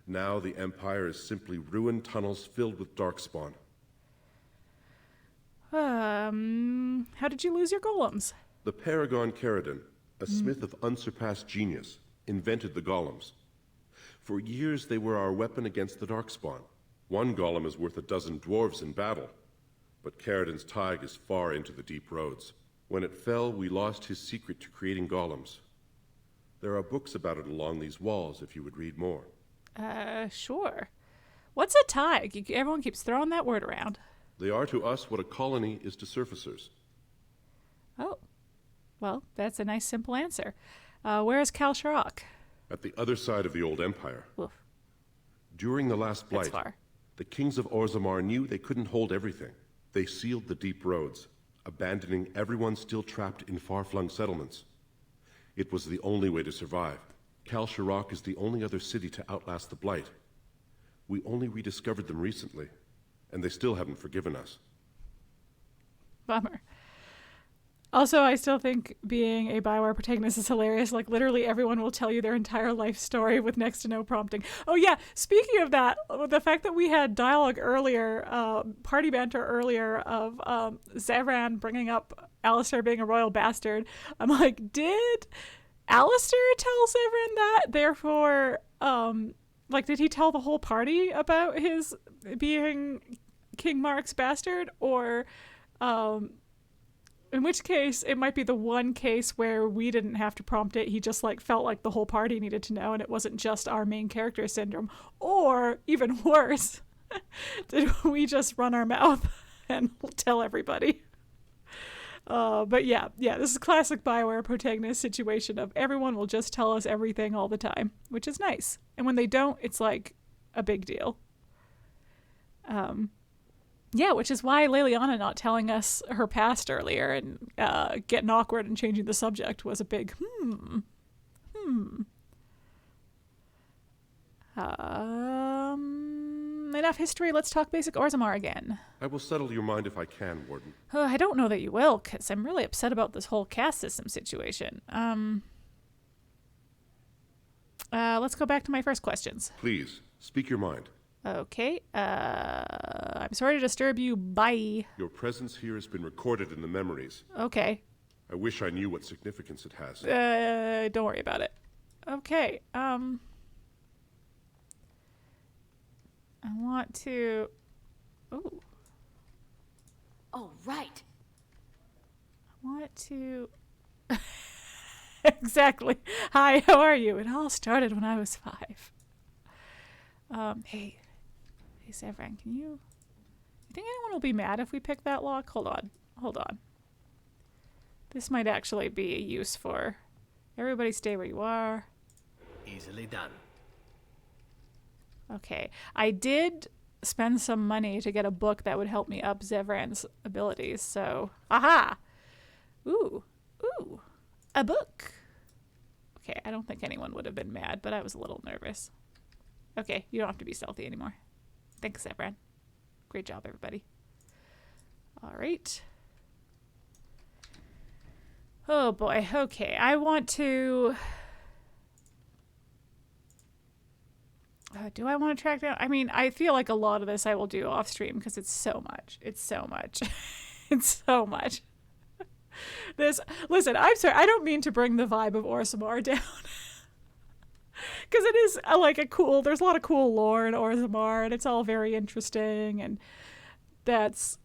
Now the Empire is simply ruined tunnels filled with darkspawn. How did you lose your golems? The Paragon Caridon, a smith of unsurpassed genius, invented the golems. For years they were our weapon against the darkspawn. One golem is worth 12 dwarves in battle, but Caridon's Tig is far into the deep roads. When it fell, we lost his secret to creating golems. There are books about it along these walls if you would read more. Sure. What's a Tig? Everyone keeps throwing that word around. They are to us what a colony is to surfacers. Oh. Well, that's a nice simple answer. Where is Kal Sharok? At the other side of the old empire. Oof. During the last blight, the kings of Orzammar knew they couldn't hold everything. They sealed the deep roads, abandoning everyone still trapped in far-flung settlements. It was the only way to survive. Kal Sharok is the only other city to outlast the blight. We only rediscovered them recently, and they still haven't forgiven us. Bummer. Also, I still think being a Bioware protagonist is hilarious. Like, literally everyone will tell you their entire life story with next to no prompting. Oh, yeah. Speaking of that, the fact that we had dialogue earlier, party banter earlier of Zevran bringing up Alistair being a royal bastard, I'm like, did Alistair tell Zevran that? Therefore, like, did he tell the whole party about his being King Mark's bastard? Or, in which case, it might be the one case where we didn't have to prompt it. He just, like, felt like the whole party needed to know, and it wasn't just our main character syndrome. Or, even worse, did we just run our mouth and tell everybody? But yeah, this is a classic Bioware protagonist situation of everyone will just tell us everything all the time, which is nice. And when they don't, it's like a big deal. Yeah, which is why Leliana not telling us her past earlier and getting awkward and changing the subject was a big enough history, let's talk basic Orzammar again. I will settle your mind if I can, Warden. I don't know that you will, because I'm really upset about this whole caste system situation. Let's go back to my first questions. Please, speak your mind. Okay, I'm sorry to disturb you, bye. Your presence here has been recorded in the memories. Okay. I wish I knew what significance it has. Don't worry about it. Okay, I want to... Ooh. Oh, right. I want to... Exactly. Hi, how are you? It all started when I was 5. Hey, Zevran, can you think anyone will be mad if we pick that lock? Hold on. This might actually be a use for... Everybody stay where you are. Easily done. Okay. I did spend some money to get a book that would help me up Zevran's abilities, so... Aha! Ooh. A book. Okay, I don't think anyone would have been mad, but I was a little nervous. Okay, you don't have to be stealthy anymore. Thanks, Zevran. Great job, everybody. All right. Oh, boy. Okay, I want to... do I want to track down? I mean, I feel like a lot of this I will do off stream because it's so much. It's so much. It's so much. Listen, I'm sorry. I don't mean to bring the vibe of Orzammar down. Because it is like there's a lot of cool lore in Orzammar, and it's all very interesting, and that's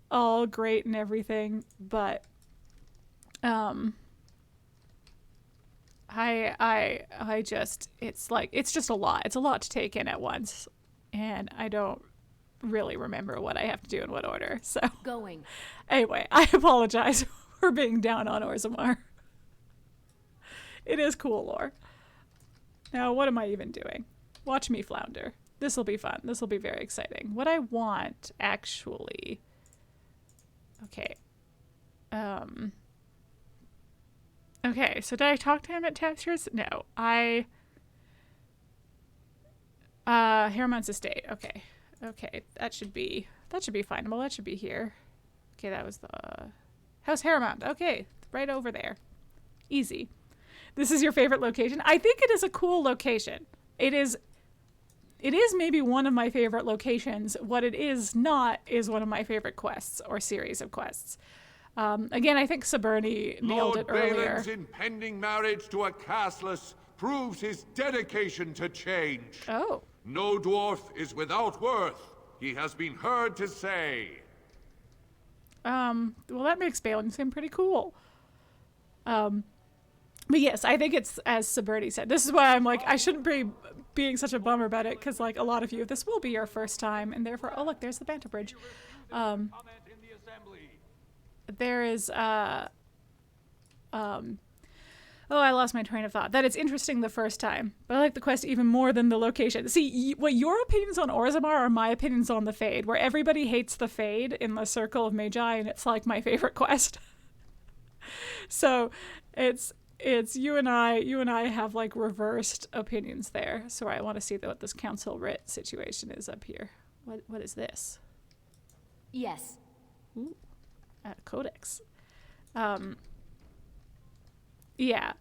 all great and everything, but I just, it's just a lot. It's a lot to take in at once, and I don't really remember what I have to do in what order, so. Going. Anyway, I apologize for being down on Orzammar. It is cool lore. Now, what am I even doing? Watch me flounder. This will be fun. This will be very exciting. What I want, actually... Okay. Okay, so did I talk to him at Tapsters? No. Harriman's estate. Okay. Okay, that should be findable. That should be here. Okay, that was the... House Harriman. Okay, right over there. Easy. This is your favorite location? I think it is a cool location. It is maybe one of my favorite locations. What it is not is one of my favorite quests or series of quests. Again, I think Saberni nailed it earlier. Lord Balin's impending marriage to a castless proves his dedication to change. Oh. No dwarf is without worth, he has been heard to say. Well, that makes Balin seem pretty cool. But yes, I think it's, as Saberni said, this is why I'm like, I shouldn't be being such a bummer about it, because like a lot of you, this will be your first time, and therefore, oh look, there's the banter bridge. There is, oh, I lost my train of thought. That it's interesting the first time, but I like the quest even more than the location. See, what your opinions on Orzammar are my opinions on the Fade, where everybody hates the Fade in the Circle of Magi, and it's like my favorite quest. So it's you and I have like reversed opinions there. So I want to see what this council writ situation is up here. What is this? Yes. Ooh, codex. Yeah.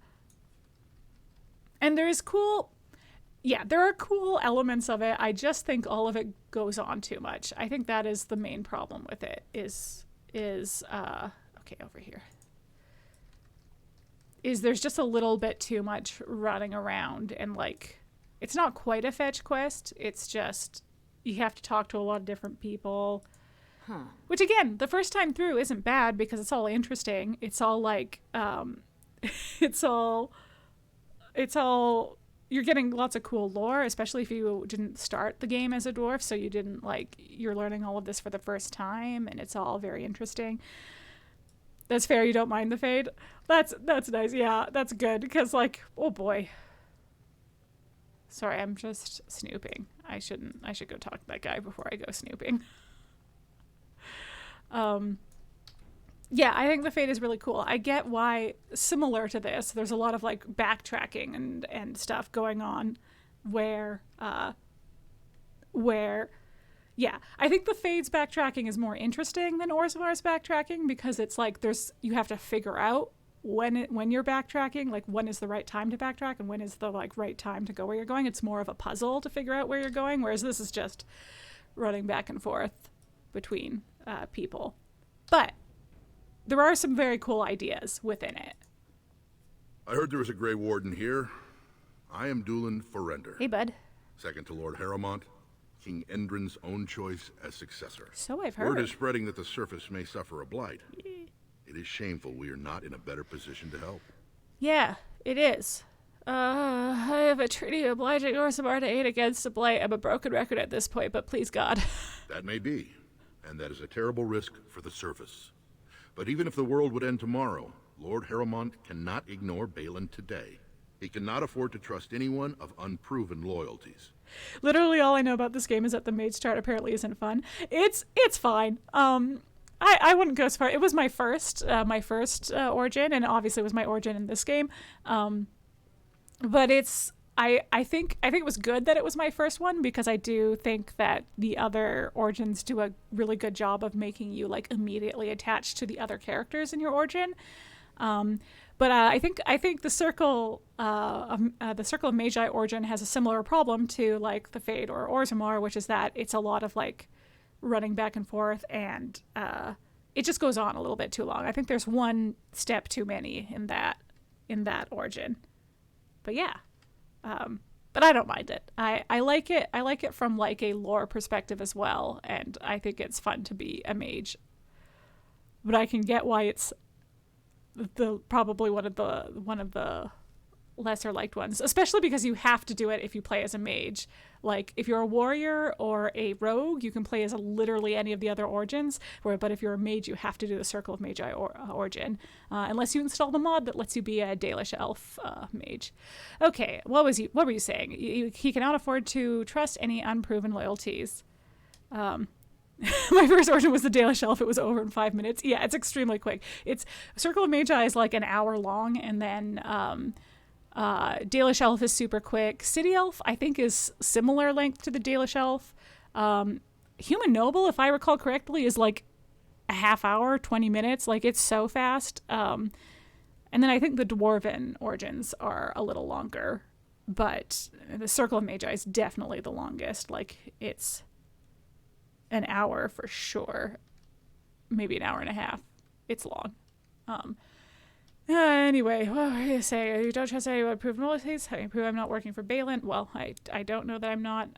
And there are cool elements of it. I just think all of it goes on too much. I think that is the main problem with it okay, over here. Is there's just a little bit too much running around, and like, it's not quite a fetch quest. It's just, you have to talk to a lot of different people. Huh. Which again, the first time through isn't bad because it's all interesting. It's all like, it's all, you're getting lots of cool lore, especially if you didn't start the game as a dwarf, so you didn't like, you're learning all of this for the first time, and it's all very interesting. That's fair, you don't mind the fade. That's nice. Yeah, that's good, because like, oh boy. Sorry, I'm just snooping. I should go talk to that guy before I go snooping. Yeah, I think the fade is really cool. I get why, similar to this, there's a lot of like backtracking and stuff going on where yeah, I think the fade's backtracking is more interesting than Orzammar's backtracking, because it's like you have to figure out when you're backtracking, like when is the right time to backtrack and when is the like right time to go where you're going. It's more of a puzzle to figure out where you're going, whereas this is just running back and forth between people. But there are some very cool ideas within it. I heard there was a Grey Warden here. I am Dulin Forrender. Hey, bud. Second to Lord Harrowmont, King Endrin's own choice as successor. So I've heard. Word is spreading that the surface may suffer a blight. It is shameful we are not in a better position to help. Yeah, it is. I have a treaty obliging Orzammar to aid against the blight. I'm a broken record at this point, but please God. That may be, and that is a terrible risk for the surface. But even if the world would end tomorrow, Lord Harrowmont cannot ignore Balin today. He cannot afford to trust anyone of unproven loyalties. Literally all I know about this game is that the mage start apparently isn't fun. It's fine. I wouldn't go as far. It was my first origin, and obviously it was my origin in this game. But I think it was good that it was my first one, because I do think that the other origins do a really good job of making you like immediately attached to the other characters in your origin. But I think the Circle of Magi origin has a similar problem to like the Fade or Orzammar, which is that it's a lot of like running back and forth, and it just goes on a little bit too long. I think there's one step too many in that origin. But yeah, but I don't mind it. I like it. I like it from like a lore perspective as well, and I think it's fun to be a mage. But I can get why it's probably one of the lesser liked ones, especially because you have to do it if you play as a mage. Like if you're a warrior or a rogue, you can play as literally any of the other origins, but if you're a mage, you have to do the Circle of Magi origin, unless you install the mod that lets you be a Dalish elf mage. Okay, what were you saying? He cannot afford to trust any unproven loyalties. My first origin was the Dalish Elf. It was over in 5 minutes. Yeah, it's extremely quick. Circle of Magi is like an hour long, and then Dalish Elf is super quick. City Elf, I think, is similar length to the Dalish Elf. Human Noble, if I recall correctly, is like a half hour, 20 minutes. Like, it's so fast. And then I think the Dwarven origins are a little longer, but the Circle of Magi is definitely the longest. Like, it's an hour for sure, maybe an hour and a half. It's long. Anyway, what were you gonna say? You don't trust anyone proven loyalties? I prove I'm not working for Balin. Well, I don't know that I'm not.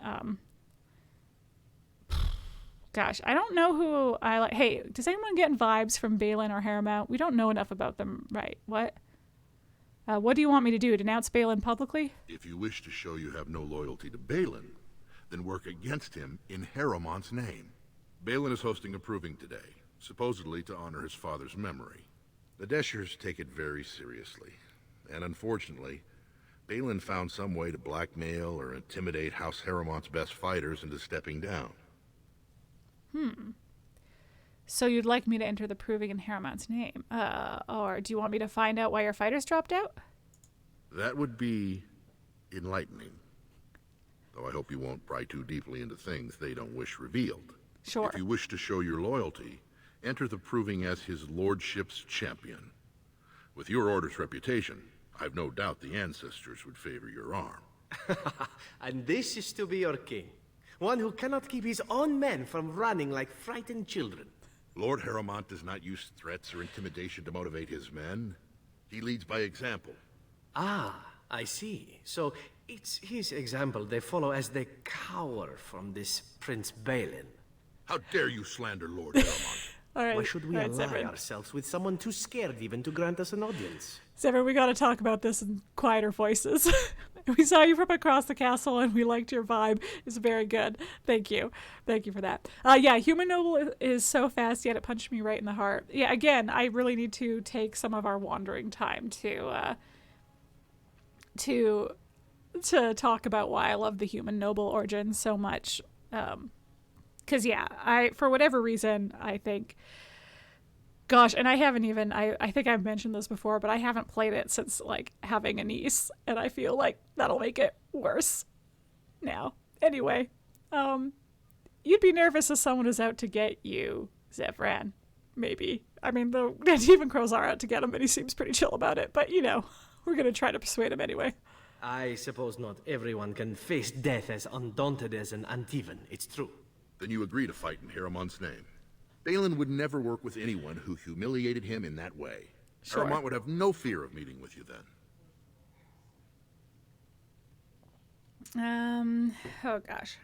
Gosh, I don't know who I like. Hey, does anyone get vibes from Balin or Harrowmont? We don't know enough about them, right? What? What do you want me to do? Denounce Balin publicly? If you wish to show you have no loyalty to Balin, then work against him in Harrowmont's name. Balin is hosting a proving today, supposedly to honor his father's memory. The Deshers take it very seriously, and unfortunately, Balin found some way to blackmail or intimidate House Harrowmont's best fighters into stepping down. So you'd like me to enter the proving in Harrowmont's name, or do you want me to find out why your fighters dropped out? That would be enlightening. Though I hope you won't pry too deeply into things they don't wish revealed. Sure. If you wish to show your loyalty, enter the proving as his lordship's champion. With your order's reputation, I've no doubt the ancestors would favor your arm. And this is to be your king. One who cannot keep his own men from running like frightened children. Lord Harrowmont does not use threats or intimidation to motivate his men. He leads by example. Ah, I see. So it's his example they follow as they cower from this Prince Balin. How dare you slander Lord Harrowmont? Why should we ally Severin. ourselves with someone too scared even to grant us an audience? Severin, we got to talk about this in quieter voices. We saw you from across the castle and we liked your vibe. It's very good. Thank you. Thank you for that. Yeah, Human Noble is so fast, yet it punched me right in the heart. Yeah, again, I really need to take some of our wandering time to talk about why I love the Human Noble origin so much. Because, yeah, for whatever reason, I think... Gosh, and I haven't even, I think I've mentioned this before, but I haven't played it since, like, having a niece, and I feel like that'll make it worse now. Anyway, you'd be nervous if someone is out to get you, Zevran. Maybe. I mean, the even crows are out to get him, and he seems pretty chill about it, but, you know, we're going to try to persuade him anyway. I suppose not everyone can face death as undaunted as an Antivan, it's true. Then you agree to fight in Harrowmont's name. Balin would never work with anyone who humiliated him in that way. Sure. Harrowmont would have no fear of meeting with you then. Oh gosh.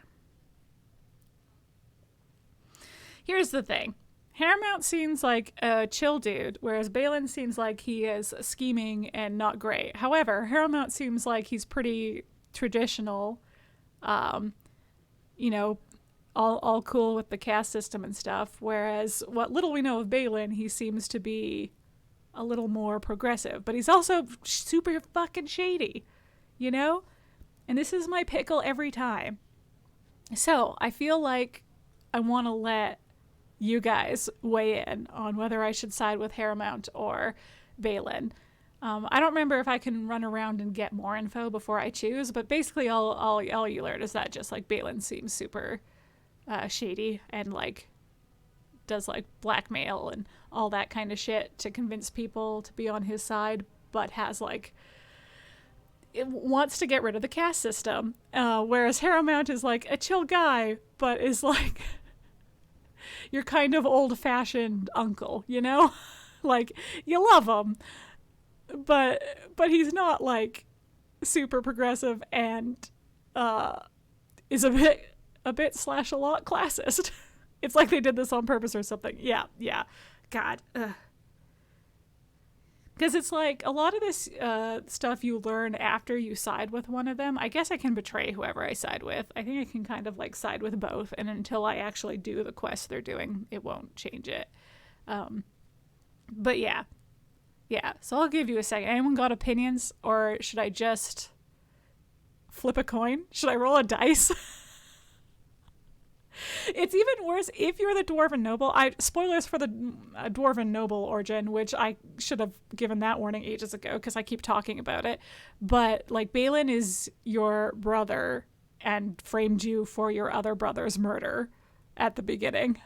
Here's the thing. Harrowmont seems like a chill dude, whereas Balin seems like he is scheming and not great. However, Harrowmont seems like he's pretty traditional, you know, all cool with the caste system and stuff, whereas what little we know of Balin, he seems to be a little more progressive, but he's also super fucking shady, you know? And this is my pickle every time. So I feel like I want to let you guys weigh in on whether I should side with Harrowmont or Balin. I don't remember if I can run around and get more info before I choose, but basically all you learn is that just like Balin seems super shady and like does like blackmail and all that kind of shit to convince people to be on his side, but has like it wants to get rid of the caste system, whereas Harrowmont is like a chill guy but is like your kind of old-fashioned uncle, you know? Like you love him, but he's not like super progressive and is a bit / a lot classist. It's like they did this on purpose or something. Yeah. God. Because it's like a lot of this stuff you learn after you side with one of them. I guess I can betray whoever I side with. I think I can kind of like side with both. And until I actually do the quest they're doing, it won't change it. But yeah. So I'll give you a second. Anyone got opinions? Or should I just flip a coin? Should I roll a dice? It's even worse if you're the Dwarven Noble. Spoilers for the Dwarven Noble origin, which I should have given that warning ages ago because I keep talking about it. But like Balin is your brother and framed you for your other brother's murder at the beginning.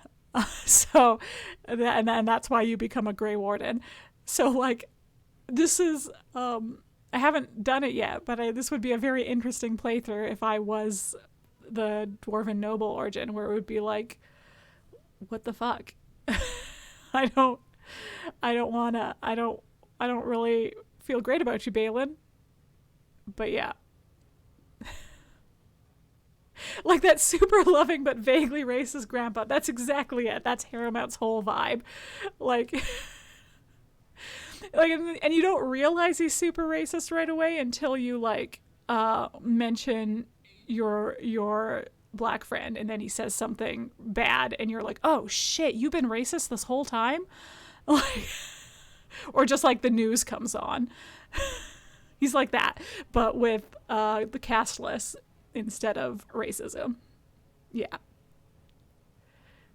So, and that's why you become a Grey Warden. So like, this is, I haven't done it yet, but this would be a very interesting playthrough if I was the Dwarven Noble origin, where it would be like, what the fuck? I don't really feel great about you, Balin. But yeah. Like that super loving but vaguely racist grandpa. That's exactly it. That's Harrowmount's whole vibe. Like and you don't realize he's super racist right away until you like mention your black friend, and then he says something bad and you're like, oh shit, you've been racist this whole time? Like, or just like the news comes on. He's like that, but with the casteless instead of racism. Yeah.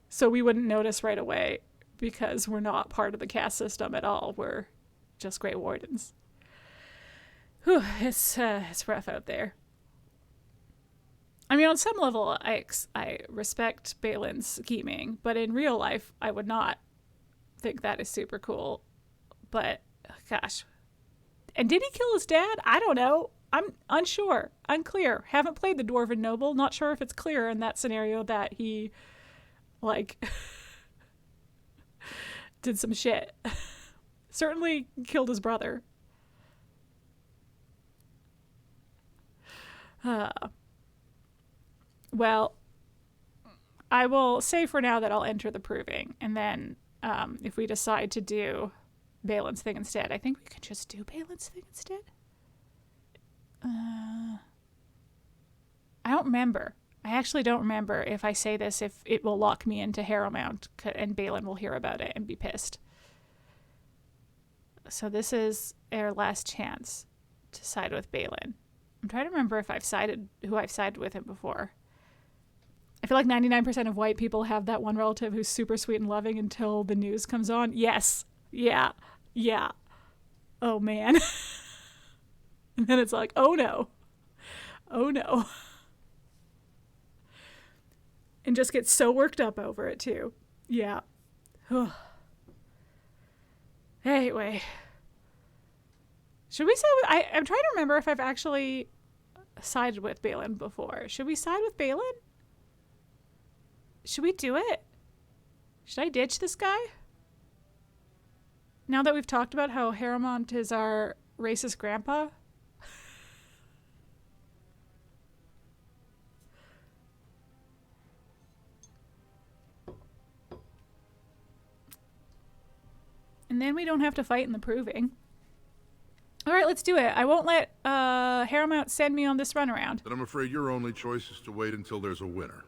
So we wouldn't notice right away because we're not part of the caste system at all. We're just Grey Wardens. Whew, it's rough out there. I mean, on some level, I respect Balin's scheming, but in real life, I would not. think that is super cool. But, gosh. And did he kill his dad? I don't know. I'm unsure. Unclear. Haven't played the Dwarven Noble. Not sure if it's clear in that scenario that he, like, did some shit. Certainly killed his brother. Well, I will say for now that I'll enter the proving. And then if we decide to do Balin's thing instead, I think we could just do Balin's thing instead. I don't remember. I actually don't remember if I say this, if it will lock me into Harrowmount and Balin will hear about it and be pissed. So this is our last chance to side with Balin. I'm trying to remember if who I've sided with him before. I feel like 99% of white people have that one relative who's super sweet and loving until the news comes on. Yes. Yeah. Yeah. Oh, man. And then it's like, oh, no. Oh, no. And just get so worked up over it, too. Yeah. Anyway. Should we side with... I'm trying to remember if I've actually sided with Balin before. Should we side with Balin? Should we do it? Should I ditch this guy? Now that we've talked about how Harrowmont is our racist grandpa? And then we don't have to fight in the proving. All right, let's do it. I won't let Harrowmont send me on this runaround. Then I'm afraid your only choice is to wait until there's a winner.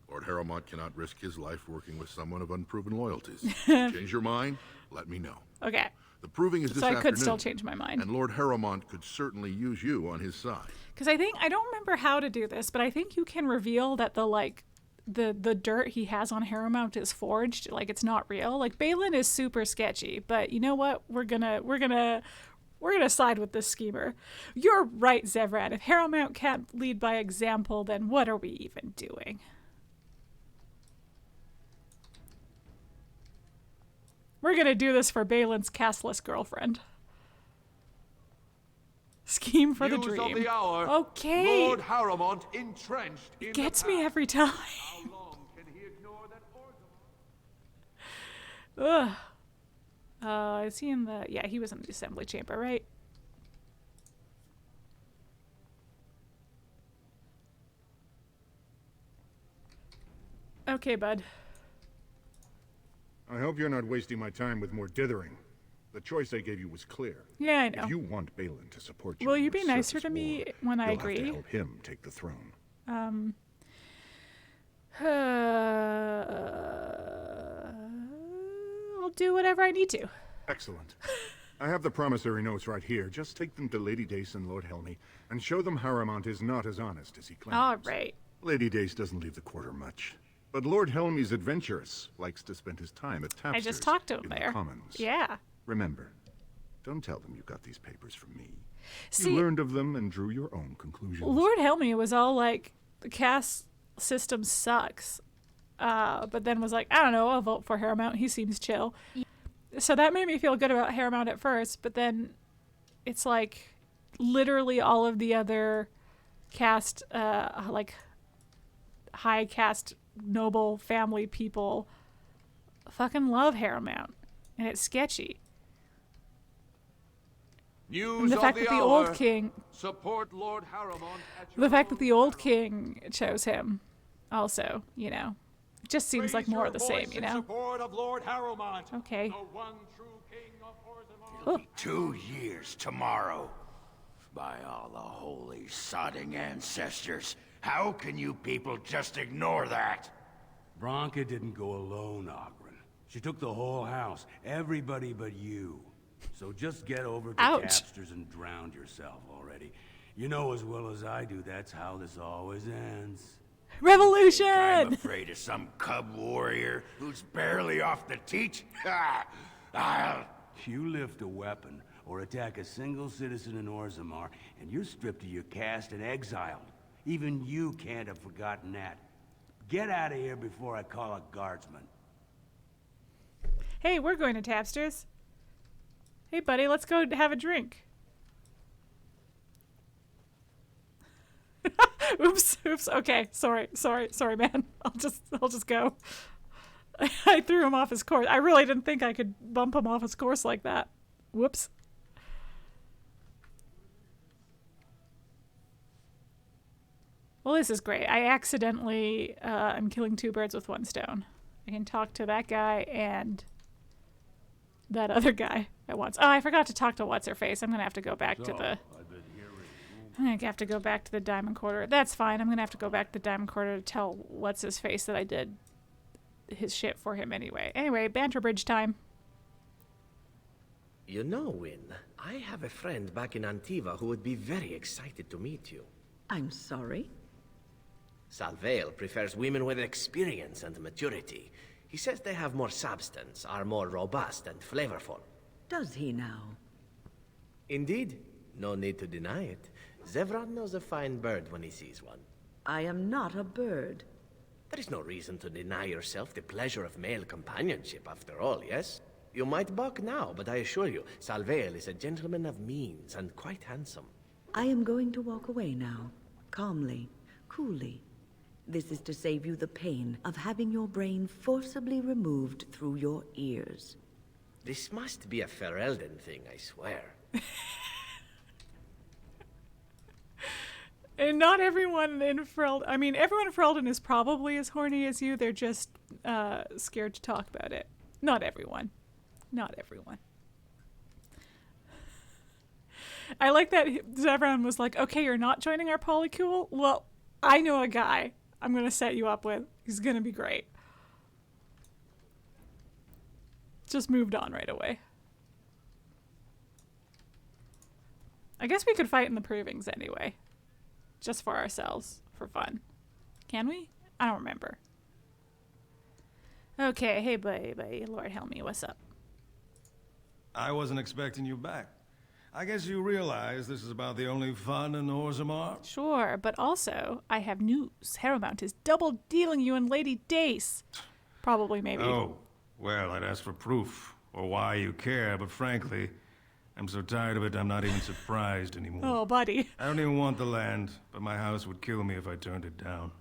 Lord Harrowmont cannot risk his life working with someone of unproven loyalties. Change your mind? Let me know. Okay. The proving is this So I afternoon. could still change my mind. And Lord Harrowmont could certainly use you on his side. Because I don't remember how to do this, but I think you can reveal that the dirt he has on Harrowmont is forged. Like, it's not real. Like, Balin is super sketchy, but you know what? We're gonna side with this schemer. You're right, Zevran. If Harrowmont can't lead by example, then what are we even doing? We're gonna do this for Balin's castless girlfriend. Scheme for News the dream. Of the hour, okay. Lord Harrowmont entrenched in Gets the me every time. How long can he ignore that Ugh. Is he in the... Yeah, he was in the assembly chamber, right? Okay, bud. I hope you're not wasting my time with more dithering. The choice I gave you was clear. Yeah, I know. If you want Balin to support you, Will in you this be nicer surface to me war, when I you'll agree? have to help him take the throne. I'll do whatever I need to. Excellent. I have the promissory notes right here. Just take them to Lady Dace and Lord Helmy, and show them Harrowmont is not as honest as he claims. All right. Lady Dace doesn't leave the quarter much. But Lord Helmy's adventurous, likes to spend his time at Tapster's I just talked to him in there. the Commons. Yeah. Remember, don't tell them you got these papers from me. See, you learned of them and drew your own conclusions. Lord Helmy was all like, the caste system sucks. But then was like, I don't know, I'll vote for Harrowmont. He seems chill. So that made me feel good about Harrowmont at first, but then it's like literally all of the other caste, like high caste noble family people fucking love Harrowmont, and it's sketchy. News And the fact of the that the hour. old king, Support Lord Harrowmont at your the fact that the old king chose him, also, you know, it just seems like more of the same, you know. support of Lord Harrowmont. Okay. The one true king of Orzammar. It'll be 2 years tomorrow. By all the holy sodding ancestors, how can you people just ignore that? Bronca didn't go alone, Oghren. She took the whole house, everybody but you. So just get over to Ouch. Tapster's and drown yourself already. You know as well as I do, that's how this always ends. Revolution! I'm afraid of some cub warrior who's barely off the teat. You lift a weapon or attack a single citizen in Orzammar, and you're stripped of your caste and exiled. Even you can't have forgotten that. Get out of here before I call a guardsman. Hey, we're going to Tapsters. Hey, buddy, let's go have a drink. Oops. Okay, sorry, man. I'll just go. I threw him off his course. I really didn't think I could bump him off his course like that. Whoops. Well, this is great. I accidentally I'm killing 2 birds with 1 stone. I can talk to that guy and that other guy at once. Oh, I forgot to talk to what's-her-face. I'm gonna have to go back to the... I'm gonna have to go back to the Diamond Quarter. That's fine. I'm gonna have to go back to the Diamond Quarter to tell what's-his-face that I did his shit for him anyway. Anyway, banter bridge time. You know, Wynne, I have a friend back in Antiva who would be very excited to meet you. I'm sorry? Salvail prefers women with experience and maturity. He says they have more substance, are more robust and flavorful. Does he now? Indeed. No need to deny it. Zevran knows a fine bird when he sees one. I am not a bird. There is no reason to deny yourself the pleasure of male companionship, after all, yes? You might balk now, but I assure you, Salvail is a gentleman of means and quite handsome. I am going to walk away now, calmly, coolly. This is to save you the pain of having your brain forcibly removed through your ears. This must be a Ferelden thing, I swear. And not everyone in Ferelden... I mean, everyone in Ferelden is probably as horny as you. They're just scared to talk about it. Not everyone. Not everyone. I like that Zevran was like, okay, you're not joining our Polycule? Well, I know a guy I'm going to set you up with. He's going to be great. Just moved on right away. I guess we could fight in the provings anyway. Just for ourselves, for fun. Can we? I don't remember. Okay, hey buddy, Lord help me, what's up? I wasn't expecting you back. I guess you realize this is about the only fun in Orzammar? Sure, but also, I have news. Harrowmount is double dealing you and Lady Dace. Probably, maybe. Oh, well, I'd ask for proof, or why you care, but frankly, I'm so tired of it I'm not even surprised anymore. Oh, buddy. I don't even want the land, but my house would kill me if I turned it down.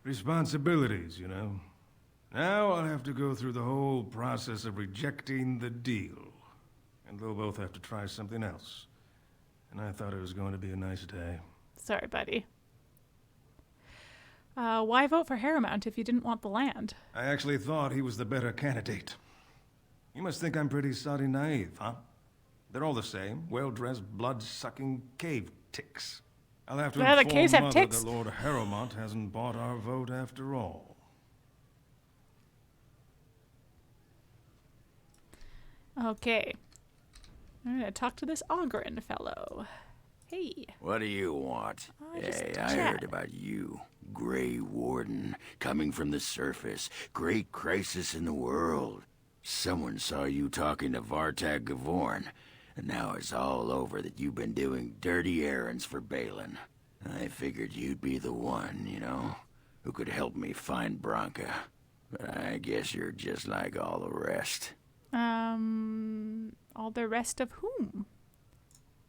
Responsibilities, you know. Now I'll have to go through the whole process of rejecting the deal. And they'll both have to try something else. And I thought it was going to be a nice day. Sorry, buddy. Why vote for Harrowmount if you didn't want the land? I actually thought he was the better candidate. You must think I'm pretty soddy naive, huh? They're all the same, well-dressed, blood-sucking cave ticks. I'll have to inform Mother that Lord Harrowmont hasn't bought our vote after all. Okay. I'm gonna talk to this Oghren fellow. Hey. What do you want? Hey, I heard about you. Grey Warden, coming from the surface. Great crisis in the world. Someone saw you talking to Vartag Gavorn, and now it's all over that you've been doing dirty errands for Balin. I figured you'd be the one, you know, who could help me find Branka. But I guess you're just like all the rest. All the rest of whom?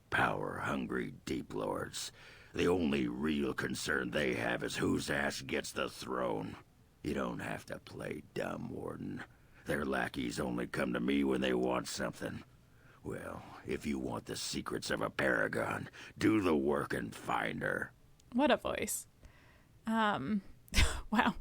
Power-hungry deep lords. The only real concern they have is whose ass gets the throne. You don't have to play dumb, Warden. Their lackeys only come to me when they want something. Well, if you want the secrets of a paragon, do the work and find her. What a voice. Wow.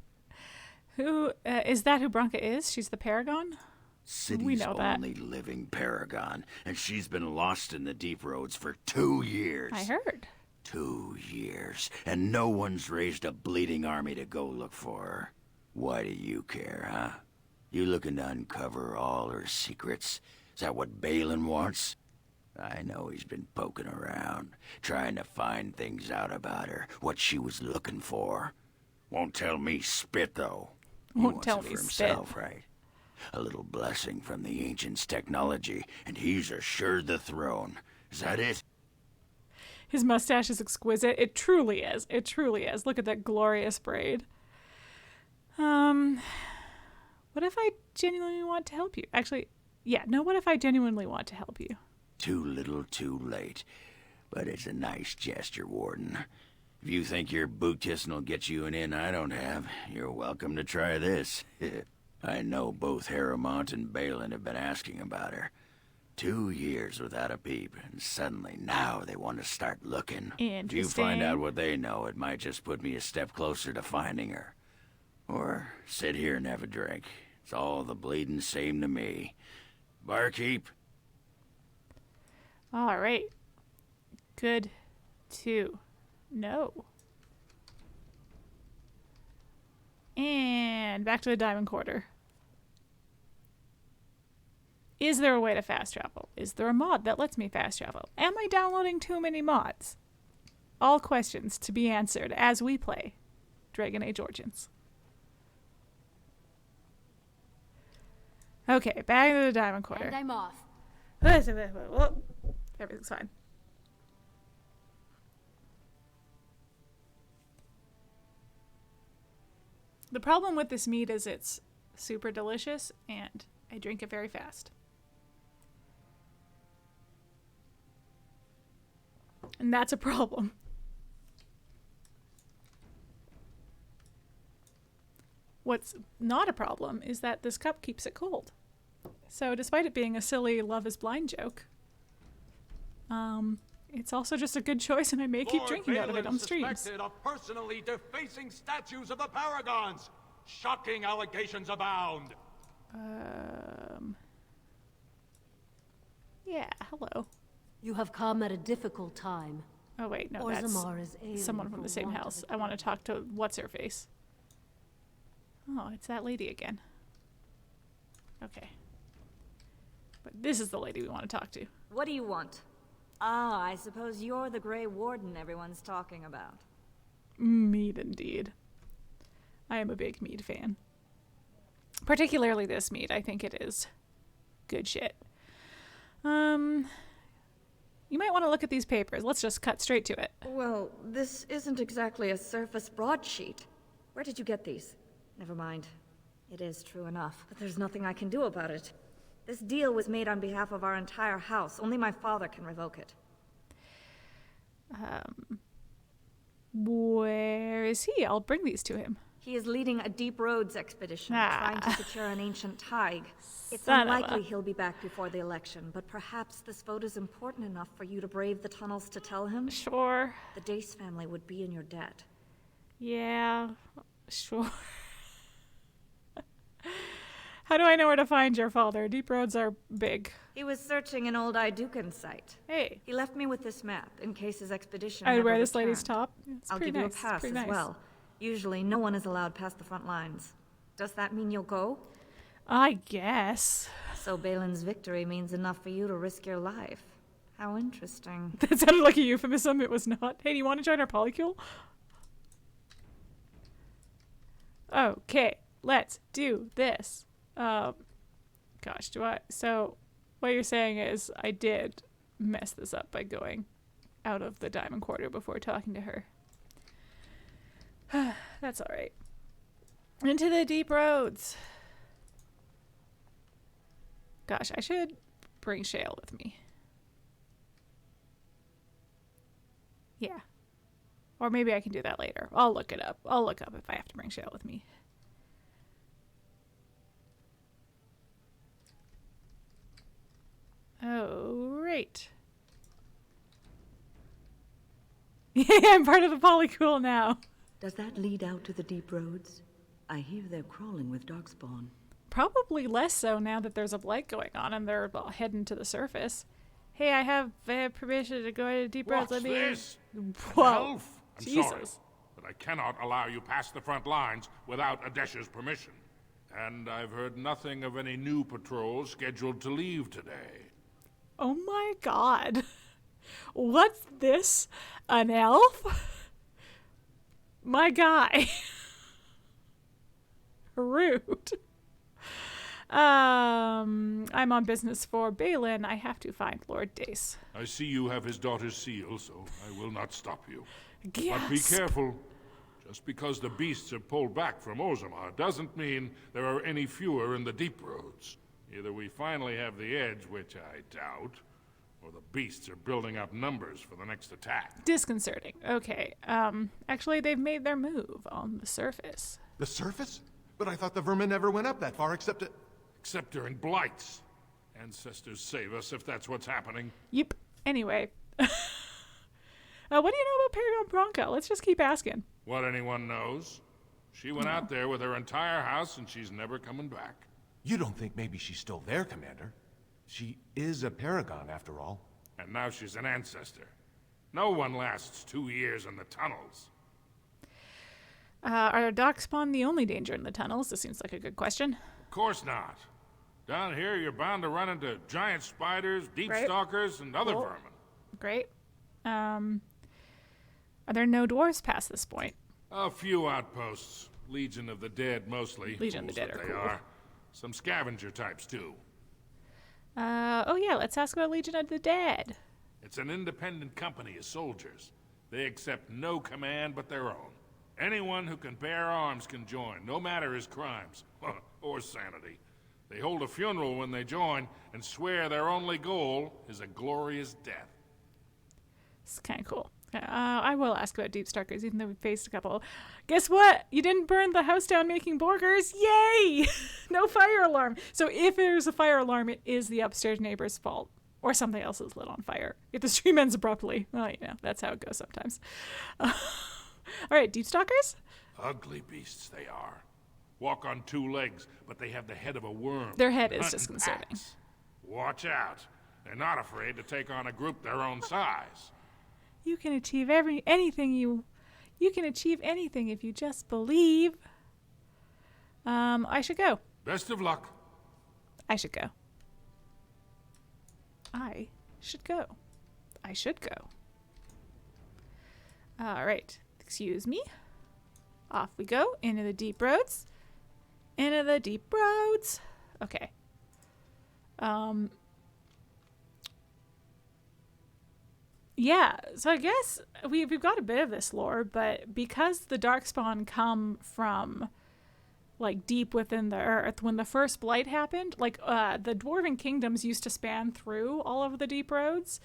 Who, is that who Branka is? She's the paragon? City's we know that. Only living paragon, and she's been lost in the deep roads for 2 years. I heard. 2 years, and no one's raised a bleeding army to go look for her. Why do you care, huh? You looking to uncover all her secrets? Is that what Balin wants? I know he's been poking around, trying to find things out about her, what she was looking for. Won't tell me spit, though. Won't tell me for spit. Himself, right? A little blessing from the ancients' technology, and he's assured the throne. Is that it? His mustache is exquisite. It truly is. It truly is. Look at that glorious braid. What if I genuinely want to help you? Actually, yeah, no, what if I genuinely want to help you? Too little, too late. But it's a nice gesture, Warden. If you think your boot kissing will get you an in I don't have, you're welcome to try this. I know both Harrowmont and Balin have been asking about her. 2 years without a peep, and suddenly now they want to start looking. If you find out what they know, it might just put me a step closer to finding her. Or sit here and have a drink. It's all the bleeding same to me. Barkeep? All right. Good to know. And back to the Diamond Quarter. Is there a way to fast travel? Is there a mod that lets me fast travel? Am I downloading too many mods? All questions to be answered as we play Dragon Age Origins. Okay, back to the Diamond Quarter. And I'm off. Everything's fine. The problem with this mead is it's super delicious and I drink it very fast. And that's a problem. What's not a problem is that this cup keeps it cold. So despite it being a silly Love is Blind joke, it's also just a good choice and I may keep drinking out of it on streams. Suspected of personally defacing statues of the Paragons. Shocking allegations abound. Yeah, hello. You have come at a difficult time. Oh wait, no, Orzammar is ailing that's someone from the same house. I want to talk to what's-her-face. Oh, it's that lady again. Okay. But this is the lady we want to talk to. What do you want? Ah, I suppose you're the Grey Warden everyone's talking about. Mead indeed. I am a big Mead fan. Particularly this Mead. I think it is good shit. You might want to look at these papers. Let's just cut straight to it. Well, this isn't exactly a surface broadsheet. Where did you get these? Never mind. It is true enough, but there's nothing I can do about it. This deal was made on behalf of our entire house. Only my father can revoke it. Where is he? I'll bring these to him. He is leading a Deep Roads expedition, trying to secure an ancient Tig. It's Son of unlikely he'll be back before the election, but perhaps this vote is important enough for you to brave the tunnels to tell him? Sure. The Dace family would be in your debt. Yeah, sure. How do I know where to find your father? Deep roads are big. He was searching an old Idukan site. Hey. He left me with this map in case his expedition I'd never wear this returned. lady's top. It's I'll pretty give nice. you a pass as nice. well. Usually, no one is allowed past the front lines. Does that mean you'll go? I guess. So Balin's victory means enough for you to risk your life. How interesting. That sounded like a euphemism. It was not. Hey, do you want to join our polycule? Okay, let's do this. Gosh, so what you're saying is I did mess this up by going out of the Diamond Quarter before talking to her. That's all right. Into the deep roads. Gosh, I should bring Shale with me. Yeah. Or maybe I can do that later. I'll look it up. I'll look up if I have to bring Shale with me. Oh, right. Yeah, I'm part of the polycule now. Does that lead out to the deep roads? I hear they're crawling with darkspawn. Probably less so now that there's a blight going on and they're heading to the surface. Hey, I have permission to go to deep roads. What's Let me. this? Whoa, Elf? I'm Jesus! sorry, but I cannot allow you past the front lines without Adesh's permission. And I've heard nothing of any new patrols scheduled to leave today. Oh my God! What's this? An elf? My guy. Rude. I'm on business for Balin. I have to find Lord Dace. I see you have his daughter's seal, so I will not stop you. Gasp. But be careful. Just because the beasts have pulled back from Orzammar doesn't mean there are any fewer in the deep roads. Either we finally have the edge, which I doubt, or the beasts are building up numbers for the next attack. Disconcerting. Okay. Actually, they've made their move on the surface. The surface? But I thought the vermin never went up that far except during blights. Ancestors save us if that's what's happening. Yep. Anyway. What do you know about Paragon Bronco? Let's just keep asking. What anyone knows. She went out there with her entire house and she's never coming back. You don't think maybe she's still there, Commander? She is a paragon, after all. And now she's an ancestor. No one lasts 2 years in the tunnels. Are darkspawn the only danger in the tunnels? This seems like a good question. Of course not. Down here, you're bound to run into giant spiders, deep stalkers, and other vermin. Great. Are there no dwarves past this point? A few outposts. Legion of the Dead, mostly. Legion of the Dead are cool. Some scavenger types, too. Oh yeah, let's ask about Legion of the Dead. It's an independent company of soldiers. They accept no command but their own. Anyone who can bear arms can join, no matter his crimes, or sanity. They hold a funeral when they join, and swear their only goal is a glorious death. It's kind of cool. I will ask about Deep Stalkers, even though we faced a couple. Guess what? You didn't burn the house down making burgers. Yay! No fire alarm. So if there's a fire alarm, it is the upstairs neighbor's fault. Or something else is lit on fire. If the stream ends abruptly. Well, you know, that's how it goes sometimes. All right, Deep Stalkers? Ugly beasts they are. Walk on 2 legs, but they have the head of a worm. Their head is disconcerting. Watch out. They're not afraid to take on a group their own size. You can achieve anything you can achieve anything if you just believe. I should go. Best of luck. I should go. I should go. I should go. All right. Excuse me. Off we go into the deep roads. Into the deep roads. Okay. Yeah, so I guess we've got a bit of this lore, but because the Darkspawn come from, like, deep within the earth, when the first blight happened, like, the Dwarven kingdoms used to span through all of the deep roads.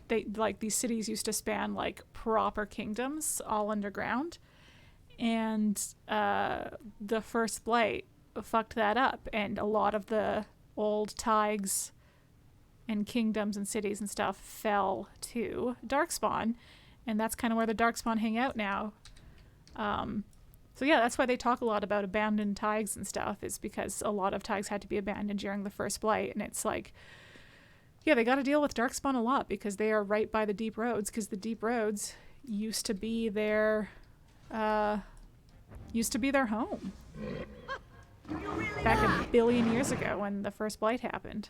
These cities used to span, like, proper kingdoms all underground. And the first blight fucked that up, and a lot of the old taigs and kingdoms and cities and stuff fell to Darkspawn, and that's kind of where the Darkspawn hang out now. So yeah, that's why they talk a lot about abandoned taigs and stuff, is because a lot of taigs had to be abandoned during the first blight, and it's like, yeah, they got to deal with Darkspawn a lot because they are right by the deep roads, because the deep roads used to be their home back a billion years ago when the first blight happened.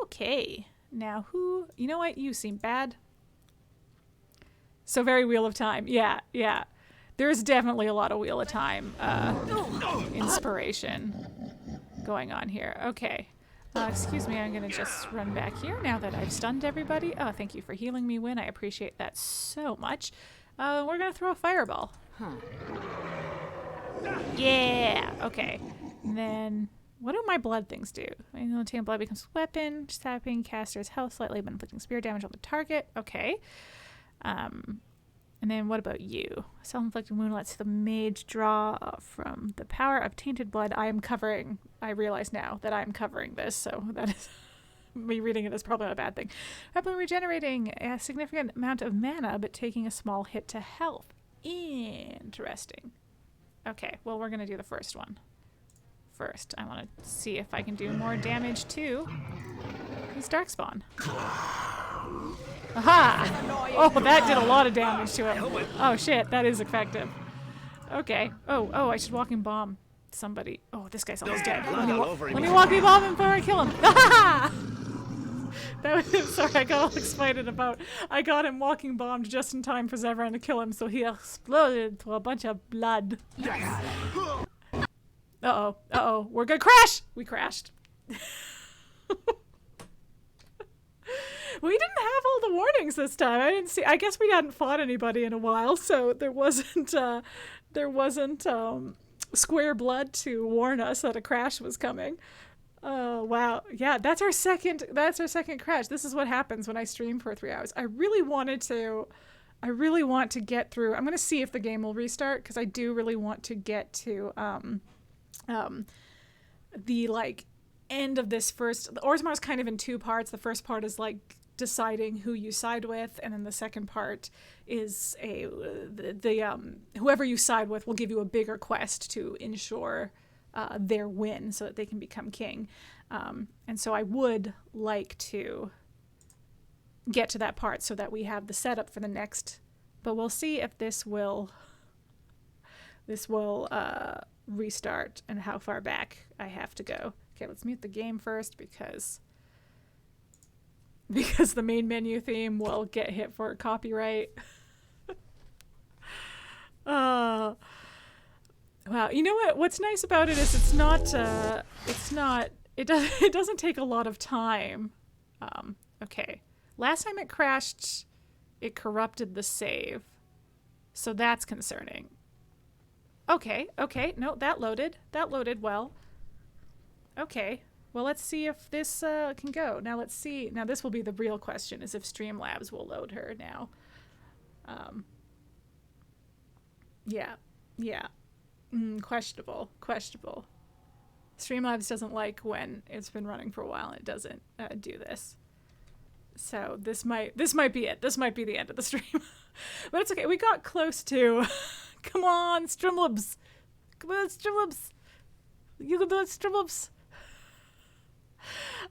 Okay, now who? You know what? You seem bad. So very Wheel of Time. Yeah. There's definitely a lot of Wheel of Time inspiration going on here. Okay. Excuse me, I'm going to just run back here now that I've stunned everybody. Oh, thank you for healing me, Win. I appreciate that so much. We're going to throw a fireball. Yeah, okay. And then, what do my blood things do? Taking blood becomes a weapon, sapping caster's health slightly, but inflicting spear damage on the target. Okay. And then what about you? Self-inflicted wound lets the mage draw from the power of tainted blood. I realize now that I'm covering this, so that is me reading it is probably not a bad thing. Weapon regenerating a significant amount of mana, but taking a small hit to health. Interesting. Okay, well, we're going to do the first one. First, I want to see if I can do more damage to this Darkspawn. Aha! Oh, that did a lot of damage to him. Oh, shit, that is effective. Okay. Oh, I should walking bomb somebody. Oh, this guy's almost dead. Let me walking bomb him before I kill him. Ah! Sorry, I got all excited about. I got him walking bombed just in time for Zevran to kill him, so he exploded to a bunch of blood. Uh-oh. We're gonna crash! We crashed. We didn't have all the warnings this time. I didn't see. I guess we hadn't fought anybody in a while, so there wasn't square blood to warn us that a crash was coming. Oh wow, yeah, that's our second crash. This is what happens when I stream for 3 hours. I really want to get through. I'm gonna see if the game will restart because I do really want to get to the like end of this first. The Orzammar's kind of in two parts. The first part is like deciding who you side with, and then the second part is whoever you side with will give you a bigger quest to ensure their win so that they can become king. And so I would like to get to that part so that we have the setup for the next, but we'll see if this will restart and how far back I have to go. Okay, let's mute the game first because the main menu theme will get hit for copyright. Wow, you know what? What's nice about it is it doesn't take a lot of time. Okay, last time it crashed, it corrupted the save, so that's concerning. Okay, no, that loaded well. Okay, well, let's see if this can go. Now let's see. Now this will be the real question: is if Streamlabs will load her now. Yeah. Questionable. Streamlabs doesn't like when it's been running for a while and it doesn't do this. So this might be it. This might be the end of the stream. But it's okay. We got close to. Come on, Streamlabs. Come on, Streamlabs. You can do it, Streamlabs.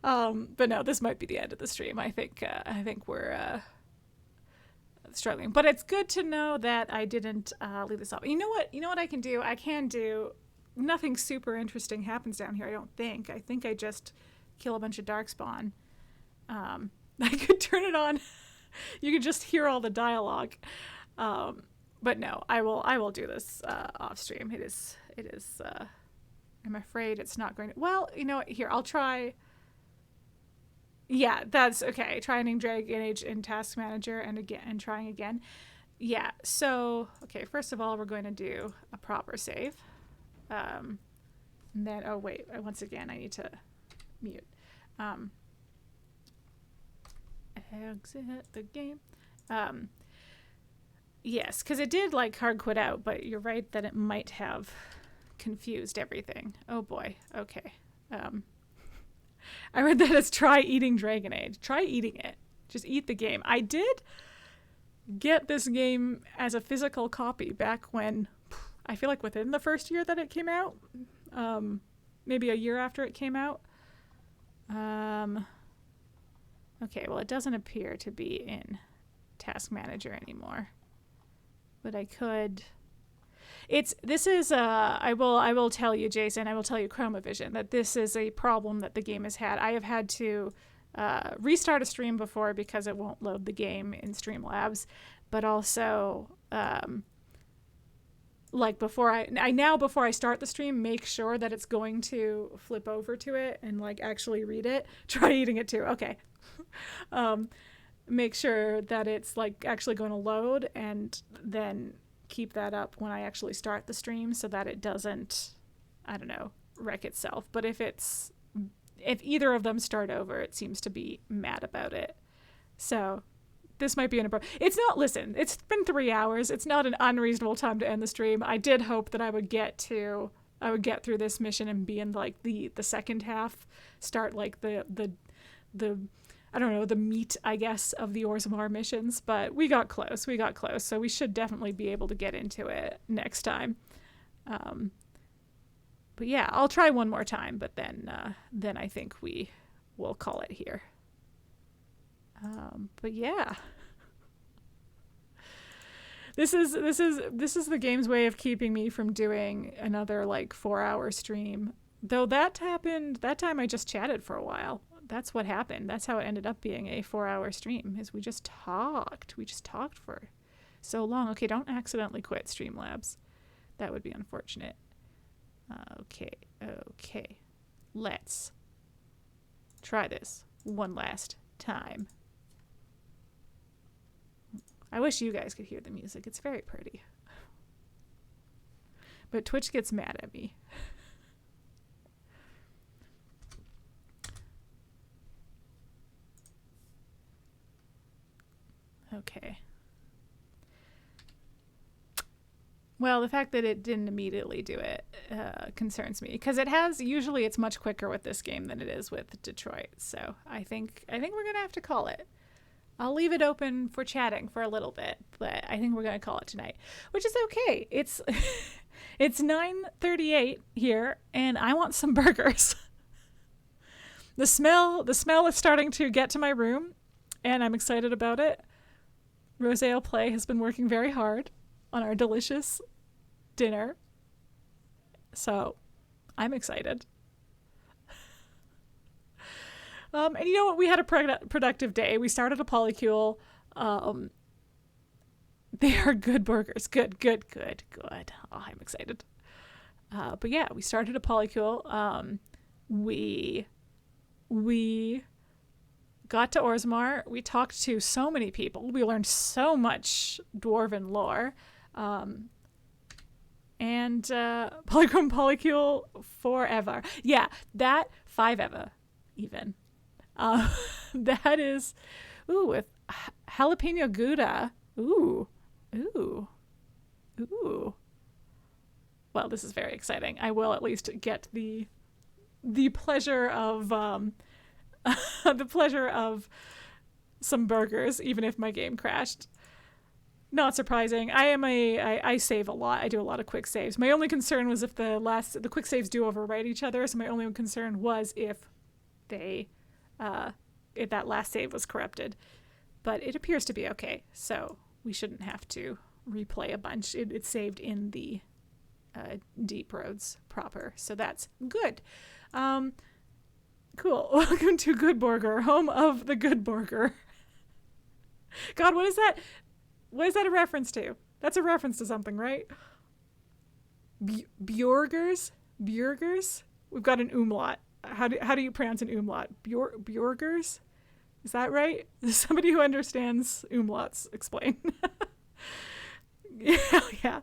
But no, this might be the end of the stream. I think we're struggling. But it's good to know that I didn't leave this off. You know what I can do? I can do. Nothing super interesting happens down here, I don't think. I think I just kill a bunch of darkspawn. I could turn it on. You could just hear all the dialogue. But no, I will do this off stream. It is I'm afraid it's not going to. Well, you know what? Here, I'll try. Yeah, that's okay. Trying Dragon Age in Task Manager and trying again. Yeah, so, okay, first of all, we're going to do a proper save. And then, oh wait, once again, I need to mute. Exit the game. Yes, because it did like hard quit out, but you're right that it might have confused everything. Oh boy, okay. I read that as try eating Dragon Age. Try eating it. Just eat the game. I did get this game as a physical copy back when, I feel like within the first year that it came out. Maybe a year after it came out. Okay, well it doesn't appear to be in Task Manager anymore. But I could... I will tell you, Jason, I will tell you, Chromavision, that this is a problem that the game has had. I have had to restart a stream before because it won't load the game in Streamlabs, but also, like before I start the stream, make sure that it's going to flip over to it and like actually read it. Try eating it too. Okay. Make sure that it's like actually going to load and then keep that up when I actually start the stream so that it doesn't, I don't know, wreck itself. But if either of them start over, it seems to be mad about it. So this might be it's not, listen, it's been 3 hours. It's not an unreasonable time to end the stream. I did hope that I would get through this mission and be in like the second half, start like the I don't know, the meat, I guess, of the Orzammar missions, but we got close, so we should definitely be able to get into it next time. But yeah, I'll try one more time, but then I think we will call it here. But yeah. This is the game's way of keeping me from doing another like 4-hour stream. Though that time I just chatted for a while. That's what happened. That's how it ended up being a 4-hour stream, is we just talked. We just talked for so long. Okay, don't accidentally quit Streamlabs. That would be unfortunate. Okay. Let's try this one last time. I wish you guys could hear the music. It's very pretty. But Twitch gets mad at me. Okay. Well, the fact that it didn't immediately do it concerns me, because usually it's much quicker with this game than it is with Detroit. So I think we're gonna have to call it. I'll leave it open for chatting for a little bit, but I think we're gonna call it tonight, which is okay. It's it's 9:38 here, and I want some burgers. The smell is starting to get to my room, and I'm excited about it. Rosale Play has been working very hard on our delicious dinner, so I'm excited. And you know what? We had a productive day. We started a Polycule. They are good burgers. Good. Oh, I'm excited. But yeah, we started a Polycule. We got to Orzammar. We talked to so many people. We learned so much Dwarven lore. And Polychrome Polycule forever. Yeah, that 5 ever even. That is, with jalapeno Gouda. Ooh. Well, this is very exciting. I will at least get the pleasure of some burgers, even if my game crashed. Not surprising. I save a lot. I do a lot of quick saves. My only concern was if the quick saves do overwrite each other. So my only concern was if that last save was corrupted. But it appears to be okay. So we shouldn't have to replay a bunch. It's saved in the deep roads proper. So that's good. Cool. Welcome to Good Burger, home of the Good Burger. God, what is that? What is that a reference to? That's a reference to something, right? Bjorgers? Bjorgers? We've got an umlaut. How do you pronounce an umlaut? Bjorgers? Is that right? Somebody who understands umlauts, explain. Yeah.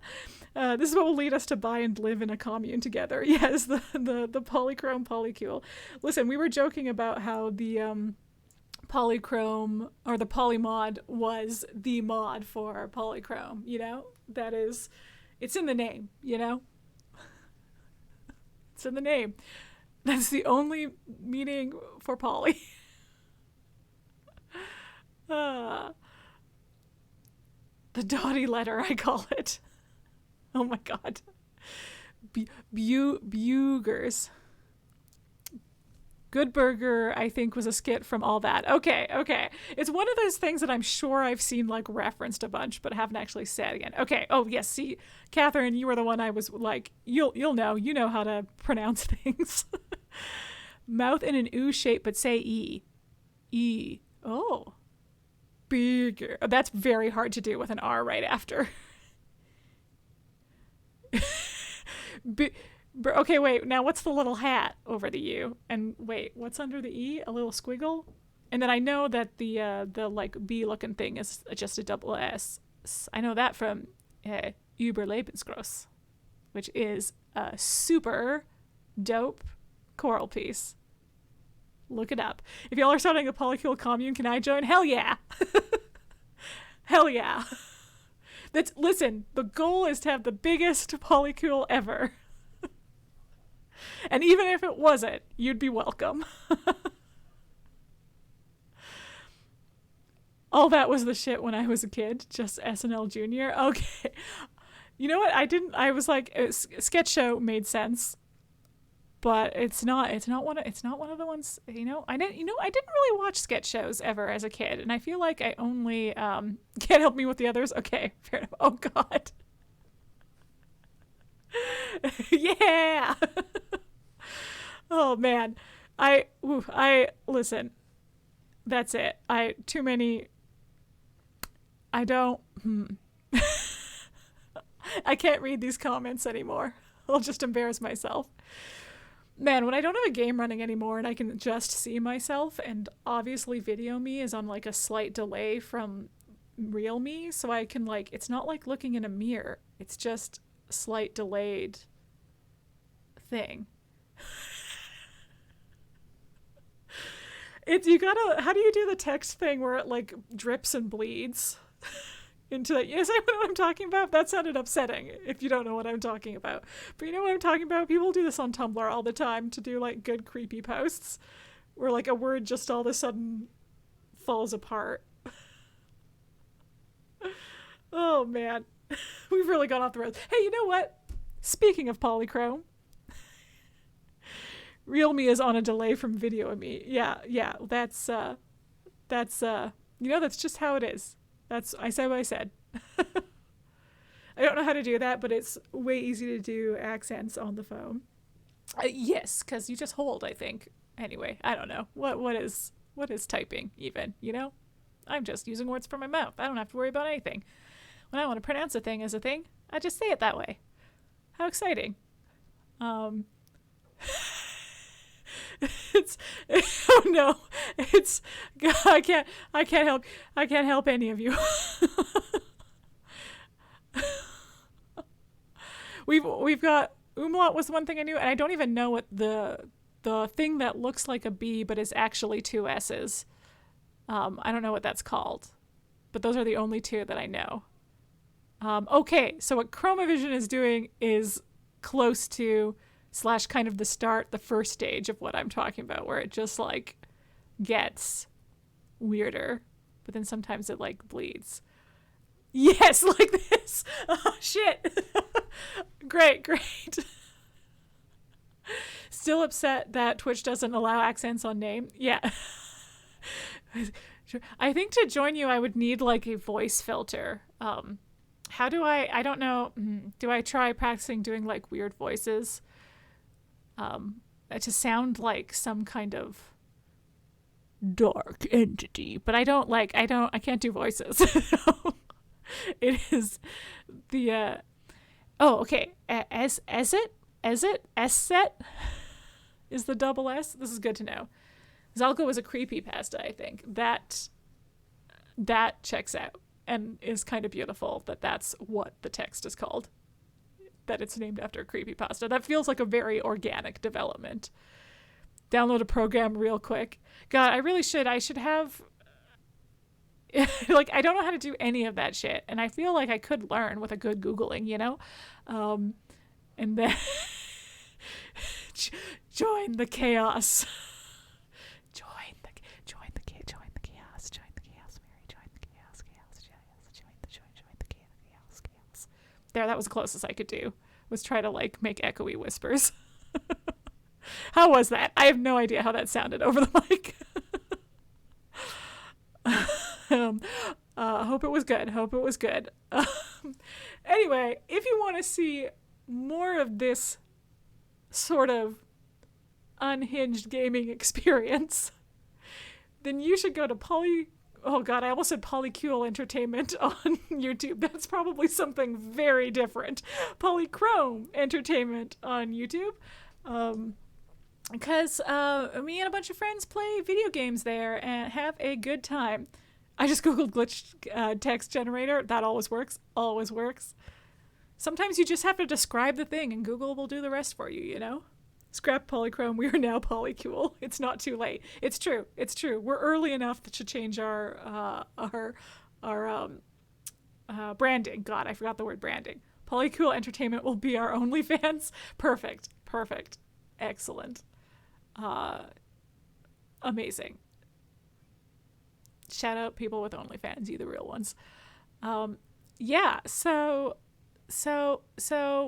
This is what will lead us to buy and live in a commune together. Yes, the Polychrome Polycule. Listen, we were joking about how the Polychrome, or the Polymod, was the mod for Polychrome, you know? That is, it's in the name, you know? It's in the name. That's the only meaning for poly. The dotty letter, I call it. Oh my god. Bugers. Good Burger, I think, was a skit from All That. Okay. It's one of those things that I'm sure I've seen, like, referenced a bunch, but haven't actually said again. Okay. Oh, yes. See, Catherine, you were the one I was like, you'll know. You know how to pronounce things. Mouth in an ooh shape, but say E. E. Oh. Bigger. That's very hard to do with an R right after. Okay, wait, now what's the little hat over the U? And wait, what's under the E? A little squiggle? And then I know that the like B looking thing is just a double S. I know that from Überlebensgross, which is a super dope choral piece. Look it up. If y'all are starting a Polycule commune, can I join? Hell yeah. Hell yeah. Listen, the goal is to have the biggest Polycule ever. And even if it wasn't, you'd be welcome. All That was the shit when I was a kid, just SNL Junior. Okay. You know what? I was like, sketch show made sense. But it's not one of the ones, you know. I didn't really watch sketch shows ever as a kid, and I feel like I only can't help me with the others. Okay, fair enough. Oh god. Yeah. Oh man. I listen. That's it. I can't read these comments anymore. I'll just embarrass myself. Man, when I don't have a game running anymore and I can just see myself, and obviously video me is on like a slight delay from real me, so I can like, it's not like looking in a mirror. It's just a slight delayed thing. How do you do the text thing where it like drips and bleeds into that? Yes, I know what I'm talking about. That sounded upsetting if you don't know what I'm talking about. But you know what I'm talking about? People do this on Tumblr all the time to do like good creepy posts where like a word just all of a sudden falls apart. Oh man, we've really gone off the rails. Hey, you know what? Speaking of polychrome, real me is on a delay from video of me. Yeah, that's that's just how it is. I said what I said. I don't know how to do that, but it's way easy to do accents on the phone. Yes, because you just hold, I think. Anyway, I don't know. What is typing even, you know? I'm just using words from my mouth. I don't have to worry about anything. When I want to pronounce a thing as a thing, I just say it that way. How exciting. Oh no, I can't help any of you. We've got umlaut was the one thing I knew, and I don't even know what the thing that looks like a B but is actually two S's. I don't know what that's called, but those are the only two that I know. Okay, so what Chromavision is doing is close to / kind of the first stage of what I'm talking about, where it just like gets weirder, but then sometimes it like bleeds. Yes, like this. Oh shit. Great. Still upset that Twitch doesn't allow accents on name. Yeah. I think to join you I would need like a voice filter. How do I don't know. Do I try practicing doing like weird voices? To sound like some kind of dark entity, but I can't do voices. It is the okay. S-set is the double S. This is good to know. Zalko was a creepypasta, I think. That checks out and is kind of beautiful that's what the text is called. That it's named after a creepypasta. That feels like a very organic development. Download a program real quick. God, I really should. I should have... like, I don't know how to do any of that shit. And I feel like I could learn with a good Googling, you know? And then... join the chaos. Join the chaos, Mary. Join the chaos. There, that was the closest I could do, was try to like make echoey whispers. How was that? I have no idea how that sounded over the mic. Hope it was good. Anyway, if you want to see more of this sort of unhinged gaming experience, then you should go to I almost said POLYCULE Entertainment on YouTube. That's probably something very different. Polychrome Entertainment on YouTube. Because me and a bunch of friends play video games there and have a good time. I just Googled glitch text generator. That always works. Sometimes you just have to describe the thing and Google will do the rest for you, you know? Scrap Polychrome, we are now POLYCULE. It's not too late. It's true. We're early enough to change our branding. God, I forgot the word branding. POLYCULE Entertainment will be our OnlyFans. Perfect. Excellent. Amazing. Shout out people with OnlyFans, you the real ones. Yeah, so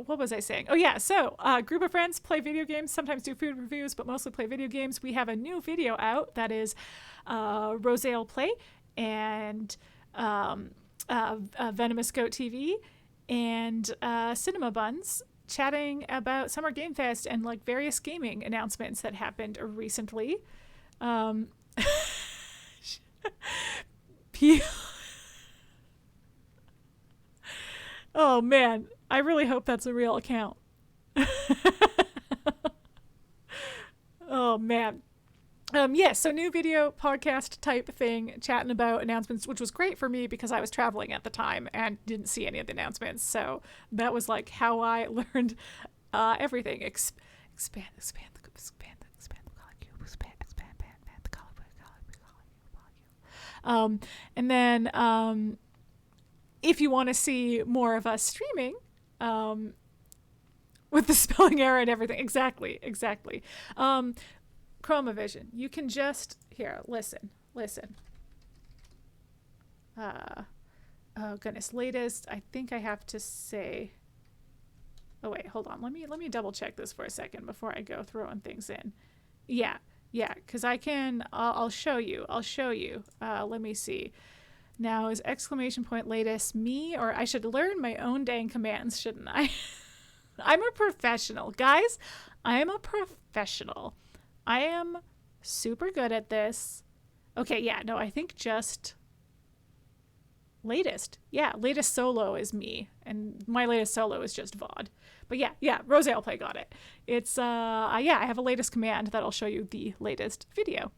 what was I saying? Oh yeah, so group of friends play video games, sometimes do food reviews, but mostly play video games. We have a new video out that is Roseale Play and Venomous Goat TV and Cinema Buns chatting about Summer Game Fest and like various gaming announcements that happened recently. Oh man, I really hope that's a real account. Oh man. Yeah, so new video podcast type thing, chatting about announcements, which was great for me because I was traveling at the time and didn't see any of the announcements. So that was like how I learned everything. Expand the polycule. And then if you want to see more of us streaming, with the spelling error and everything, exactly. Chromavision. You can just listen. Oh goodness, latest. I think I have to say. Oh wait, hold on. Let me double check this for a second before I go throwing things in. Yeah, because I can. I'll show you. Let me see. Now is exclamation point latest me, or I should learn my own dang commands, shouldn't I? I'm a professional, guys. I am a professional. I am super good at this. Okay, yeah, no, I think just latest. Yeah, latest solo is me, and my latest solo is just VOD. But yeah, Rosale Play got it. It's, I have a latest command that'll show you the latest video,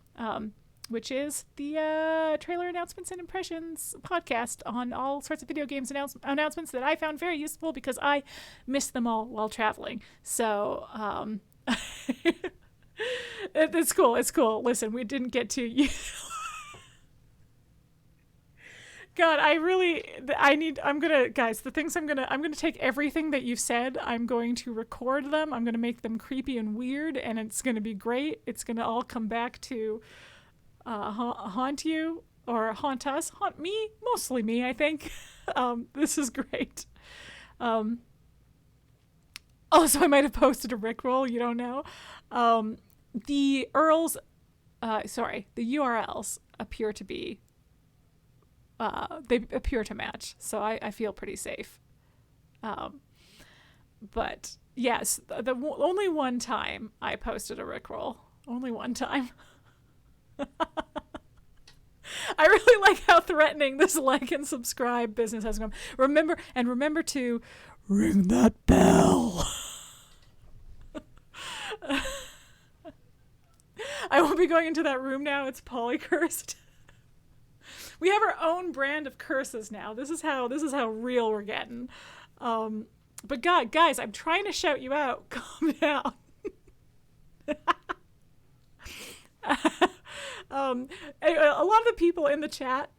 which is the trailer announcements and impressions podcast on all sorts of video games announcements that I found very useful because I missed them all while traveling. So, it's cool. Listen, we didn't get to you. God, I'm gonna take everything that you've said. I'm going to record them. I'm gonna make them creepy and weird, and it's gonna be great. It's gonna all come back to haunt you or haunt us. Haunt me, mostly me, I think. This is great. So I might have posted a Rickroll, you don't know. The URLs appear to be, they appear to match, so I feel pretty safe. But yes, the only one time I posted a Rickroll. Only one time. I really like how threatening this like and subscribe business has become. Remember to ring that bell. I won't be going into that room now. It's polycursed. We have our own brand of curses now. This is how real we're getting. But God, guys, I'm trying to shout you out. Calm down. A lot of the people in the chat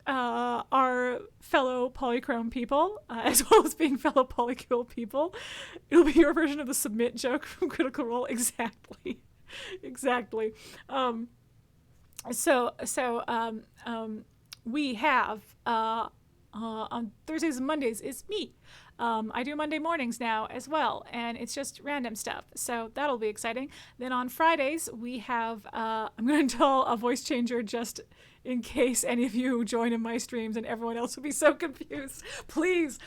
are fellow Polychrome people, as well as being fellow Polycule people. It'll be your version of the submit joke from Critical Role. Exactly. We have on Thursdays and Mondays is me. I do Monday mornings now as well, and it's just random stuff. So that'll be exciting. Then on Fridays, we have, I'm going to tell a voice changer just in case any of you join in my streams and everyone else will be so confused. Please.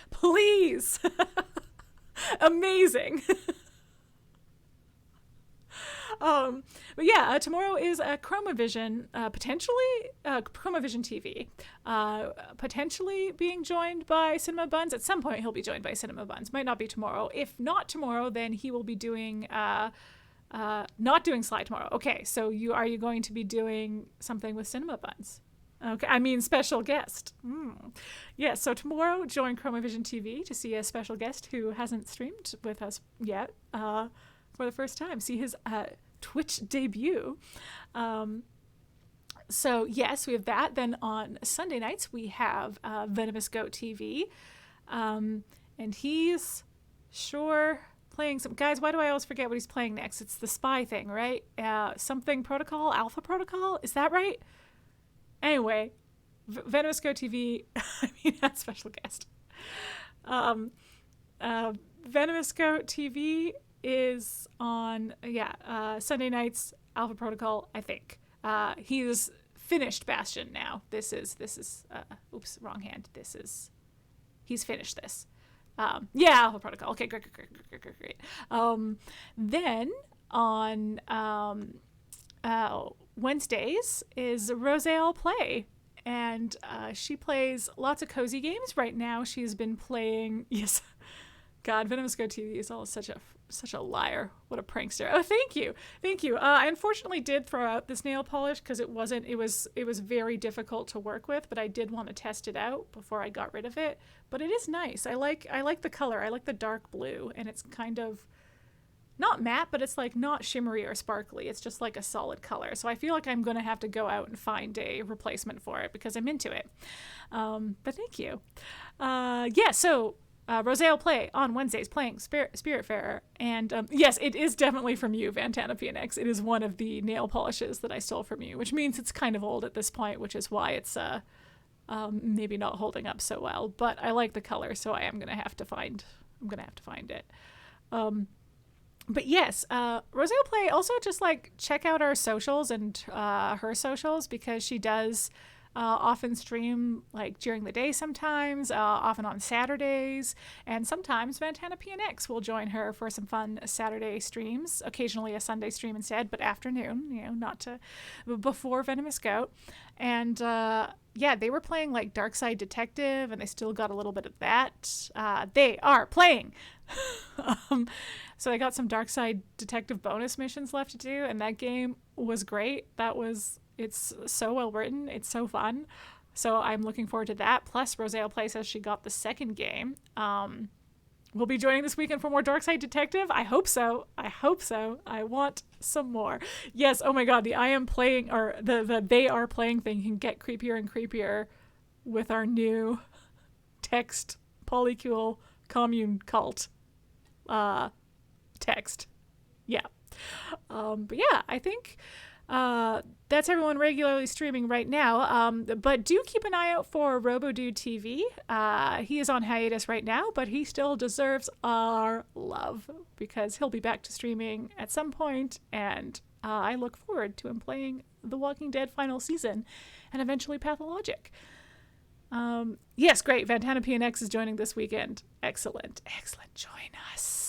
Amazing. But yeah, tomorrow is a Chromavision, potentially Chromavision TV, potentially being joined by Cinema Buns. At some point, he'll be joined by Cinema Buns. Might not be tomorrow. If not tomorrow, then he will be doing, not doing Sly tomorrow. Okay, so are you going to be doing something with Cinema Buns? Okay, I mean special guest. Yeah, so tomorrow, join Chromavision TV to see a special guest who hasn't streamed with us yet, for the first time. See his Twitch debut. So yes, we have that. Then on Sunday nights we have Venomous Goat TV, and he's sure playing some. Guys, why do I always forget what he's playing next? It's the spy thing, right? Something protocol, Alpha Protocol. Is that right? Anyway, Venomous Goat TV. I mean, that's special guest. Venomous Goat TV is on Sunday nights, Alpha Protocol, I think. He's finished Bastion now. This is oops, wrong hand. He's finished this. Alpha Protocol. Okay, great. Then on Wednesdays is Rosale Play, and she plays lots of cozy games. Right now she's been playing, yes, God, Venomous Go TV is all such a Such a liar. What a prankster. Oh, thank you. Thank you. I unfortunately did throw out this nail polish because it was very difficult to work with, but I did want to test it out before I got rid of it. But it is nice. I like the color. I like the dark blue, and it's kind of not matte, but it's like not shimmery or sparkly. It's just like a solid color. So I feel like I'm going to have to go out and find a replacement for it because I'm into it. But thank you. Yeah, so Rosé will play on Wednesdays playing Spiritfarer. And yes, it is definitely from you, Vantana PNX. It is one of the nail polishes that I stole from you, which means it's kind of old at this point, which is why it's maybe not holding up so well. But I like the color, so I'm going to have to find it. But yes, Rosé will play. Also, just like check out our socials and her socials, because she does often stream like during the day sometimes, often on Saturdays, and sometimes Vantana PNX will join her for some fun Saturday streams, occasionally a Sunday stream instead, but afternoon, before Venomous Goat. And yeah, they were playing like Darkside Detective, and they still got a little bit of that. They are playing. So I got some Darkside Detective bonus missions left to do, and that game was great. It's so well written. It's so fun. So I'm looking forward to that. Plus, Rosé Play says she got the second game. We'll be joining this weekend for more Darkside Detective. I hope so. I want some more. Yes. Oh my God. The I am playing, or the they are playing thing can get creepier and creepier with our new text POLYCULE commune cult text. Yeah. But yeah, I think that's everyone regularly streaming right now. But do keep an eye out for RoboDude TV. He is on hiatus right now, but he still deserves our love because he'll be back to streaming at some point, and I look forward to him playing The Walking Dead final season and eventually Pathologic. Yes, great. Vantana PNX is joining this weekend. Excellent. Join us.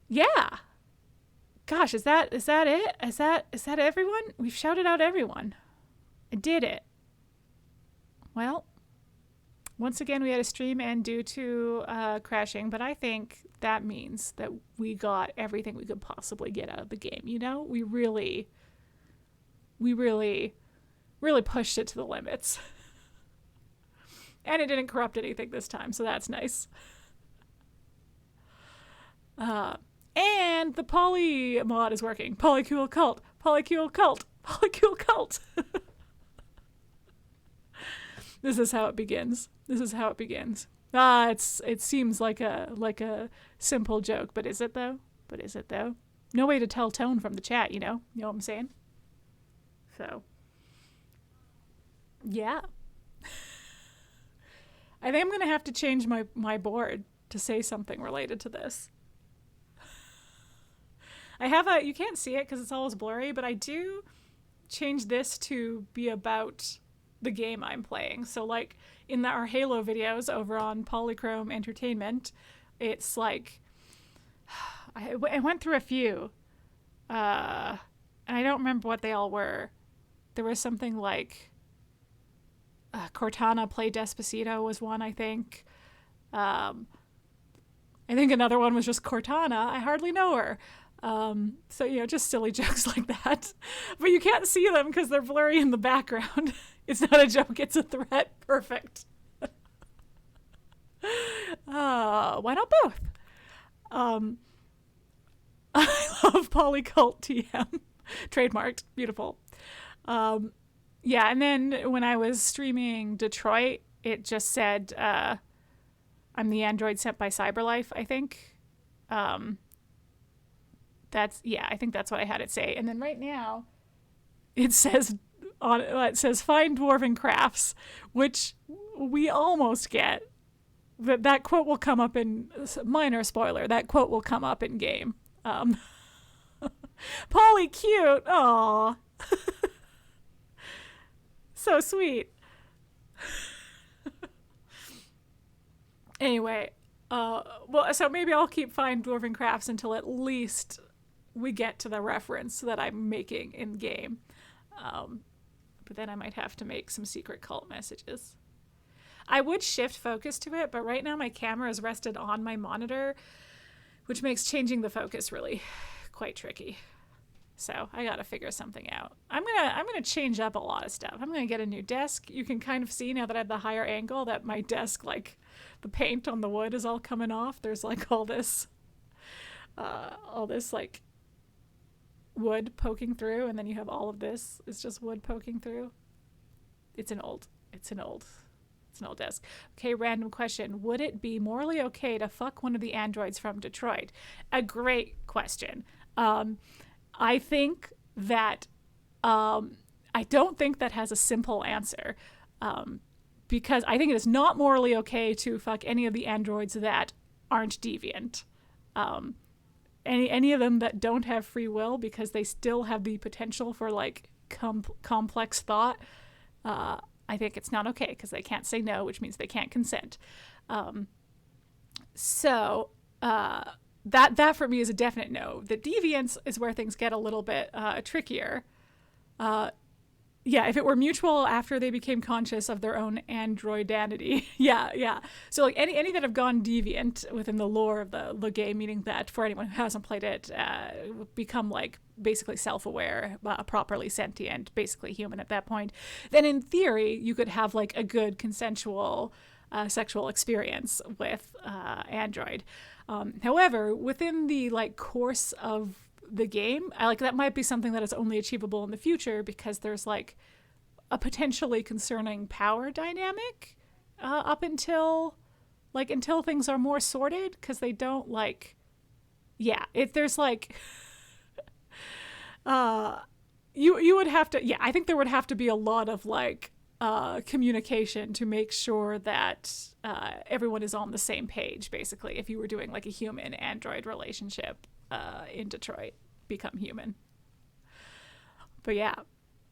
Yeah. Gosh, is that it? Is that everyone? We've shouted out everyone. I did it. Well, once again, we had a stream end due to crashing, but I think that means that we got everything we could possibly get out of the game. We really pushed it to the limits. And it didn't corrupt anything this time, so that's nice. And the poly mod is working. POLYCULE cult. This is how it begins. It seems like a simple joke, but is it though? No way to tell tone from the chat, you know what I'm saying? So, yeah. I think I'm gonna have to change my board to say something related to this. You can't see it because it's always blurry, but I do change this to be about the game I'm playing. So like in our Halo videos over on Polychrome Entertainment, it's like, I went through a few, and I don't remember what they all were. There was something like Cortana Play Despacito was one, I think. I think another one was just Cortana. I hardly know her. So, just silly jokes like that. But you can't see them because they're blurry in the background. It's not a joke, it's a threat. Perfect. Why not both? I love Polycult TM. Trademarked. Beautiful. Yeah, and then when I was streaming Detroit, it just said, I'm the android sent by Cyberlife, I think. I think that's what I had it say. And then right now, it says find dwarven crafts, which we almost get. That quote will come up in minor spoiler. That quote will come up in game. Polly cute. Aw. So sweet. Anyway, so maybe I'll keep find dwarven crafts until at least we get to the reference that I'm making in game. But then I might have to make some secret cult messages. I would shift focus to it, but right now my camera is rested on my monitor, which makes changing the focus really quite tricky. So I gotta figure something out. I'm gonna change up a lot of stuff. I'm gonna get a new desk. You can kind of see now that I have the higher angle that my desk, like the paint on the wood is all coming off. There's like all this like wood poking through, and then you have all of this. It's just wood poking through. It's an old desk. Okay, random question. Would it be morally okay to fuck one of the androids from Detroit? A great question. I think that I don't think that has a simple answer, because I think it is not morally okay to fuck any of the androids that aren't deviant. Any of them that don't have free will, because they still have the potential for like complex thought. I think it's not okay because they can't say no, which means they can't consent. That for me is a definite no. The deviance is where things get a little bit trickier. Yeah, if it were mutual after they became conscious of their own androidanity. Yeah. So like any that have gone deviant within the lore of the game, meaning that for anyone who hasn't played it, become like basically self-aware, properly sentient, basically human at that point, then in theory you could have like a good consensual sexual experience with android. However, within the like course of the game, that might be something that is only achievable in the future, because there's like a potentially concerning power dynamic up until things are more sorted, because they don't there's like you would have to, I think there would have to be a lot of like communication to make sure that everyone is on the same page, basically, if you were doing like a human android relationship in Detroit Become Human. But yeah,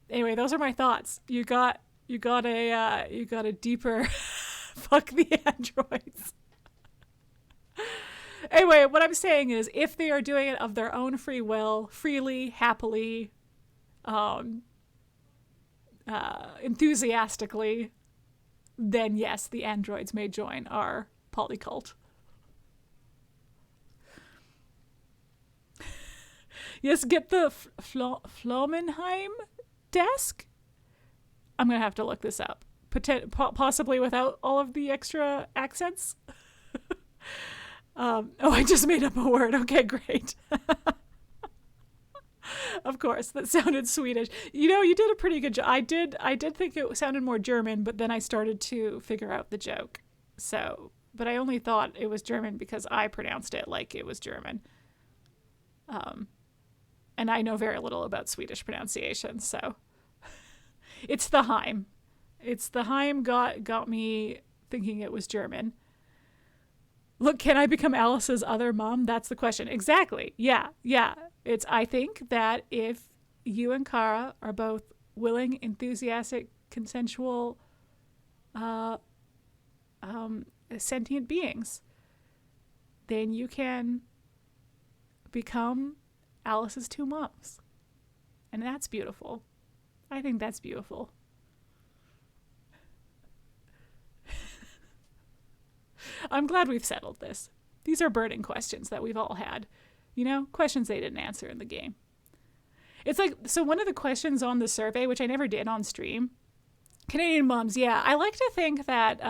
anyway, those are my thoughts. You got a deeper fuck the androids. Anyway, what I'm saying is, if they are doing it of their own free will, freely, happily, enthusiastically, then yes, the androids may join our polycult. Yes, get the Flomenheim desk. I'm gonna have to look this up, possibly without all of the extra accents. I just made up a word. Okay, great. Of course, that sounded Swedish. You did a pretty good job. I did think it sounded more German, but then I started to figure out the joke. So, but I only thought it was German because I pronounced it like it was German. And I know very little about Swedish pronunciation, so it's the Heim. It's the Heim got me thinking it was German. Look, can I become Alice's other mom? That's the question. Exactly. Yeah. I think that if you and Kara are both willing, enthusiastic, consensual, sentient beings, then you can become Alice's two moms. And that's beautiful. I think that's beautiful. I'm glad we've settled this. These are burning questions that we've all had. Questions they didn't answer in the game. It's like, so one of the questions on the survey, which I never did on stream, Canadian moms, I like to think that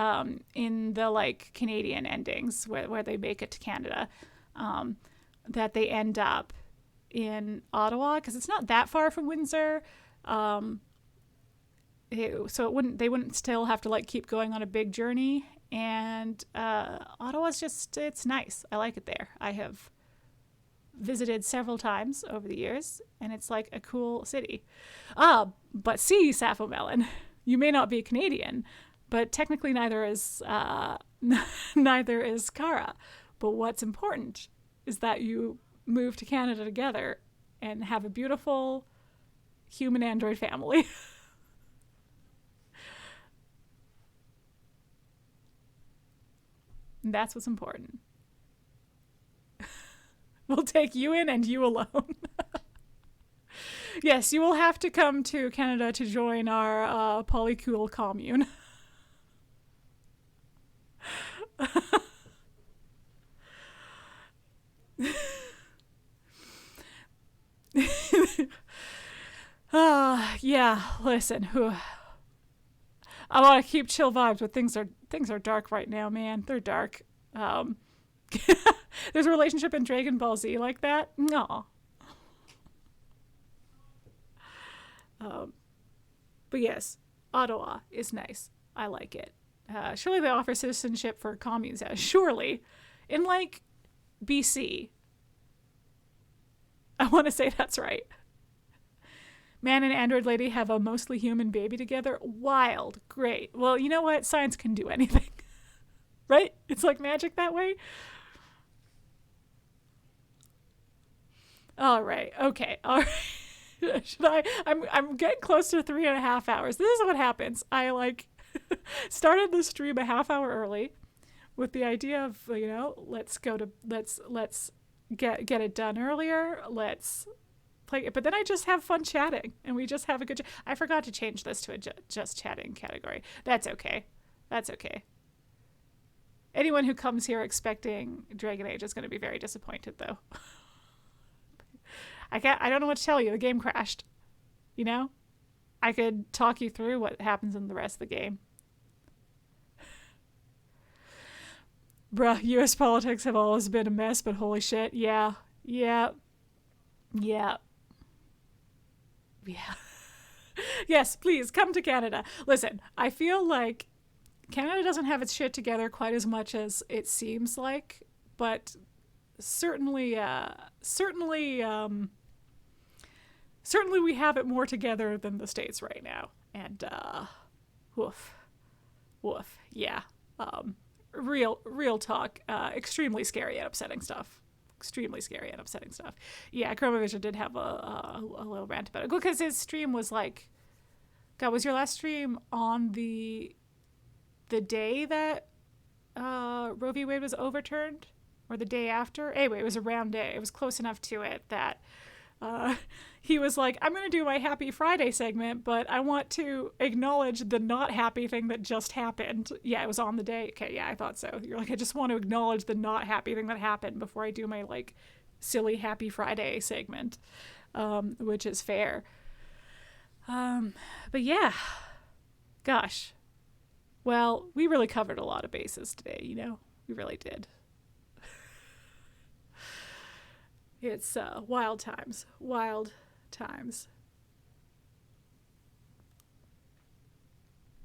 in the like Canadian endings where they make it to Canada, that they end up in Ottawa, because it's not that far from Windsor. So they wouldn't still have to like keep going on a big journey. And Ottawa's just, it's nice. I like it there. I have visited several times over the years, and it's like a cool city. But see, Sappho Melon, you may not be Canadian, but technically neither is Kara. But what's important is that you move to Canada together and have a beautiful human android family. And that's what's important. We'll take you in and you alone. Yes, you will have to come to Canada to join our POLYCULE commune. Yeah, listen, I want to keep chill vibes, but things are dark right now, man. They're dark. There's a relationship in Dragon Ball Z like that. No. But yes, Ottawa is nice. I like it. Surely they offer citizenship for communes. Surely. In, like, BC. I want to say that's right. Man and android lady have a mostly human baby together. Wild. Great. Well, you know what? Science can do anything. Right? It's like magic that way. All right. Okay. All right. I'm getting close to 3.5 hours. This is what happens. I like started the stream a half hour early with the idea of, you know, let's get it done earlier. Let's play it. But then I just have fun chatting and we just have a good I forgot to change this to a just chatting category. That's okay. That's okay. Anyone who comes here expecting Dragon Age is going to be very disappointed, though. I don't know what to tell you. The game crashed. You know? I could talk you through what happens in the rest of the game. Bruh, US politics have always been a mess, but holy shit. Yeah. Yes, please, come to Canada. Listen, I feel like Canada doesn't have its shit together quite as much as it seems like, but certainly we have it more together than the States right now. And woof, yeah. Real talk. Extremely scary and upsetting stuff. Yeah, Chromovision did have a little rant about it because his stream was like, God, was your last stream on the day that Roe v. Wade was overturned, or the day after? Anyway, it was a round day. It was close enough to it that he was like, I'm going to do my Happy Friday segment, but I want to acknowledge the not happy thing that just happened. Yeah, it was on the day. Okay, yeah, I thought so. You're like, I just want to acknowledge the not happy thing that happened before I do my, like, silly Happy Friday segment, which is fair. But yeah, gosh. Well, we really covered a lot of bases today, you know? We really did. It's wild times.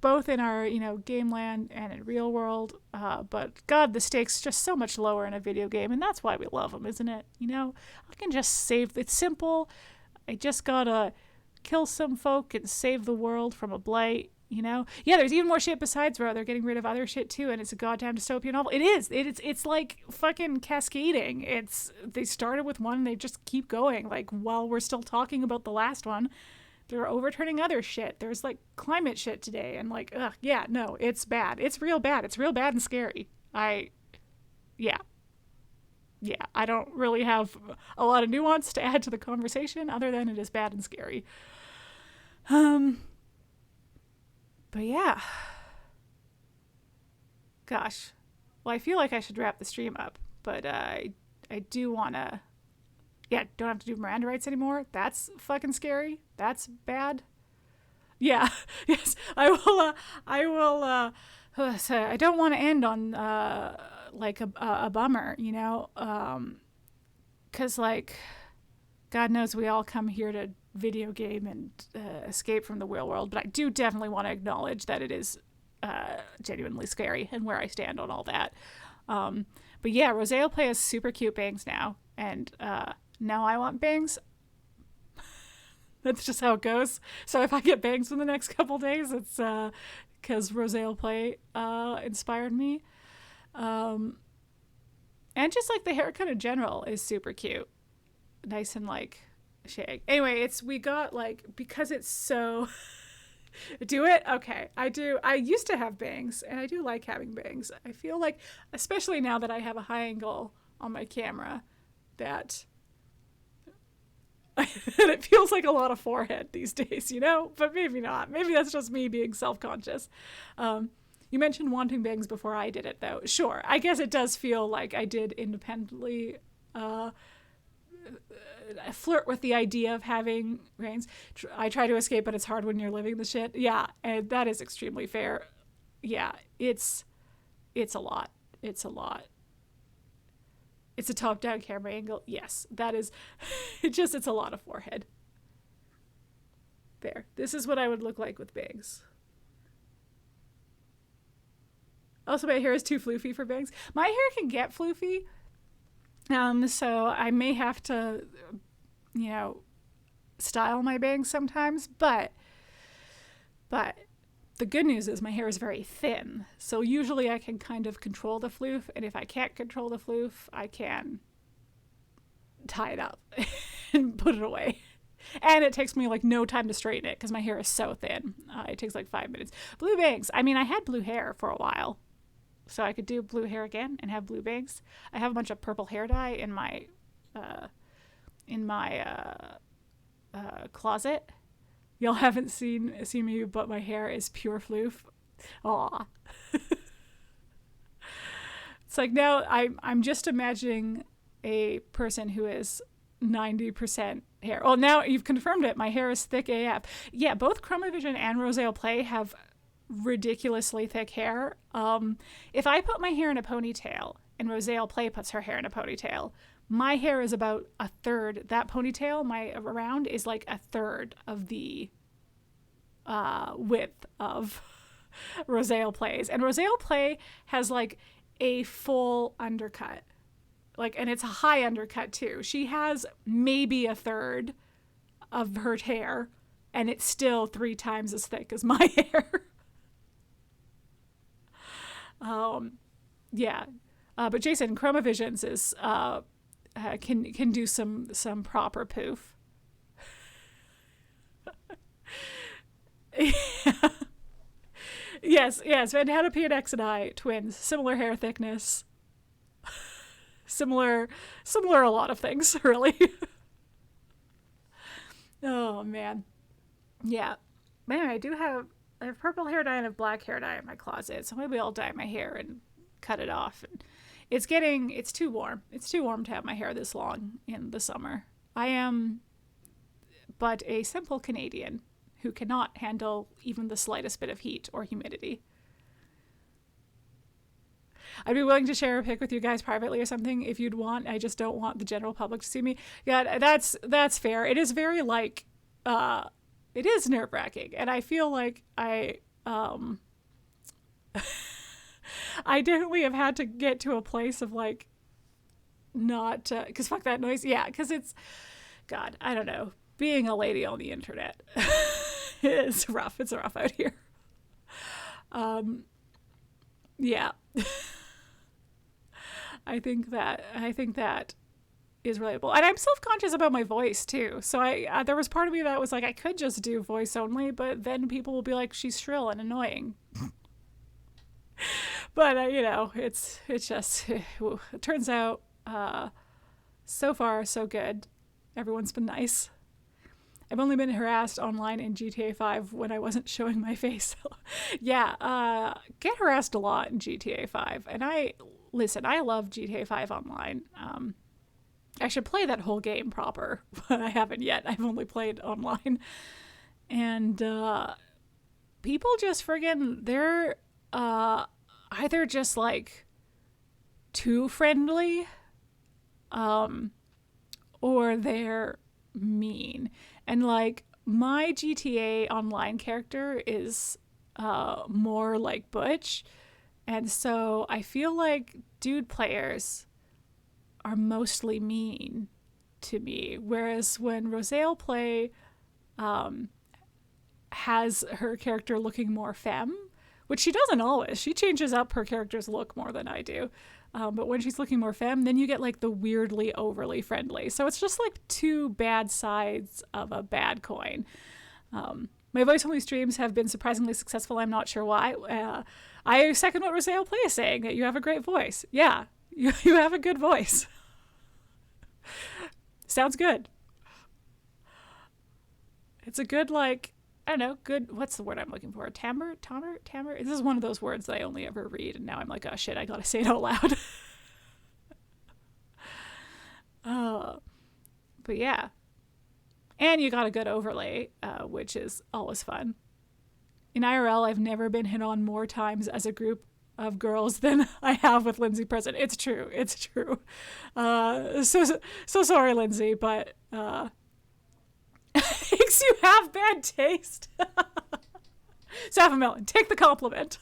Both in our, you know, game land and in real world. But God, the stakes just so much lower in a video game, and that's why we love them, isn't it? You know, I can just save. It's simple. I just gotta kill some folk and save the world from a blight. You know? Yeah, there's even more shit besides Roe. They're getting rid of other shit too, and it's a goddamn dystopian novel. It is. It's like fucking cascading. They started with one and they just keep going. Like, while we're still talking about the last one, they're overturning other shit. There's like climate shit today, and like, ugh, yeah, no, it's bad. It's real bad. It's real bad and scary. Yeah, I don't really have a lot of nuance to add to the conversation other than it is bad and scary. But yeah. Gosh. Well, I feel like I should wrap the stream up, but I do want to... Yeah, don't have to do Miranda rights anymore. That's fucking scary. That's bad. Yeah. Yes. I will so I don't want to end on like a bummer, you know? 'Cause like, God knows we all come here to video game and escape from the real world, but I do definitely want to acknowledge that it is genuinely scary and where I stand on all that. But yeah, Rosea Play has super cute bangs now, and now I want bangs. That's just how it goes. So if I get bangs in the next couple days, it's because Rosea Play inspired me. And just like the haircut in general is super cute. Nice and like shag. Anyway, we got like, because it's so do it. Okay. I used to have bangs and I do like having bangs. I feel like, especially now that I have a high angle on my camera, that it feels like a lot of forehead these days, you know, but maybe not. Maybe that's just me being self-conscious. You mentioned wanting bangs before I did it though. Sure. I guess it does feel like I did independently, flirt with the idea of having reins. I try to escape, but it's hard when you're living the shit. Yeah, and that is extremely fair. Yeah, it's a lot. It's a lot. It's a top-down camera angle. Yes, that is. It's a lot of forehead. There. This is what I would look like with bangs. Also, my hair is too floofy for bangs. My hair can get floofy. So I may have to, style my bangs sometimes, but the good news is my hair is very thin. So usually I can kind of control the floof, and if I can't control the floof, I can tie it up and put it away. And it takes me like no time to straighten it because my hair is so thin. It takes like 5 minutes. Blue bangs. I mean, I had blue hair for a while. So I could do blue hair again and have blue bangs. I have a bunch of purple hair dye in my closet. Y'all haven't seen me, but my hair is pure floof. Aw. It's like now I'm just imagining a person who is 90% hair. Oh, now you've confirmed it. My hair is thick AF. Yeah, both Chromavision and Rosale Play have ridiculously thick hair. If I put my hair in a ponytail and Rosale Play puts her hair in a ponytail, my hair is about a third. That ponytail, my around, is like a third of the width of Rosale Play's. And Rosale Play has like a full undercut. And it's a high undercut too. She has maybe a third of her hair, and it's still 3 times as thick as my hair. Yeah. But Jason, Chromavisions is can do some proper poof. Yes, Vanhanapi and X and I, twins, similar hair thickness. Similar a lot of things, really. Oh man. Yeah. Man, I have purple hair dye and I have black hair dye in my closet, so maybe I'll dye my hair and cut it off. And it's too warm. It's too warm to have my hair this long in the summer. I am but a simple Canadian who cannot handle even the slightest bit of heat or humidity. I'd be willing to share a pic with you guys privately or something if you'd want. I just don't want the general public to see me. Yeah, that's fair. It is very it is nerve-wracking, and I feel like I definitely have had to get to a place of not, because fuck that noise. Yeah, because it's, God, I don't know. Being a lady on the internet is rough. It's rough out here. Yeah. I think that is relatable. And I'm self-conscious about my voice too. So there was part of me that was like, I could just do voice only, but then people will be like, she's shrill and annoying. But it's just, it turns out, so far so good. Everyone's been nice. I've only been harassed online in GTA 5 when I wasn't showing my face. Yeah, get harassed a lot in GTA 5. And I love GTA 5 online. I should play that whole game proper, but I haven't yet. I've only played online. And people just friggin', they're either just too friendly, or they're mean. And my GTA online character is more like Butch, and so I feel like dude players are mostly mean to me, whereas when Rosale Play has her character looking more femme, which she doesn't always. She changes up her character's look more than I do. But when she's looking more femme, then you get the weirdly overly friendly. So it's just two bad sides of a bad coin. My voice-only streams have been surprisingly successful. I'm not sure why. I second what Rosale Play is saying, that you have a great voice. Yeah, you have a good voice. Sounds good. It's a good, I don't know, good, what's the word I'm looking for? Timbre? This is one of those words that I only ever read, and now I'm like, oh shit, I gotta say it out loud. But yeah. And you got a good overlay, which is always fun. In IRL, I've never been hit on more times as a group of girls than I have with Lindsay present. It's true. It's true. So sorry, Lindsay, but thinks you have bad taste. Safamelon, take the compliment.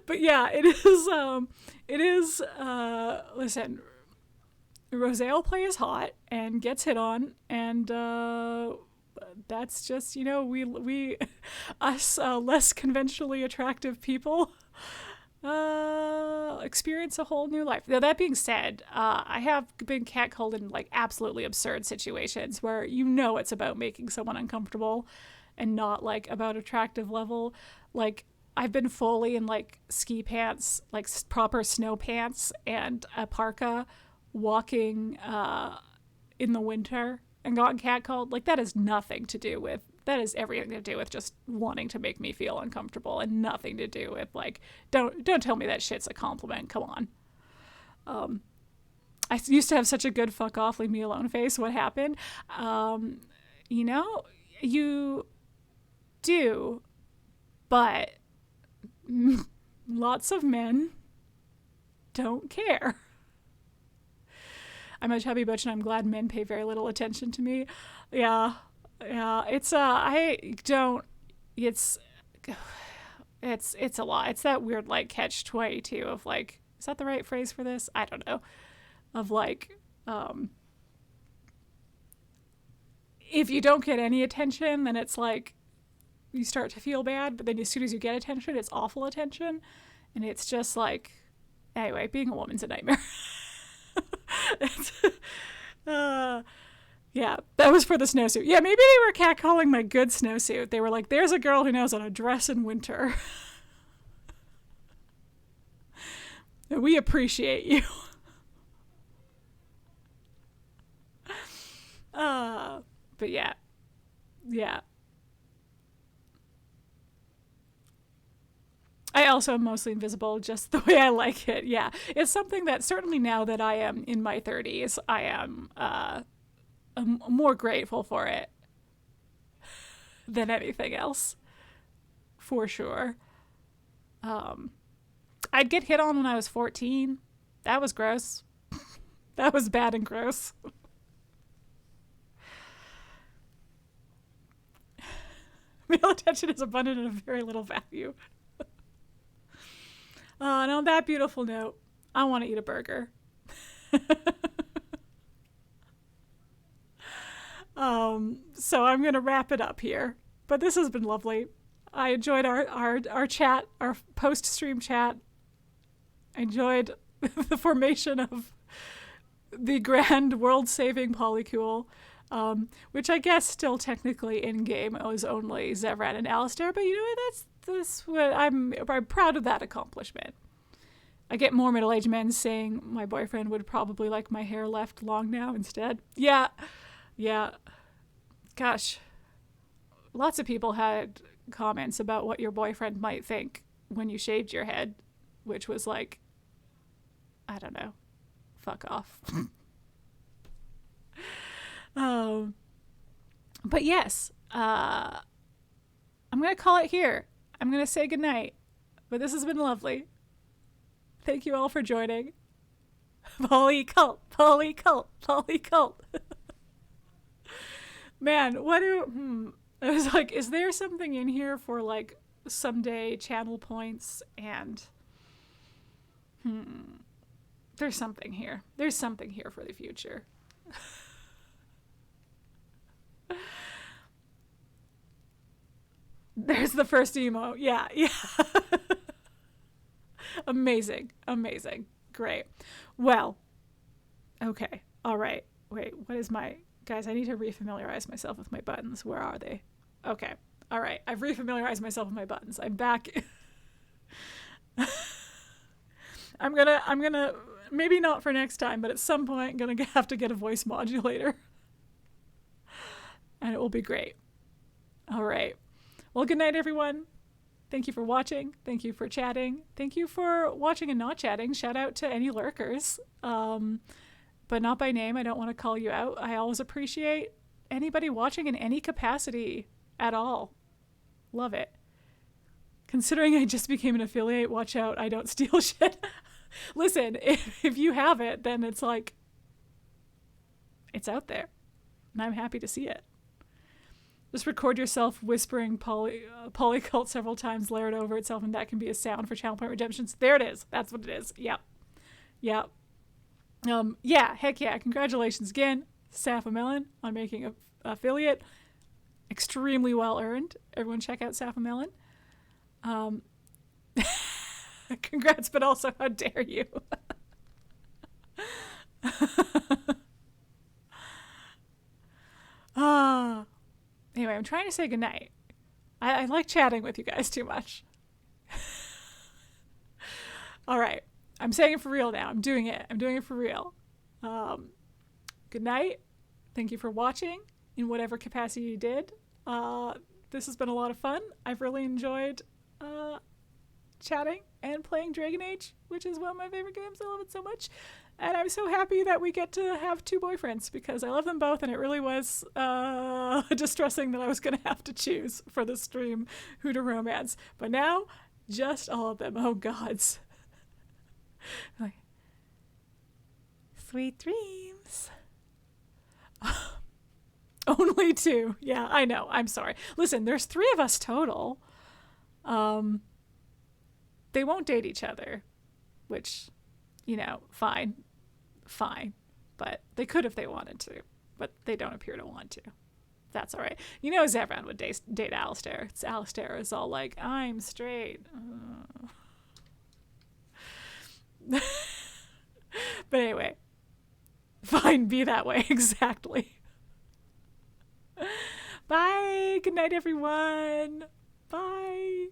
But yeah, it is, listen, Rosale plays hot and gets hit on, and that's just, you know, we us less conventionally attractive people experience a whole new life. Now, that being said, I have been catcalled in like absolutely absurd situations where you know it's about making someone uncomfortable and not like about attractive level. Like, I've been fully in like ski pants, like proper snow pants and a parka, walking in the winter and gotten catcalled. Like, that is nothing to do with, that is everything to do with just wanting to make me feel uncomfortable, and nothing to do with like, don't tell me that shit's a compliment. Come on. I used to have such a good fuck off, leave me alone face. What happened? You know, you do, but lots of men don't care. I'm a chubby bitch and I'm glad men pay very little attention to me. Yeah. It's a lot. It's that weird like catch-22 of like, is that the right phrase for this? I don't know. Of like, if you don't get any attention, then it's like you start to feel bad, but then as soon as you get attention, it's awful attention. And it's just like, anyway, being a woman's a nightmare. Yeah, that was for the snowsuit. Yeah, maybe they were catcalling my good snowsuit. They were like, there's a girl who knows how to dress in winter. We appreciate you. But yeah. I also am mostly invisible, just the way I like it. Yeah, it's something that certainly now that I am in my 30s, I am I'm more grateful for it than anything else, for sure. I'd get hit on when I was 14. That was gross. That was bad and gross. Male attention is abundant and of very little value. And on that beautiful note, I want to eat a burger. So I'm going to wrap it up here. But this has been lovely. I enjoyed our chat, our post-stream chat. I enjoyed the formation of the grand world-saving Polycule, which I guess still technically in-game is only Zevran and Alistair, but you know what, that's what I'm proud of that accomplishment. I get more middle-aged men saying my boyfriend would probably like my hair left long now instead. Yeah. Gosh. Lots of people had comments about what your boyfriend might think when you shaved your head, which was like, I don't know, fuck off. But yes, I'm going to call it here. I'm going to say goodnight, but this has been lovely. Thank you all for joining. Polycult. Man, I was like, is there something in here for like someday channel points? And there's something here. There's something here for the future. There's the first emo. Yeah. Amazing. Great. Well, okay. All right. Wait, what is my... Guys, I need to refamiliarize myself with my buttons. Where are they? Okay. All right. I've refamiliarized myself with my buttons. I'm back. I'm gonna, maybe not for next time, but at some point I'm gonna have to get a voice modulator. And it will be great. All right. Well, good night, everyone. Thank you for watching. Thank you for chatting. Thank you for watching and not chatting. Shout out to any lurkers, but not by name. I don't want to call you out. I always appreciate anybody watching in any capacity at all. Love it. Considering I just became an affiliate, watch out, I don't steal shit. Listen, if you have it, then it's like, it's out there. And I'm happy to see it. Just record yourself whispering polycult several times, layer it over itself, and that can be a sound for channel point redemptions. There it is. That's what it is. Yep. Yep. Yeah, heck yeah. Congratulations again, Saphamelon, on making an affiliate. Extremely well earned. Everyone check out Saphamelon. Congrats, but also how dare you? Anyway, I'm trying to say goodnight. I like chatting with you guys too much. All right. I'm saying it for real now. I'm doing it. I'm doing it for real. Good night. Thank you for watching in whatever capacity you did. This has been a lot of fun. I've really enjoyed chatting and playing Dragon Age, which is one of my favorite games. I love it so much. And I'm so happy that we get to have two boyfriends because I love them both, and it really was distressing that I was going to have to choose for the stream who to romance. But now, just all of them. Oh, gods. Like, sweet dreams. Only two. Yeah, I know. I'm sorry. Listen, there's 3 of us total. They won't date each other, which, you know, fine. But they could if they wanted to, but they don't appear to want to. That's all right. You know, Zevran would date Alistair. It's Alistair is all like, I'm straight. But anyway, fine, be that way. Exactly. Bye. Good night, everyone. Bye.